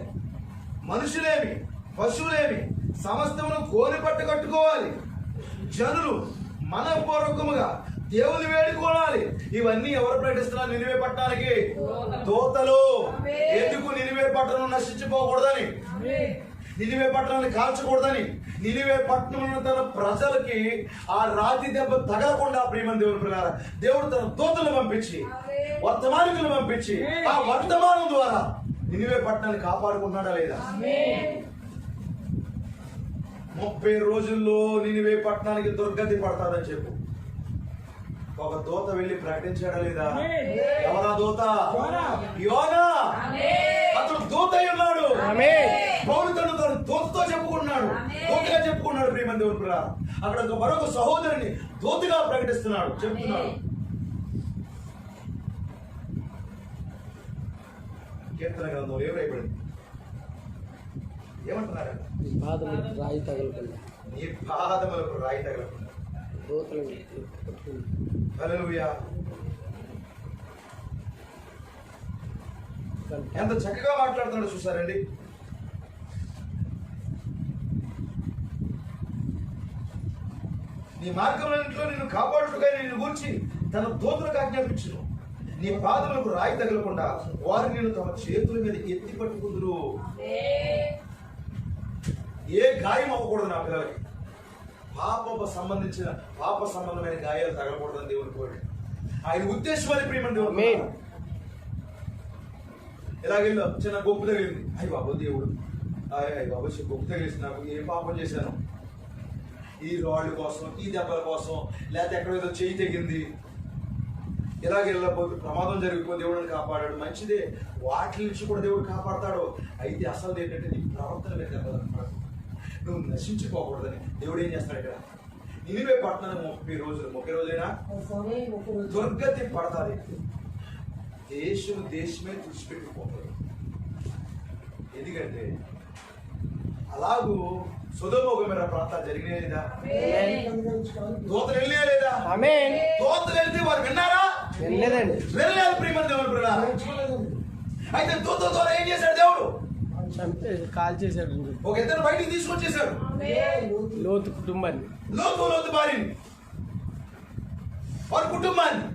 మనుషులేమి పశువులేమి సమస్తమును గోనె పట్ట కట్టుకోవాలి, జనులు మనపూర్వకముగా దేవుని వేడుకోవాలి. ఇవన్నీ ఎవరు ప్రకటిస్తున్నారు? నినివే పట్టణానికి దూతలు. ఎందుకు? నినివే పట్టణం నశించిపోకూడదని. నినివే పట్టణాన్ని కాల్చకూడదని, నినివే పట్టణంలో తన ప్రజలకి ఆ రాతి దెబ్బ తగలకుండా ప్రియమైన దేవుని పిల్లారా దేవుడు తన దూతలను పంపించి వర్తమానికులను పంపించి ఆ వర్తమానం ద్వారా నినివే పట్టణాన్ని కాపాడుకున్నాడా లేదా? 30 రోజుల్లో నినివే పట్టణానికి దుర్గతి పడతాదని చెప్పు. ఒక దూత వెళ్ళి ప్రకటించాడా లేదా? ఎవరా దూత? యోనా. అతడు దూత అయి ఉన్నాడు. పౌలు తను దూతతో చెప్పుకున్నాడు, దూతగా చెప్పుకున్నాడు. ప్రియమైన దేవుని పిల్లారా అక్కడ మరొక సహోదరుని దూతగా ప్రకటిస్తున్నాడు, చెప్తున్నాడు. కీర్తన గ్రంథంలో ఏం రాయబడింది? ఏమంటున్నారు? నీ పాదములకు రాయి తగలకుండా, నీ పాదములకు రాయి తగలకుండా. దూతలను పట్టుకుని. హల్లెలూయా. ఎంత చక్కగా మాట్లాడుతున్నాడు చూసారండి. నీ మార్గంలో నిన్ను కాపాడుటగా నిన్ను గూర్చి తన దూతలకు ఆజ్ఞాపించును. నీ పాదములకు రాయి తగలకుండా వారు నిన్ను తమ చేతుల మీద ఎత్తి పట్టుకుందురు. ఏ గాయం అవ్వకూడదు నా పిల్లలకి. పాప సంబంధమైన గాయాలు తగలకూడదని దేవుని కోరి ఆయన ఉద్దేశం అని ప్రియమైన దేవుడు. ఎలాగెళ్ళో చిన్న గొప్ప తగిలింది, అయ్యి బాబు దేవుడు, అయ్యి బాబు గొప్ప తగిలిసి నాకు ఏం పాపం చేశాను? ఈ రాళ్ళు కోసం, ఈ దెబ్బల కోసం, లేకపోతే ఎక్కడో ఏదో చేయి తెగింది, ఎలాగెళ్ళబోతు ప్రమాదం జరిగిపోతే దేవుడిని కాపాడాడు, మంచిదే. వాటి నుంచి కూడా దేవుడు కాపాడతాడు. అయితే అసలు ఏంటంటే నీ ప్రవర్తన మీద దెబ్బలు నువ్వు నశించుకోకూడదని దేవుడు ఏం చేస్తాడు? ఇక్కడ నినివే పట్టణానికి 30 రోజులైనా దుర్గతి పడతాది. దేశమే తుడిచిపెట్టుకోకూడదు. ఎందుకంటే అలాగూ సొదొమ గొమొర్రా ప్రాంతాలు జరిగినాయి లేదా? దూతలు వెళ్ళినాయా లేదా? దూతలు వెళ్తే వారు విన్నారా? వెళ్ళలేదు ప్రియమైన దేవుని పిల్లారా. అయితే దూత ద్వారా ఏం చేశాడు దేవుడు? కాల్ చేశాడు. ఒక ఇద్దరు బయటికి తీసుకొచ్చేశాడు. లోతు కుటుంబాన్ని, లోతు భార్యని, వారి కుటుంబాన్ని.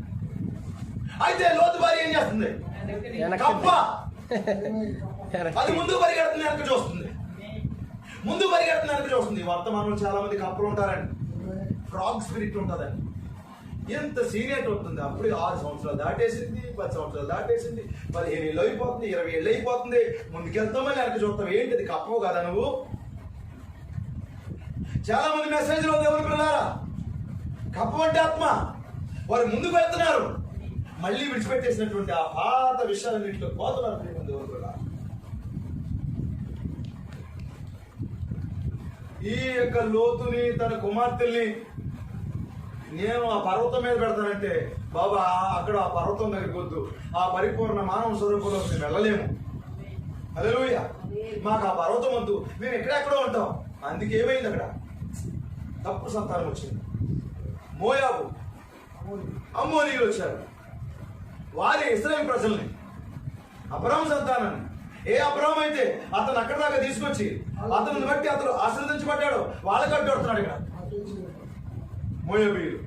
అయితే లోతు భార్య ఏం చేస్తుంది? కప్ప. అది ముందు పరిగెడుతుంది, వెనక చూస్తుంది. ముందు పరిగెడుతుంది, వెనక చూస్తుంది. వర్తమానంలో చాలా మంది కప్పలు ఉంటారండి. ఫ్రాగ్ స్పిరిట్ ఉంటుందండి. ఎంత సీనియర్ అవుతుంది. అప్పుడు 6 సంవత్సరాలు దాటేసింది, 10 సంవత్సరాలు దాటేసింది, 15 ఏళ్ళు అయిపోతుంది, 20 ఏళ్ళు అయిపోతుంది. ముందుకెళ్తామని వెనక చూస్తాం. ఏంటిది? కప్పవు కదా నువ్వు? చాలా మంది మెసేజ్ లో దేవుని పిల్లారా కప్ప అంటే ఆత్మ. వారు ముందుకు వెళ్తున్నారు, మళ్ళీ విడిచిపెట్టేసినటువంటి ఆ పాత విషయాలన్నింటిలో పోతున్నారు. దేవుని పిల్లారా ఈ యొక్క లోతుని తన కుమార్తెల్ని నేను ఆ పర్వతం మీద పెడతానంటే, బాబా అక్కడ ఆ పర్వతం దగ్గరికి వద్దు, ఆ పరిపూర్ణ మానవ స్వరూపంలో మేము వెళ్ళలేము. హల్లెలూయా. మాకు ఆ పర్వతం వద్దు, మేము ఎక్కడెక్కడో ఉంటాం. అందుకే ఏమైంది? అక్కడ తప్పు సంతానం వచ్చింది. మోయాబు, అమ్మోనీయులు వచ్చారు. వారి ఇశ్రాయేలు ప్రజల్ని, అబ్రాహాము సంతానాన్ని. ఏ అబ్రాహాము అయితే అతను అక్కడ దాకా తీసుకొచ్చి అతను బట్టి అతను ఆశ్రదించబడ్డాడు, వాళ్ళకి అడ్డుపడుతున్నాడు. ఇక్కడ మోయాబీయులు.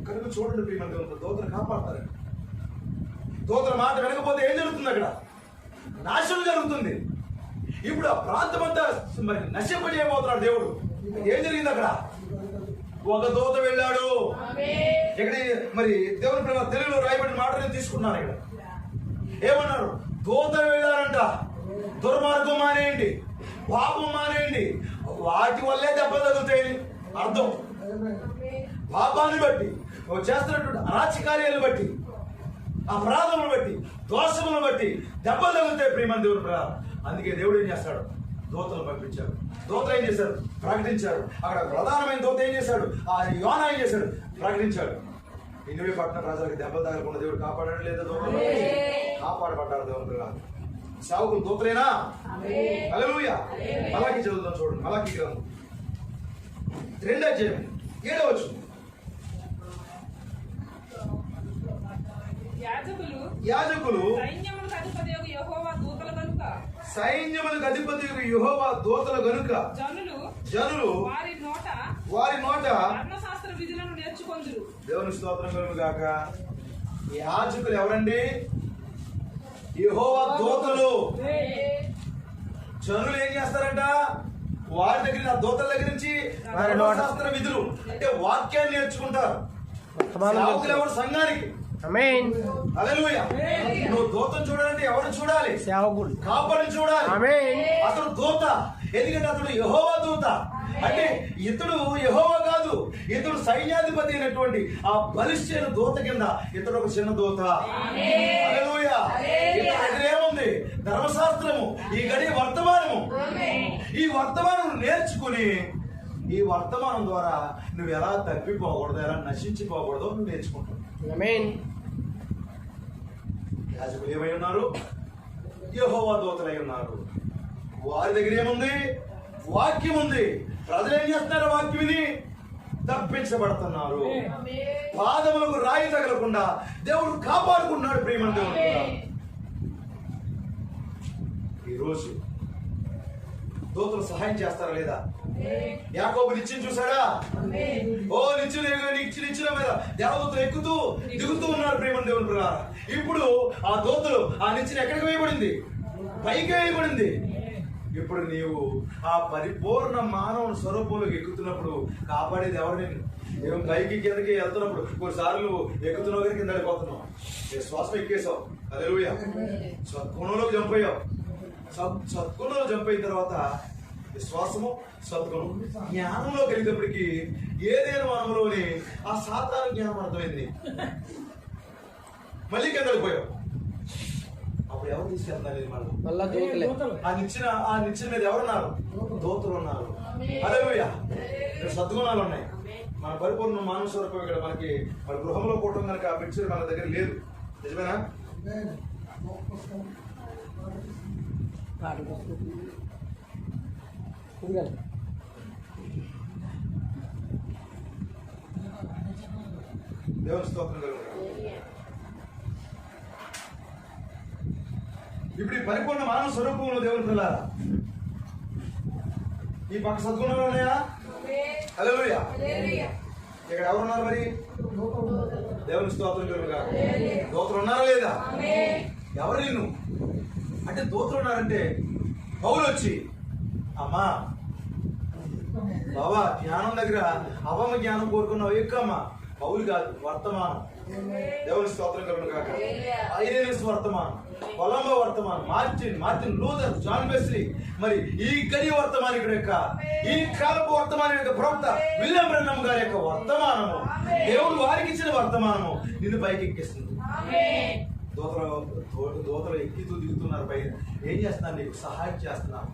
కనుక చూడండి ప్రియమైన దూతను కాపాడతారండి. దూతల మాట వినకపోతే ఏం జరుగుతుంది? అక్కడ నాశనం జరుగుతుంది. ఇప్పుడు ఆ ప్రాంతం అంతా మరి నశింపజేయబోతున్నాడు దేవుడు. ఏం జరిగింది అక్కడ? ఒక దూత వెళ్ళాడు. ఇక్కడ మరి దేవుని పిల్లల తెలుగులో రాయబడిన మాట నేను తీసుకున్నాను. ఇక్కడ ఏమన్నారు? దూత వెళ్ళారంట. దుర్మార్గం మానేయండి, పాపం మానేయండి, వాటి వల్లే దెబ్బలు తగులుతాయి అర్థం. పాపాన్ని బట్టి, చేస్తున్నటువంటి అరాచకార్యాలను బట్టి, అపరాధములను బట్టి, దోషములను బట్టి దెబ్బలు తగులుతాయి ప్రియమైన దేవుని పిల్లల. అందుకే దేవుడు ఏం చేస్తాడు? దూతలు పంపించాడు. దూతలు ఏం చేశారు? ప్రకటించారు. అక్కడ ప్రధానమైన దూత ఏం చేశాడు? ఆ యోనా ఏం చేశాడు? ప్రకటించాడు. నినివే పట్టణ ప్రజలకు దెబ్బలు తగలకుండా దేవుడు కాపాడాడు లేదా? దూతలు కాపాడబడ్డారు దేవుని పిల్లల. సేవకులు దూతలేనా? హల్లెలూయా. మలాకి చదువుతాం చూడండి. మలాకి గ్రంథం 2వ అధ్యాయం 7వ వచనం. యాజకులు సైన్యములకు అధిపతియగు యెహోవా దూతలు గనుక జనులు వారి నోట ధర్మశాస్త్ర విధులను నేర్చుకొందురు. దేవుని స్తోత్రం కలుగును గాక. యాజకులు ఎవరండి? యెహోవా దూతలు. జనులు ఏం చేస్తారంట? వారి దగ్గర, నా దూతల దగ్గర నుంచి ధర్మశాస్త్ర విధులు అంటే వాక్యాన్ని నేర్చుకుంటారు. సేవకులు ఎవరు? సంఘానికి. ఆమేన్. హల్లెలూయా. నువ్వు దూతను చూడాలంటే ఎవరు చూడాలి? సేవకుడు. కాపరిని చూడాలి. ఆమేన్. అతడు దూత, ఎందుకంటే అతడు యెహోవా దూత. అంటే ఇతడు యెహోవా కాదు, ఇతడు సైన్యాధిపతి అయినటువంటి ఆ బలిష్ఠైన దూత కింద ఇతడు ఒక చిన్న దూత. హల్లెలూయా. ఇతని దగ్గర ఏముంది? ధర్మశాస్త్రము, ఈ గడి వర్తమానము. ఈ వర్తమానం నేర్చుకుని ఈ వర్తమానం ద్వారా నువ్వు ఎలా తప్పిపోకూడదు, ఎలా నశించిపోకూడదో నువ్వు నేర్చుకుంటావు. ఆమేన్. యాజకులు ఏమై ఉన్నారు? యెహోవా దూతలై ఉన్నారు. వారి దగ్గర ఏముంది? వాక్యం ఉంది. ప్రజలు ఏం చేస్తున్నారు? వాక్యం విని తప్పించబడుతున్నారు. పాదములకు రాయి తగలకుండా దేవుడు కాపాడుకున్నాడు. ప్రియమైన దేవుడు, ఈరోజు దూతలు సహాయం చేస్తారా లేదా? యాకోబు నిచ్చెన చూసాడా? ఓ నిచ్చెన మీద దేవదూతలు ఎక్కుతూ దిగుతూ ఉన్నారు. ప్రియమైన దేవుని ప్రకారం ఇప్పుడు ఆ దూతలు ఆ నిచ్చెన ఎక్కడికి వేయబడింది? పైకి వేయబడింది. ఇప్పుడు నీవు ఆ పరిపూర్ణ మానవ స్వరూపంలోకి ఎక్కుతున్నప్పుడు కాపాడేది ఎవరు? నేను ఏం పైకి కిందకి వెళ్తున్నప్పుడు కొన్నిసార్లు ఎక్కుతున్నావు కానీ కింద వెళ్ళిపోతున్నావు. శ్వాసం ఎక్కేసావు. హల్లెలూయా. సద్గుణంలోకి జంప్ అయ్యావు. సద్గుణంలో జంప్ అయిన తర్వాత విశ్వాసము, సద్గుణం, జ్ఞానంలోకి వెళ్ళేటప్పటికి ఏదైనా మనలోని ఆ సాధారణ జ్ఞానం అర్థమైంది. మళ్ళీ కింద వెళ్ళిపోయావు. అప్పుడు ఎవరు తీసుకెళ్తారు? మళ్ళా దూతలే. ఆ నిచ్చెన మీద ఎవరున్నారు? దూతలు ఉన్నారు. హల్లెలూయా. ఇక్కడ సద్గుణాలు ఉన్నాయి. మన పరిపూర్ణ మానవ స్వరూపం ఇక్కడ మనకి మన గృహంలో కూటం కనుక ఆ పిక్చర్ మన దగ్గర లేదు. నిజమేనా? దేవుని స్తోత్రం కలుగును. ఇప్పుడు ఈ పరిపూర్ణ మానవ స్వరూపంలో దేవుని పిల్లారా ఈ పక్క సద్గుణాలు ఉన్నాయా? హల్లెలూయా. ఇక్కడ ఎవరున్నారు మరి? దేవుని స్తోత్రం కలుగుగా. దూతలు ఉన్నారా లేదా? ఎవరు నిన్ను అంటే దూతలు ఉన్నారంటే పౌలు వచ్చి అమ్మా బాబా జ్ఞానం దగ్గర అవమ జ్ఞానం కోరుకున్నావు ఎక్కువమ్మా. పౌలు కాదు, వర్తమానం. దేవుని స్తోత్రం కలుగును కాక. ఐరేనియస్ వర్తమానం, కొలంబో వర్తమానం, మార్టిన్ లూథర్, జాన్ వెస్లీ, మరి ఈ గడి వర్తమానికుడు యొక్క ఈ కాలపు వర్తమానం యొక్క ప్రవక్త విలియం బ్రన్హం గారి యొక్క వర్తమానము, దేవుడు వారికి ఇచ్చిన వర్తమానము నిన్ను పైకి ఎక్కిస్తుంది. దూతలు ఎక్కితూ దిగుతున్నారు పైన. ఏం చేస్తున్నారు? నీకు సహాయం చేస్తున్నారు.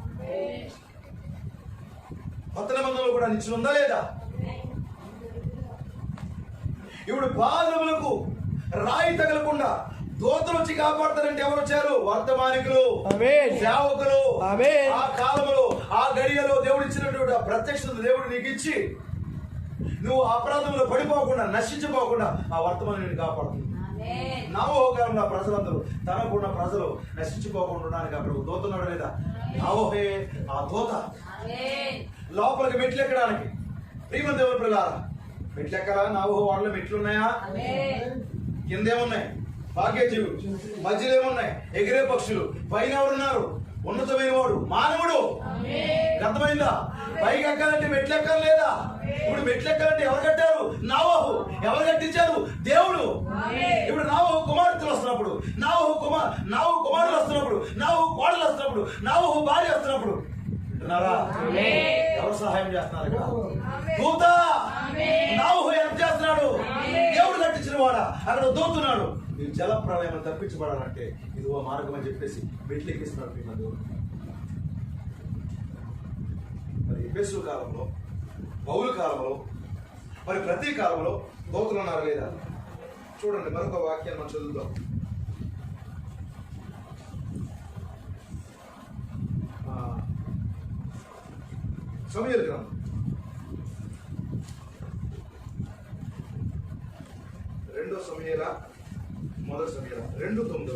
కొత్త నిబంధనలు కూడా నిచ్చెన ఉందా లేదా? ఇప్పుడు పాదములకు రాయి తగలకుండా దూతలు వచ్చి కాపాడతారంటే ఎవరు వచ్చారు? వర్తమానికులు, సేవకులు. ఆ కాలంలో ఆ గడియలో దేవుడు ఇచ్చినటువంటి ఆ ప్రత్యక్షత దేవుడు నీకు ఇచ్చి నువ్వు అపరాధంలో పడిపోకుండా నశించిపోకుండా ఆ వర్తమానం నేను కాపాడుతుంది. నవోహకాలంలో ప్రజలందరూ తనకున్న ప్రజలు నశించిపోకుండా ఉండడానికి అక్కడ దూతున్నాడు లేదా? నవోహే ఆ దూత లోపలికి మెట్లు ఎక్కడానికి. ప్రియమైన దేవుని పిల్లారా, మెట్లు ఎక్కరా? నవోహ వాళ్ళ మెట్లు ఉన్నాయా? కిందేమున్నాయి? భాగ్యజీవులు. మధ్యలో ఏమున్నాయి? ఎగిరే పక్షులు. పైన ఎవరున్నారు? ఉన్నతమైన వాడు మానవుడు. అర్థమైందా? పైకి ఎక్కాలంటే మెట్లు ఎక్కాలి లేదా? ఇప్పుడు మెట్లు ఎక్కాలంటే ఎవరు కట్టారు? నోవహు. ఎవరు కట్టించారు? దేవుడు. ఇప్పుడు నోవహు కుమార్తెలు వస్తున్నప్పుడు, నోవహు కుమారులు వస్తున్నప్పుడు, నోవహు కోడలు వస్తున్నప్పుడు, నోవహు భార్య వస్తున్నప్పుడు వింటున్నారా? ఎవరు సహాయం చేస్తున్నారు? దూత. నోవహు హెల్ప్ చేస్తున్నాడు. దేవుడు కట్టించిన వాడా అక్కడ దూతున్నాడు. ఈ జల ప్రళయం తప్పించబడాలంటే ఇది ఓ మార్గం అని చెప్పేసి మెట్లు ఎక్కిస్తున్నాడు. మీ దేవుడు మరి ఎఫెసు కాలంలో, పౌలు కాలంలో, మరి ప్రతి కాలంలో దూతలు ఉన్నారు లేదా? చూడండి, మరొక వాక్యాన్ని మనం చదువుదాం. సమూయేలు గ్రంథం 2వ సమూయేల 1వ సమూయేల 2:9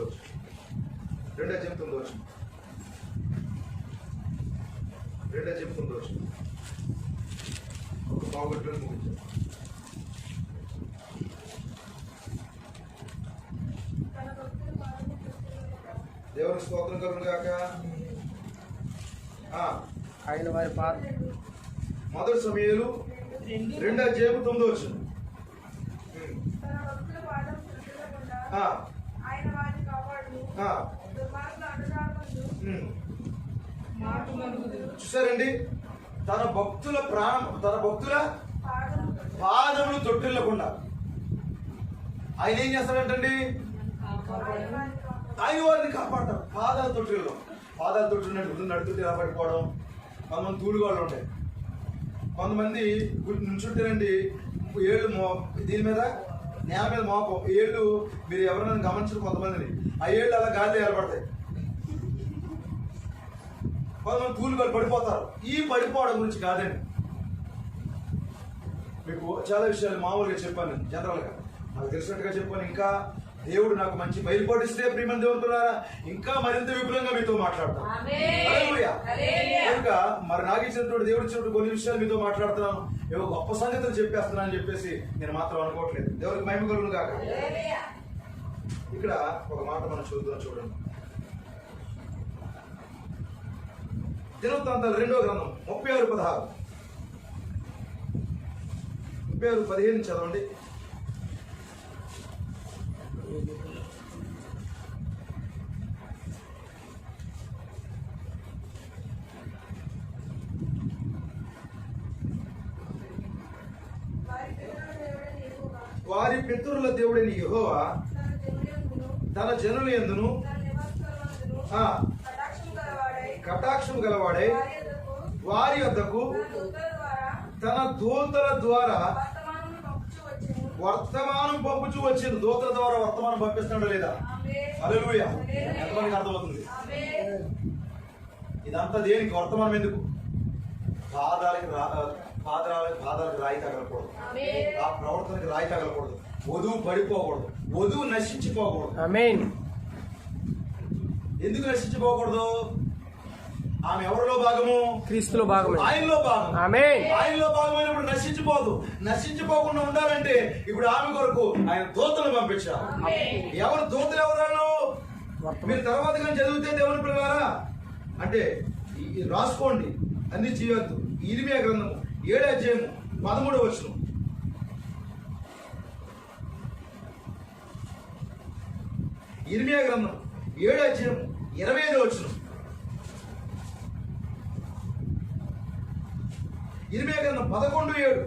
ఒక పావుగంటలో ముగించారు. దేవుని స్తోత్రం కలుగును గాక. ఆయన వారి పాద మొదటి సమయాలు 2:9 తన భక్తుల పాదం త్రొట్టకుండా ఆయన వారిని కాపాడును. దుర్మార్గుల అడ్డదారులందు మాట మరుగుదురు. చూసారండి, తన భక్తుల పాదం పాదములు తొట్టిల్లకుండా ఆయన ఏం చేస్తాడంటండి? ఆయన వారిని కాపాడతారు. పాదాల తొట్టిల్లో నడుతుంటే ఇలా పడిపోవడం, కొంతమంది తూడుగోళ్ళు ఉంటాయి, కొంతమంది నుంచుంటేనండి ఏళ్ళు దీని మీద నేల మీద మోపం ఏళ్ళు. మీరు ఎవరైనా గమనించారు కొంతమందిని, ఆ ఏళ్ళు అలా గాలి ఏర్పడతాయి, కొంతమంది తూలుగోళ్ళు పడిపోతారు. ఈ పడిపోవడం గురించి కాదండి, మీకు చాలా విషయాలు మామూలుగా చెప్పాను, జనరల్గా నాకు తెలిసినట్టుగా చెప్పాను. ఇంకా దేవుడు నాకు మంచి బయలుపడిస్తే ప్రియమైన దేవుడుతున్నారా, ఇంకా మరింత విపులంగా మీతో మాట్లాడతాను. హల్లెలూయా. కనుక మరి నాకు ఇచ్చినటువంటి దేవుడు ఇచ్చినటువంటి కొన్ని విషయాలు మీతో మాట్లాడుతున్నాను, ఏవో గొప్ప సంగతులు చెప్పేస్తున్నాను అని చెప్పేసి నేను మాత్రం అనుకోవట్లేదు. దేవుడికి మహిమ కలుగును గాక. ఇక్కడ ఒక మాట మనం చూద్దాం, చూడండి. దినవృత్తాంతాలు 2వ గ్రంథం 36:16 36:15 చదవండి. వారి పితరుల దేవుడైన యెహోవా తన జనుల యందును కటాక్షం గలవాడై వారి వద్దకు తన దూతల ద్వారా వర్తమానం పంపుచూ వచ్చింది. దూతల ద్వారా వర్తమానం పంపిస్తున్నాడు లేదా? హల్లెలూయా. ఎంతమందికి అర్థమవుతుంది? ఇదంతా దేనికి? వర్తమానం ఎందుకు? పాదాలకు రాయి తగలకూడదు, ఆ ప్రవర్తనకి రాయి తగలకూడదు, వధువు పడిపోకూడదు, వధువు నశించిపోకూడదు. ఆమేన్. ఎందుకు నశించిపోకూడదు? ఆమె ఎవరిలో భాగము? క్రీస్తులో భాగమే, ఆయనలో భాగం. ఆమేన్. ఆయనలో భాగమైనప్పుడు నశించిపోదు. నశించిపోకుండా ఉండాలంటే ఇప్పుడు ఆమె కొరకు ఆయన దూతలు పంపించారు. ఎవరు దూతలు? ఎవరు? మీరు తర్వాత కానీ చదివితే దేవుని పిల్లలారా అంటే రాసుకోండి, అన్ని చేయొద్దు. ఇర్మియా గ్రంథము 7:13 ఇర్మియా గ్రంథం 7:25 ఇర్మియా గ్రంథం 11:7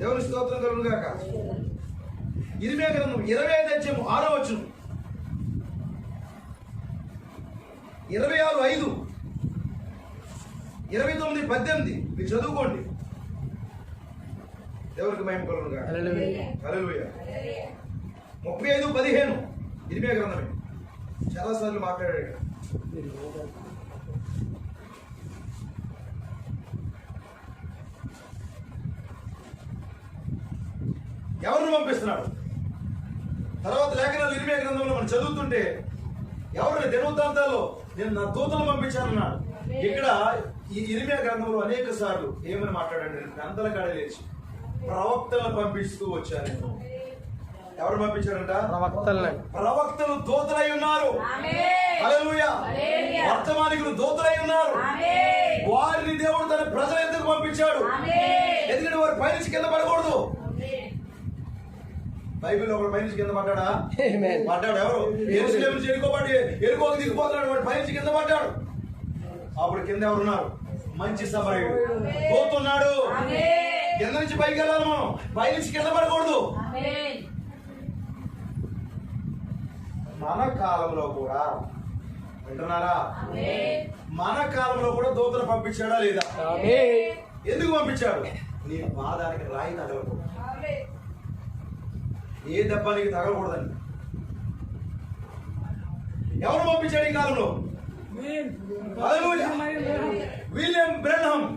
దేవుని స్తోత్రం కలుగును గాక. ఇర్మియా గ్రంథం 25:6 26:5 29:18 మీరు చదువుకోండి. దేవునికి మహిమ కలుగును గాక. హల్లెలూయా. 35:15 ఇర్మియా గ్రంథమే. చాలా సార్లు మాట్లాడాడు. ఎవరిని పంపిస్తున్నాడు? తర్వాత లేఖనాలు ఇర్మియా గ్రంథంలో మనం చదువుతుంటే ఎవరిని? దినవృత్తాంతాల్లో నేను నా దూతలు పంపించానన్నాడు. ఇక్కడ ఈ ఇర్మియా గ్రంథంలో అనేక సార్లు ఏమని మాట్లాడండి? గంటల కాడ లేచి ప్రవక్తలను పంపిస్తూ వచ్చాను నేను. ఎవరు పంపించారంట? ప్రవక్తలు దూతలై ఉన్నారు. హల్లెలూయా. వర్తమానికులు దూతలై ఉన్నారు. వారిని దేవుడు తన ప్రజల ఎందుకు పంపించాడు? ఎందుకంటే వారు పైనుంచి కింద పడకూడదు. బైబిల్ ఒకడు పైనుంచి కింద పడ్డాడా? పడ్డాడు. ఎవరు? యెరూషలేము నుంచి ఎరుకోకి దిగిపోతున్నాడు, వాడు పైనుంచి కింద పడ్డాడు. అప్పుడు కింద ఎవరున్నారు? మంచి సమరయుడు పోతున్నాడు. కింద నుంచి పైకి వెళ్ళాలి, మనం పైనుంచి కింద పడకూడదు. మన కాలంలో కూడా వింటున్నారా? మన కాలంలో కూడా దూతలు పంపించాడా లేదా? ఎందుకు పంపించాడు? నీ పాదానికి రాయి తగలకూడదు, ఏ దెబ్బ నీకు తగలకూడదని. ఎవరు పంపించాడు ఈ కాలంలో? విలియం బ్రెన్హమ్,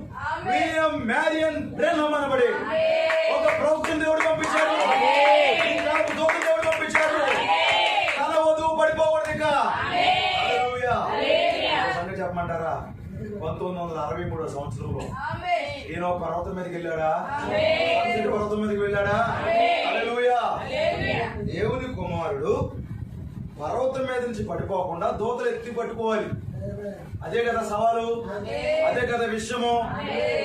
విలియం మ్యారియన్ బ్రెన్హమ్ అనబడి ఒక ప్రవక్తను దేవుడు పంపించాడు. దూతను దేవుడు పంపించాడు. తన వధువు పడిపోకూడదు. ఇంకా సంగతి చెప్పమంటారా? 1963 సంవత్సరంలో ఈయన పర్వతం మీదకి వెళ్ళాడా? పర్వతం మీదకి వెళ్ళాడా? హల్లెలూయా. దేవుని కుమారుడు పర్వతం మీద నుంచి పడిపోకుండా దూతలు ఎత్తి పట్టుకోవాలి. అదే కదా సవాలు, అదే కదా విషయము.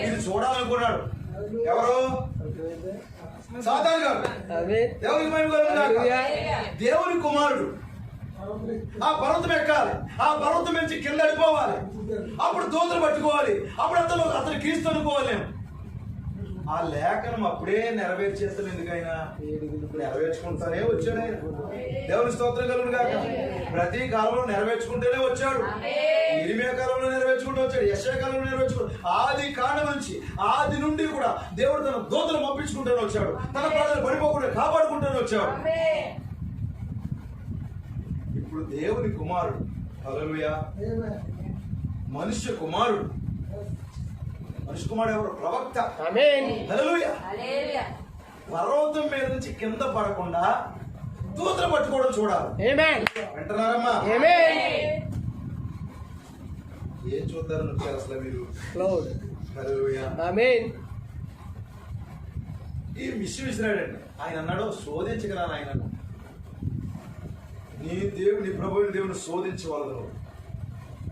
ఇది చూడాలనుకున్నాడు ఎవరు? సాతాను గారు. దేవునికి మహిమ కలుగును గాక. దేవుని కుమారుడు ఆ పర్వతం ఎక్కాలి, ఆ పర్వతం నుంచి కింద అడిపోవాలి, అప్పుడు దూతలు పట్టుకోవాలి, అప్పుడు అతను క్రీస్తు అనుకోవాలి. ఆ లేఖనం అప్పుడే నెరవేర్చేస్తాను. ఎందుకైనా నెరవేర్చుకుంటానే వచ్చాడు ఆయన. దేవుని స్తోత్రం కలుగును గాక. ప్రతి కాలంలో నెరవేర్చుకుంటూనే వచ్చాడు. ఇరిమియా కాలంలో నెరవేర్చుకుంటూ వచ్చాడు, యెషయా కాలంలో నెరవేర్చుకుంటూ, ఆది కాండం నుంచి ఆది నుండి కూడా దేవుడు తన దూతలు పంపించుకుంటూనే వచ్చాడు. తన ప్రజలు పడిపోకుండా కాపాడుకుంటూనే వచ్చాడు. ఇప్పుడు దేవుని కుమారుడు, హల్లెలూయా, మనుష్య కుమారుడు. మనుష్య కుమారుడు ఎవరు? ప్రవక్త. హల్లెలూయా. పర్వతం మీద నుంచి కింద పడకుండా దూతలు పట్టుకోవడం చూడాలి. వింటున్నారమ్మా? ఏం చూద్దారు నొక్కారు అసలు మీరు? హల్లెలూయా. ఈ విషయం విసిరాడండి. ఆయన అన్నాడు, శోధించగలను. ఆయన అన్నాడు, నీ ప్రభువుని దేవుని శోధించవలదు.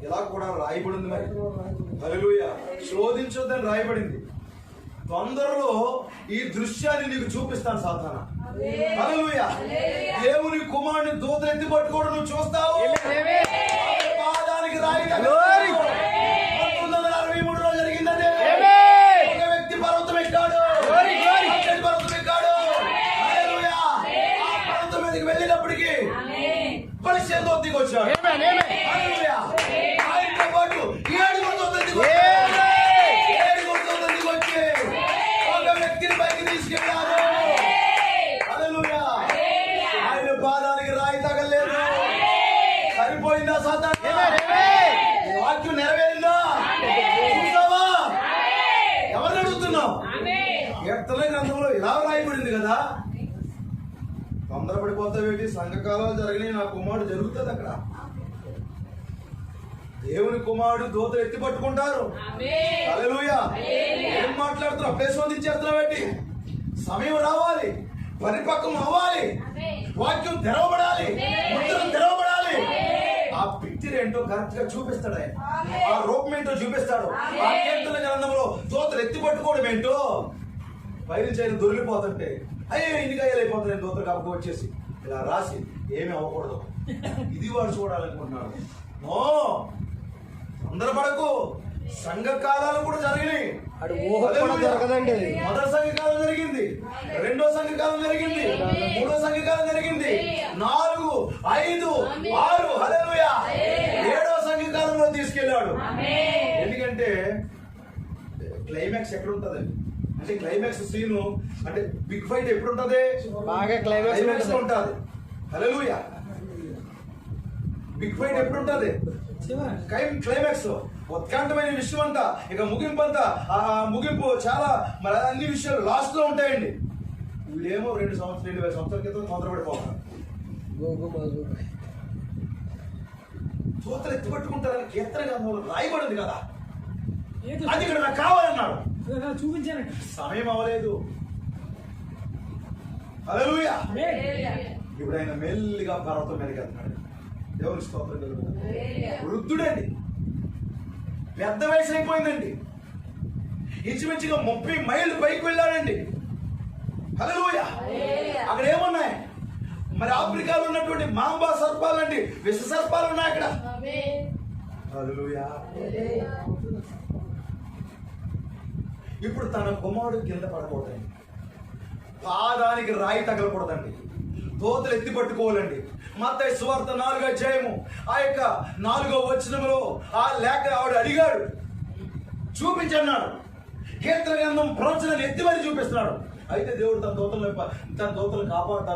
ఇలా కూడా రాయబడింది. మరి హల్లెలూయా, శోధించొద్దని రాయబడింది. తొందరలో ఈ దృశ్యాన్ని నీకు చూపిస్తాను సాతానా. హల్లెలూయా. దేవుని కుమారుని దూతలు ఎత్తి పట్టుకోవడం నువ్వు చూస్తావు. పాదానికి రాయి 1963లో జరిగిందండి. ఒక వ్యక్తి పర్వతం ఎక్కాడు. పర్వతం ఎక్కాడు. హల్లెలూయా. ఆ పర్వతం మీదకి వెళ్ళినప్పటికీ పరిచయం దూతకి వచ్చాడు. హల్లెలూయా. ఆయనతో పాటు 7 దూతలు దిగొచ్చి ఒక వ్యక్తిని పైకి తీసుకెళ్ళారు. హల్లెలూయా. ఆయన పాదానికి రాయి తగలేదు. సరిపోయిందా సాతాను? వాక్యం నెరవేరిందా? చూసావా? ఎవరిని అడుగుతున్నావు? కీర్తన గ్రంథంలో ఇలా రాయబడింది కదా. తొందరపడిపోతావేంటి? సంఘకాలాలు జరిగినాయి, నా కుమారుడు జరుగుతుంది అక్కడ. దేవుని కుమారుడు దూతలు ఎత్తి పట్టుకుంటారు. హల్లెలూయా. ఏం మాట్లాడుతున్నావు? అప్పుడే శోధించేస్తున్నావేంటి? సమయం రావాలి, పరిపక్వం అవ్వాలి, వాక్యం తెరవబడాలి, ముద్రం తెరవబడాలి. ఆ పిక్చర్ ఏంటో కరెక్ట్ గా చూపిస్తాడు ఆయన. ఆ రూపం ఏంటో చూపిస్తాడు. ఆ కీర్తన గ్రంథంలో దూతలు ఎత్తి పట్టుకోవడం ఏంటో పైనుంచి ఆయన దొరికిపోతుంటే అయ్యో ఇన్ని అయిపోతున్నాయి దూతలు కాబట్టి వచ్చేసి ఇలా రాసి ఏమి అవ్వకూడదు. ఇది వాడు చూడాలనుకుంటున్నాడు. నో, తొందరపడకు. సంఘకాలాలు కూడా జరిగినాయి. మొదటి సంఘకాలం జరిగింది, రెండో సంఘకాలం జరిగింది, మూడో సంఘకాలం జరిగింది, 4, 5, 6, హల్లెలూయా, 7వ సంఘకాలంలో తీసుకెళ్ళాడు. ఎందుకంటే క్లైమాక్స్ ఎక్కడ ఉంటది అంటే, క్లైమాక్స్ సీన్ అంటే బిగ్ ఫైట్ ఎప్పుడు ఉంటది? బాగా క్లైమాక్స్ ఉంటది. హల్లెలూయా. బిగ్ ఫైట్ ఎప్పుడు ఉంటది? క్లైమాక్స్ లో ఉత్కంఠమైన విషయం అంతా, ఇక ముగింపు అంతా, ముగింపు చాలా మరి అన్ని విషయాలు లాస్ట్ లో ఉంటాయండి. వీళ్ళేమో 2 సంవత్సరాల క్రితం తొందరపడిపోతారు. దూతలు ఎత్తి పట్టుకుంటారని కీర్తన గ్రంథంలో రాయబడింది కదా. అది ఇక్కడ నాకు కావాలన్నాడు. చూపించానండి. సమయం అవ్వలేదు. హల్లెలూయా. ఇప్పుడు ఆయన మెల్లిగా పర్వతం మీదకి వెళ్తున్నాడు. దేవుని స్తోత్రం కలుగుతుంది. వృద్ధుడండి, పెద్ద వయసు అయిపోయిందండి. ఇంచుమించుగా 30 మైళ్ళు పైకి వెళ్ళాడండి. హల్లెలూయా. అక్కడ ఏమున్నాయి మరి? ఆఫ్రికాలో ఉన్నటువంటి మాంబా సర్పాలండి, విష సర్పాలు ఉన్నాయి అక్కడ. హల్లెలూయా. ఇప్పుడు తన కుమారుడు కింద పడకూడదండి, పాదానికి రాయి తగలకూడదండి, దూతలు ఎత్తి పట్టుకోవాలండి. మత్తయి సువార్త 4వ అధ్యాయము ఆ యొక్క 4వ వచనంలో ఆ లేఖ ఆవిడ అడిగాడు, చూపించన్నాడు. కీర్తన గ్రంథం ప్రవచనాన్ని ఎత్తి మరి చూపిస్తున్నాడు. అయితే దేవుడు తన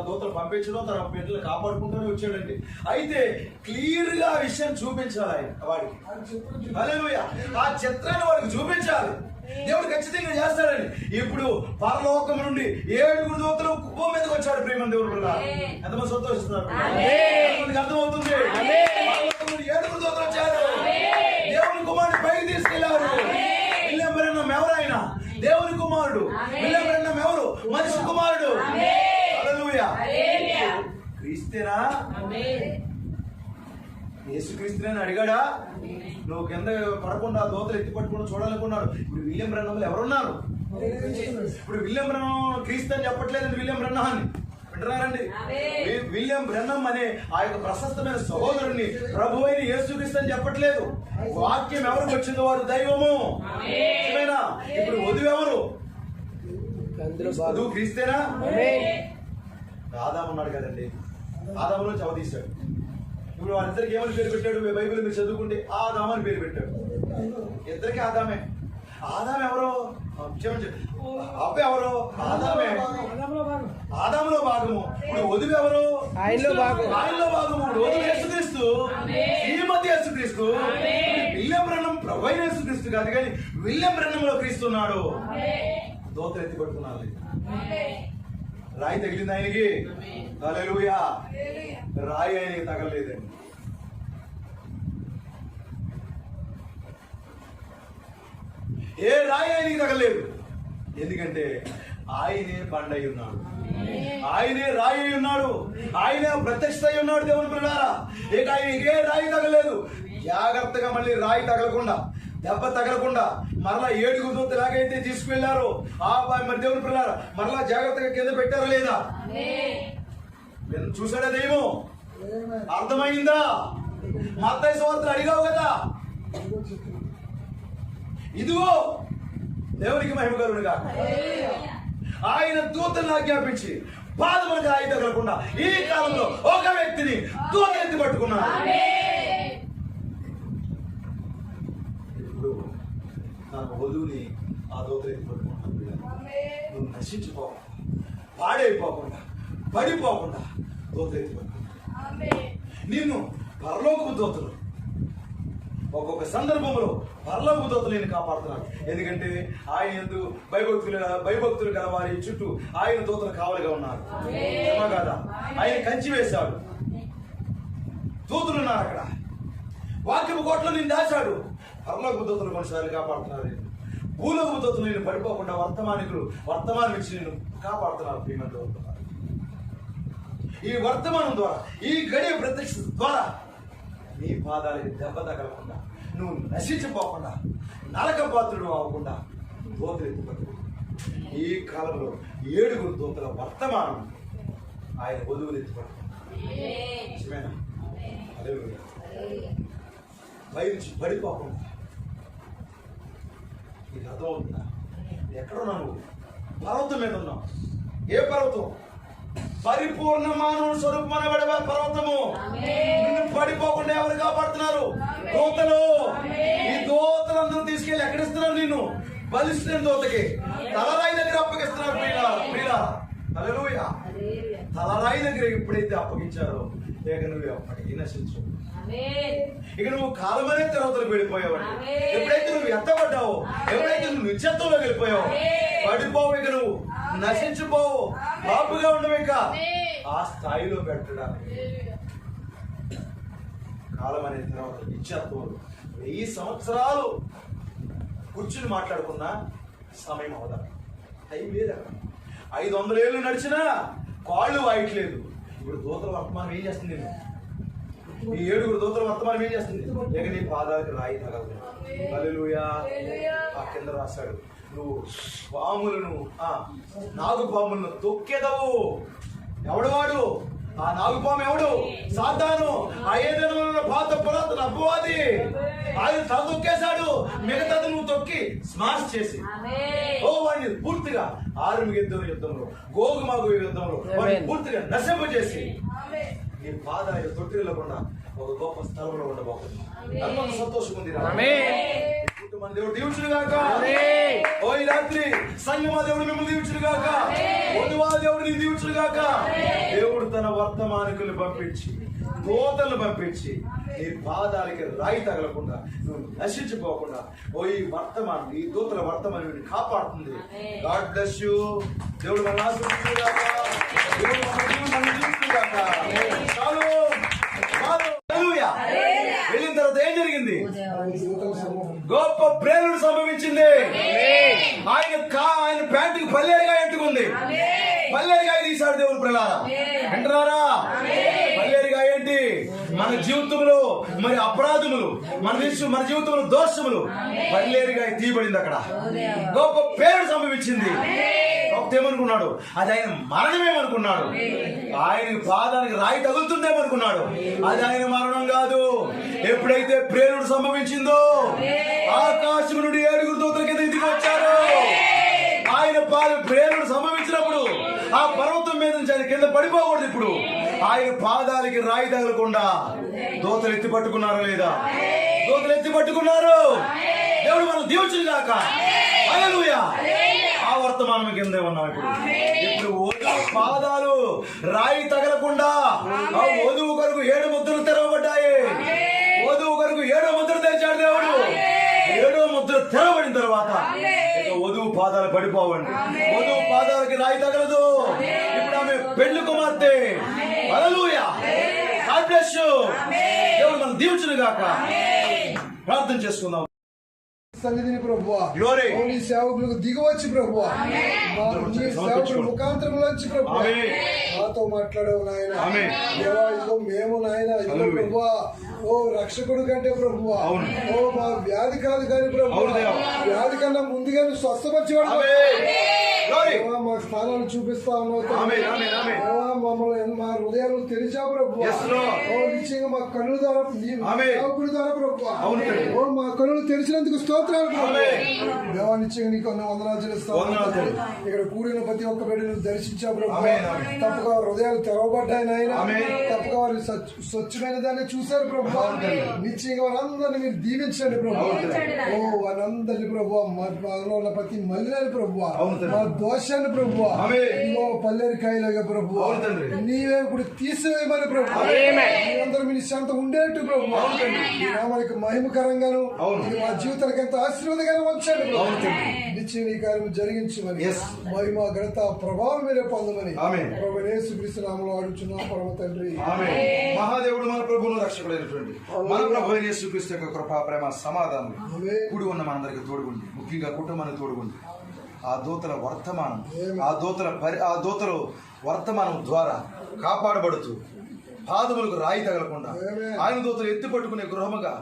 దూతలు పంపించడం, తన బిడ్డలు కాపాడుకుంటూనే వచ్చాడండి. అయితే క్లియర్ గా ఆ విషయం చూపించాలి ఆయన వాడికి. హల్లెలూయా. ఆ చిత్రాన్ని వాడికి చూపించాలి. దేవుడు ఖచ్చితంగా చేస్తాడని. ఇప్పుడు పరలోకం నుండి 7 దూతలు భూమి మీదకి వచ్చాడు. ప్రేమ దేవుడు ఎంతమంది సంతోషిస్తున్నారు? అర్థమవుతుంది. 7 దూతలు వచ్చారు. దేవుని కుమారుడు పైకి తీసుకెళ్లారు. విలియం ఎవరైనా దేవుని కుమారుడు. విలియం ఎవరు? మనిషి కుమారుడు. హల్లెలూయా. క్రీస్తేనా? యేసుక్రీస్తుని అడిగాడా? నువ్వు కింద పడకుండా దోతలు ఎత్తి పట్టుకుండా చూడాలనుకున్నాడు. ఇప్పుడు విలియం బ్రహ్మంలో ఎవరున్నారు? ఇప్పుడు విలియం బ్రహ్మం క్రీస్తు అని చెప్పట్లేదండి, విలియం బ్రహ్మం అని వింటున్నారండి. విలియం బ్రహ్మం అనే ఆ యొక్క ప్రశస్తమైన సహోదరుడిని ప్రభు అయిన యేసుక్రీస్తు అని చెప్పట్లేదు. వాక్యం ఎవరికి వచ్చిందో వారు దైవము. ఇప్పుడు వధువు ఎవరు? వధువు క్రీస్తేనా? ఆదాము ఉన్నాడు కదండి, ఆదాములో చవదీశాడు. ఇప్పుడు వాళ్ళిద్దరికి ఏమని పేరు పెట్టాడు? బైబిల్ మీరు చదువుకుంటే ఆదాము అని పేరు పెట్టాడు. ఇద్దరికి ఆదామే. ఆదాము ఎవరు? అబ్బ ఎవరు? ఆదామే, ఆదాములో భాగము. ఇప్పుడు వధువు ఎవరు? ఆయనలో భాగము. వధువు యేసుక్రీస్తు, శ్రీమతి యేసుక్రీస్తు. విలియం బ్రహ్మం ప్రభు అయిన యేసుక్రీస్తు కాదు, కానీ విలియం బ్రహ్మంలో క్రీస్తున్నాడు. దోతలు ఎత్తి పట్టుకున్నాడు. రాయి తగిలింది ఆయనకి. హల్లెలూయా. రాయి ఆయనకి తగలలేదండి. ఏ రాయి ఆయనకి తగలలేదు. ఎందుకంటే ఆయనే బండై ఉన్నాడు, ఆయనే రాయి అయి ఉన్నాడు, ఆయనే ప్రత్యక్ష అయి ఉన్నాడు. దేవుని పిల్లారా, ఇక ఆయనకి ఏ రాయి తగలేదు. జాగ్రత్తగా మళ్ళీ రాయి తగలకుండా, దెబ్బ తగలకుండా మరలా 7 దూతలు ఎలాగైతే తీసుకువెళ్లారో మరి దేవుని పిల్లారా మరలా జాగ్రత్తగా కింద పెట్టారా లేదా? చూసాడా దైవం? అర్థమైందా? మత్తయి సువార్తలు అడిగావు కదా, ఇదిగో దేవునికి మహిమ కలుగునుగా. ఆయన దూతలను ఆజ్ఞాపించి పాదములకు రాయి తగలకుండా ఈ కాలంలో ఒక వ్యక్తిని దూతలు ఎత్తి పట్టుకున్నాడు. ఇప్పుడు నాకు వధువుని ఆ దూతలు ఎత్తి పట్టుకున్నాడు. నువ్వు నశించిపోకుండా, పాడైపోకుండా, పడిపోకుండా దూతలు ఎత్తి పట్టుకున్నాడు. నిన్ను పరలోకపు దూతలు ఒక్కొక్క సందర్భంలో పరలోకపు దూతలు నేను కాపాడుతున్నాను. ఎందుకంటే ఆయన యందు భయభక్తులు గల వారి చుట్టూ ఆయన దూతలు కావలిగా ఉన్నారు కదా. ఆయన కంచి వేశాడు, దూతలు ఉన్నారు అక్కడ. వాక్యపు కోటలో నేను దాచాడు. పరలోకపు దూతలు మనుషులు కాపాడుతున్నారు. భూలోకపు దూతలు నేను పడిపోకుండా వర్తమానం ఇచ్చి నేను కాపాడుతున్నారు. ప్రియమైన ఈ వర్తమానం ద్వారా, ఈ గడియ ప్రత్యక్ష ద్వారా నీ పాదాలకి దెబ్బ తగలకుండా, నువ్వు నశించిపోకుండా, నరకపాత్రుడు అవ్వకుండా దూతలు ఎత్తిపట్టు. ఈ కాలంలో 7 దూతల వర్తమానం ఆయన వధువులు ఎత్తిపట్టు. నిజమేనా? పై నుంచి పడిపోకుండా. నీకు అర్థమవుతుందా? ఎక్కడున్నావు నువ్వు? పర్వతం మీద ఉన్నావు. ఏ పర్వతం? పరిపూర్ణ మానవ స్వరూపమనబడే పర్వతము. నిన్ను పడిపోకుండా ఎవరు కాపాడుతున్నారు? దూతలు. ఈ దూతలందరూ తీసుకెళ్లి ఎక్కడిస్తున్నారు? నిన్ను బలిష్ఠ దూతకి తలరాయి దగ్గర అప్పగిస్తున్నారు. హల్లెలూయా. తలరాయి దగ్గర ఎప్పుడైతే అప్పగించారో ఇక నువ్వు ఎప్పటికీ నశించు. ఇక నువ్వు కాలమనే తర్వాతలకు వెళ్ళిపోయావు. ఎప్పుడైతే నువ్వు ఎత్తబడ్డావో, ఎప్పుడైతే నువ్వు నిత్యత్వంలో వెళ్ళిపోయావు, పడిపోవు. ఇక నువ్వు నశించిపోవు, బాపుగా ఉండవు. ఇక ఆ స్థాయిలో పెట్టడానికి కాలం అనే తర్వాత నిత్యత్వం 1000 సంవత్సరాలు కూర్చుని మాట్లాడుకున్నా సమయం అవదా? టైం లేదా? 500 ఏళ్ళు నడిచినా కాళ్ళు వాయట్లేదు. ఇప్పుడు దూతల వర్తమానం ఏం చేస్తుంది? ఈ 7 దూతల వర్తమానం ఏం చేస్తుంది? లేక నీ పాదాలకు రాయి తగలదు. హల్లెలూయా. ఆ కింద రాశాడు, నువ్వు పాములను, నాగుపాములను తొక్కెదవు. ఎవడు వాడు? ఆ నాగుపాము ఎవడు? సాతాను. ఆ ఏదైనా పాత పురాతన అపవాది. ఆయన తల తొక్కేశాడు, మిగతాది నువ్వు తొక్కి స్మాష్ చేసి వాడిని పూర్తిగా యుద్ధంలో, గోగుమాగు యుద్ధంలో వాడిని పూర్తిగా నశింపజేసి నీ పాదాలు తొట్టిల్లకుండా ఒక గొప్ప స్థలంలో ఉండబోతుంది. సంతోషం ఉంది. కుటుంబం దేవుడు దీవించును గాక. ఓ ఈ రాత్రి సంగమా దేవుడు మిమ్మల్ని దీవించును గాక. వధువా దేవుడు నీ దీవించును గాక. దేవుడు తన వర్తమానికులు పంపించి, దూతలను పంపించి నీ పాదాలకి రాయి తగలకుండా, నువ్వు నశించిపోకుండా ఈ వర్తమానం, ఈ దూతల వర్తమానం కాపాడుతుంది. God bless you. దేవుడు మన ఆశీర్వదించును గాక. దేవుడు మన దీవించును గాక. వెళ్ళిన తర్వాత ఏం జరిగింది? గొప్ప ప్రేరణ సంభవించింది. ఆయన ప్యాంటుకి పల్లేరుగా ఎట్టుకుంది. పల్లేరుగా తీశాడు దేవుని ప్రలారా. వింటున్నారా? పల్లేరుగా ఏంటి? మన జీవితంలో మరి అపరాధములు, మన జీవితంలో దోషములు పల్లేరుగా తీయబడింది. అక్కడ గొప్ప పేరు సంభవించింది. ఏమనుకున్నాడు? అది ఆయన మరణమేమనుకున్నాడు. ఆయన పాదానికి రాయి తగులుతుందేమనుకున్నాడు. అది ఆయన మరణం కాదు. ఎప్పుడైతే ప్రేరుడు సంభవించిందో ఆకాశం నుండి 7 దూతల కింద ఇంటికి వచ్చారు. ఆయన ప్రేరుడు సంభవించినప్పుడు ఆ పర్వతం మీద నుంచి ఆయన కింద పడిపోకూడదు. ఇప్పుడు ఆయన పాదాలకి రాయి తగలకుండా దూతలు ఎత్తి పట్టుకున్నారా లేదా? దూతలు ఎత్తి పట్టుకున్నారు. దేవుడు మనం దీవించును గాక. హల్లెలూయా. ఆ వర్తమానం కిందే ఉన్నాం. ఇప్పుడు వధువు పాదాలు రాయి తగలకుండా ఆ వధువు కొరకు 7 ముద్రలు తెరవబడ్డాయి. వధువు కొరకు 7వ ముద్ర తెచ్చాడు దేవుడు. 7వ ముద్ర తెరవబడిన తర్వాత ఇక వధువు పాదాలు పడిపోవండి. వధువు పాదాలకి రాయి తగలదు. ఇప్పుడు ఆమె పెళ్లి కుమార్తె. హల్లెలూయా. God bless you. దేవుడు మనం దీవించును గాక. ప్రార్థన చేసుకుందాం. సన్నిధిని ప్రభువా, గ్లోరీ. నీ సేవకులకు దిగవచ్చు ప్రభువా, నీ సేవకుల ముఖాంతరంలోంచి ప్రభువా నాతో మాట్లాడావు నాయన. దేవా, ఇదిగో మేము నాయన, ఇదిగో ప్రభువా, ఓ రక్షకుడు కంటే ప్రభువా, ఓ మా వ్యాధి కాదు కానీ ప్రభువా, వ్యాధి కన్నా ముందుగానే స్వస్థపరిచేవాడు. మా స్థానాలు చూపిస్తా ఉన్నావు. మమ్మల్ని మా హృదయాలు తెరిచావు ప్రభువా. ఓ నిశ్చయంగా మా కన్నుల ద్వారా సేవకుడి ద్వారా ప్రభువా, ఓ మా కన్నులు తెరిచినందుకు స్తోత్రాలు ప్రభువా. దేవా, నిశ్చయంగా నీకు వందనాలు చెల్లిస్తావు. ఇక్కడ కూడిన ప్రతి ఒక్క బిడ్డను దర్శించావు ప్రభువా. తప్పగా హృదయాలు తెరవబడ్డాయి నాయన. తప్పగా వారు స్వచ్ఛమైన దాన్ని చూశారు ప్రభువా. నిశ్చయంగా వారందరినీ మీరు దీవించండి ప్రభువా. ఓ వారందరినీ ప్రభువా, మా ప్రతి మలినాన్ని ప్రభువా, మా దోషాన్ని ప్రభువా, ఇదిగో పల్లెరికాయలుగా ప్రభువా నీవే ఇప్పుడు తీసివేయమని ప్రభువా. మీరందరూ మీ శాంత ఉండేట్టు ప్రభువా. ఈ నామానికి మహిమకరంగాను మా జీవితానికి ఎంతో ఆశీర్వాదకరంగా ఉంచండి ప్రభువా. నిశ్చయం ఈ కార్యం జరిగించమని మహిమ ఘనత ప్రభావం మీరే పొందమని ప్రభు యేసుక్రీస్తు నామములో అడుగుచున్నాం పరమ తండ్రి. మహాదేవుడు మన ప్రభువును రక్షకుడైనటువంటి మన ప్రభు యేసుక్రీస్తు యొక్క కృప, ప్రేమ, సమాధానం కూడి ఉన్న మనందరికి తోడుగుండి, ముఖ్యంగా కుటుంబానికి తోడుగుండి. ఆ దూతల వర్తమానం, ఆ దూతలు వర్తమానం ద్వారా కాపాడబడుతూ పాదములకు రాయి తగలకుండా ఆయన దూతలు ఎత్తి పట్టుకునే గృహముగా,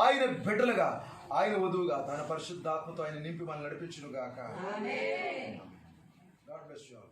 ఆయన బిడ్డలుగా, ఆయన వధువుగా తన పరిశుద్ధాత్మతో ఆయన నింపి మనం నడిపించును గాక. God bless you all.